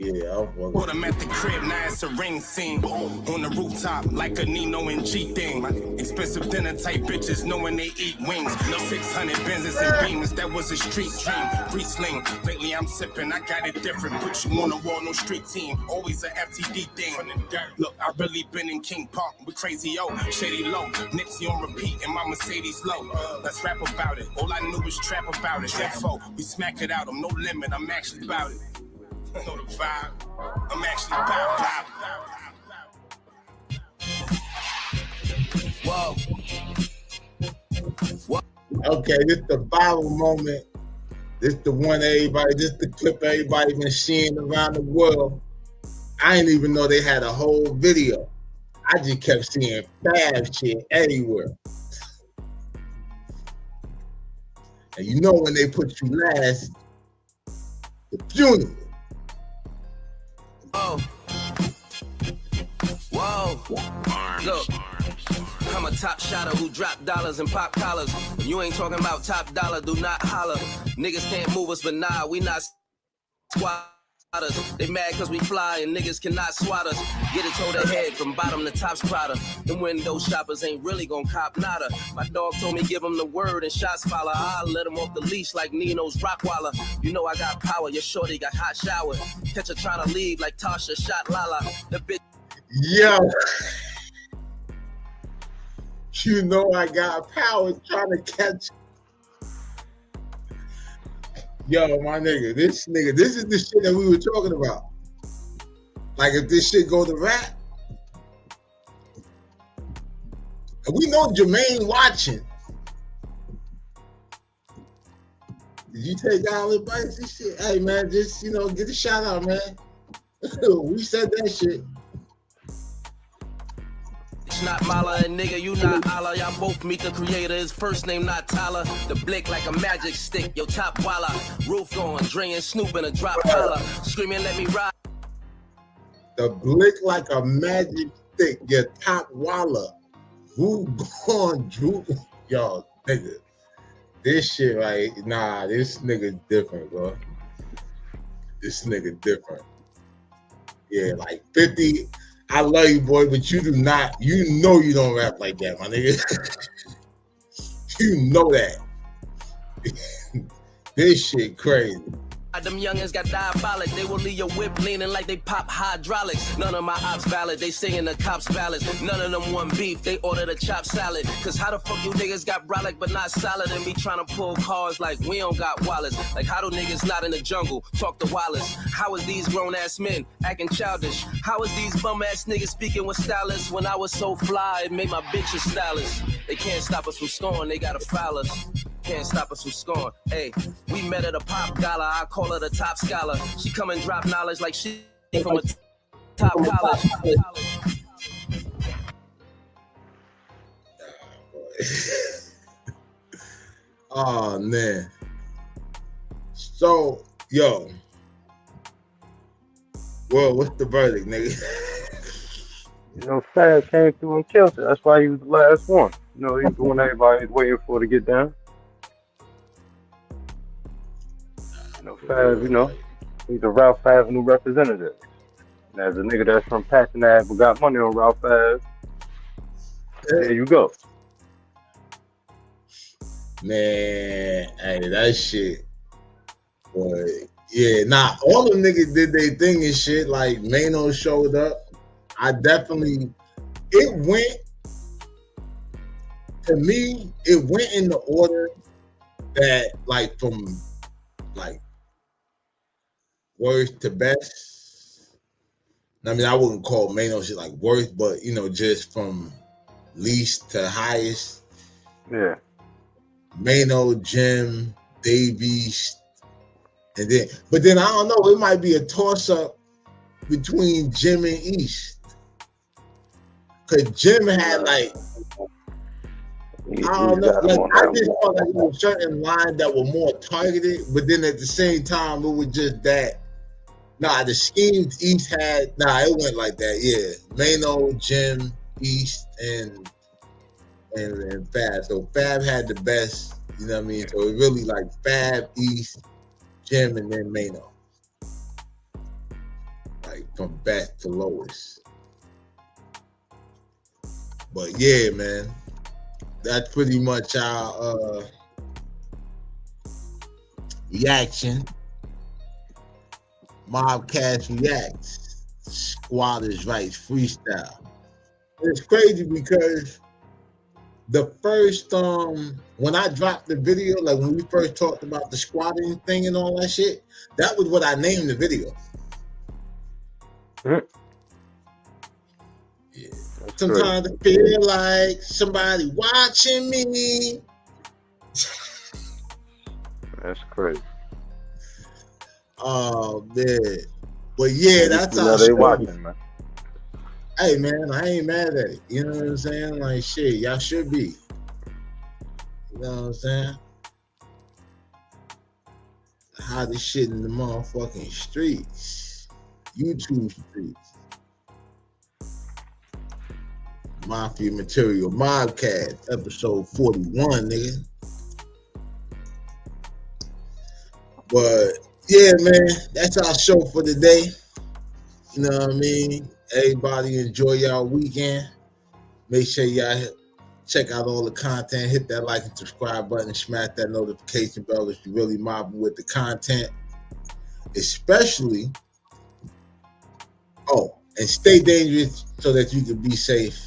Yeah, put him at the crib, now it's a ring scene. On the rooftop, like a Nino and G thing. Expensive dinner type bitches, knowing they eat wings. 600 Benzes and Beamers, that was a street dream. Free sling, lately I'm sipping, I got it different. Put you on the wall, no street team. Always a FTD thing. Look, I really been in King Park with Crazy O, Shady Low, Nipsey on repeat, and my Mercedes low. Let's rap about it. All I knew was trap about it. F.O., we smack it out, I'm no limit, I'm actually about it. Know the vibe. I'm actually bow. Whoa. Okay, this the viral moment. This the one everybody, this the clip everybody been seeing around the world. I didn't even know they had a whole video. I just kept seeing Fab shit everywhere. And you know when they put you last, the funeral. Oh. Whoa. Look. I'm a top shotter who drop dollars and pop collars. If you ain't talking about top dollar, do not holler. Niggas can't move us, but nah, we not squatters. They mad cause we fly and niggas cannot swat us. Get it to the head from bottom to top sprotter. Them window shoppers ain't really gon' cop nada. My dog told me give him the word and shots follow. I'll let him off the leash like Nino's Rockwaller. You know I got power, your shorty got hot shower. Catch her trying to leave like Tasha shot Lala. The bitch. Yo. You know I got power trying to catch. Yo, my nigga, this is the shit that we were talking about. Like if this shit go to rap, and we know Jermaine watching. Did you take all advice and shit? Hey man, just get a shout out, man. We said that shit. Not Mala and nigga, you not Allah. Y'all both meet the creator. His first name not Tyler. The blick like a magic stick. Yo, top walla. Roof going, Dre Snoop in a drop collar. Screaming, let me ride. The blick like a magic stick. Your top walla. Roof going, droop. Yo, nigga. This shit right. Nah, this nigga different, bro. This nigga different. Yeah, like 50. I love you, boy, but you do not. You know you don't rap like that, my nigga. You know that. This shit crazy. Them youngins got diabolic. They will leave your whip leaning like they pop hydraulics. None of my ops valid. They singing the cops ballads. None of them want beef. They ordered a chopped salad. Cause how the fuck you niggas got brolic but not solid and be trying to pull cars like we don't got wallets? Like how do niggas not in the jungle talk to Wallace? How is these grown ass men acting childish? How is these bum ass niggas speaking with stylists? When I was so fly, it made my bitch a stylist. They can't stop us from scoring. They gotta foul us. Can't stop us from scoring. Hey, we met at a pop gala. I call her the top scholar. She come and drop knowledge like she from a top college. Oh man. So, yo. Well, what's the verdict, nigga? Fab came through and killed it. That's why he was the last one. He's the one everybody's waiting for to get down. Fab, he's a Ralph Avenue representative. And as a nigga that's from Patton Ave but got money on Ralph Ave, there you go. Man, hey, that shit. Boy, yeah, nah, all them niggas did their thing and shit. Like, Mano showed up. It went, to me, it went in the order that, like, from, like, worst to best. I mean, I wouldn't call Mano shit like worst, but just from least to highest. Yeah. Mano, Jim, Davies, but then I don't know. It might be a toss up between Jim and East, cause Jim had like. I don't know. Like, I just felt like there were certain lines that were more targeted, but then at the same time, it was just that. Nah, the schemes East had. Nah, it went like that. Yeah, Mano, Jim, East, and Fab. So Fab had the best. You know what I mean? So it really like Fab, East, Jim, and then Mano. Like from best to lowest. But yeah, man. That's pretty much our reaction. Mobcast reacts. Squattrs writes freestyle. It's crazy because the first when I dropped the video, like when we first talked about the squatting thing and all that shit, that was what I named the video. Mm-hmm. Yeah. Sometimes I feel like somebody watching me. That's crazy. Oh man. But yeah, that's how they watching, man. Hey man, I ain't mad at it. You know what I'm saying? Like shit, y'all should be. You know what I'm saying? The hottest shit in the motherfucking streets. YouTube streets. Mafia Material Mobcast, episode 41, nigga. But yeah, man, that's our show for today. You know what I mean? Everybody enjoy y'all weekend. Make sure y'all check out all the content. Hit that like and subscribe button. Smash that notification bell if you're really mobbing with the content. Especially, and stay dangerous so that you can be safe.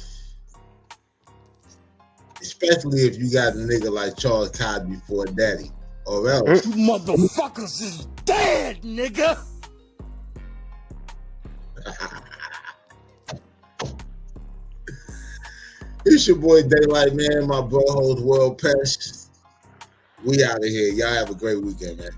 Especially if you got a nigga like Charles Cosby for a daddy. Or else. You motherfuckers is dead, nigga. It's your boy Daylight, man. My bro host World Pest. We out of here. Y'all have a great weekend, man.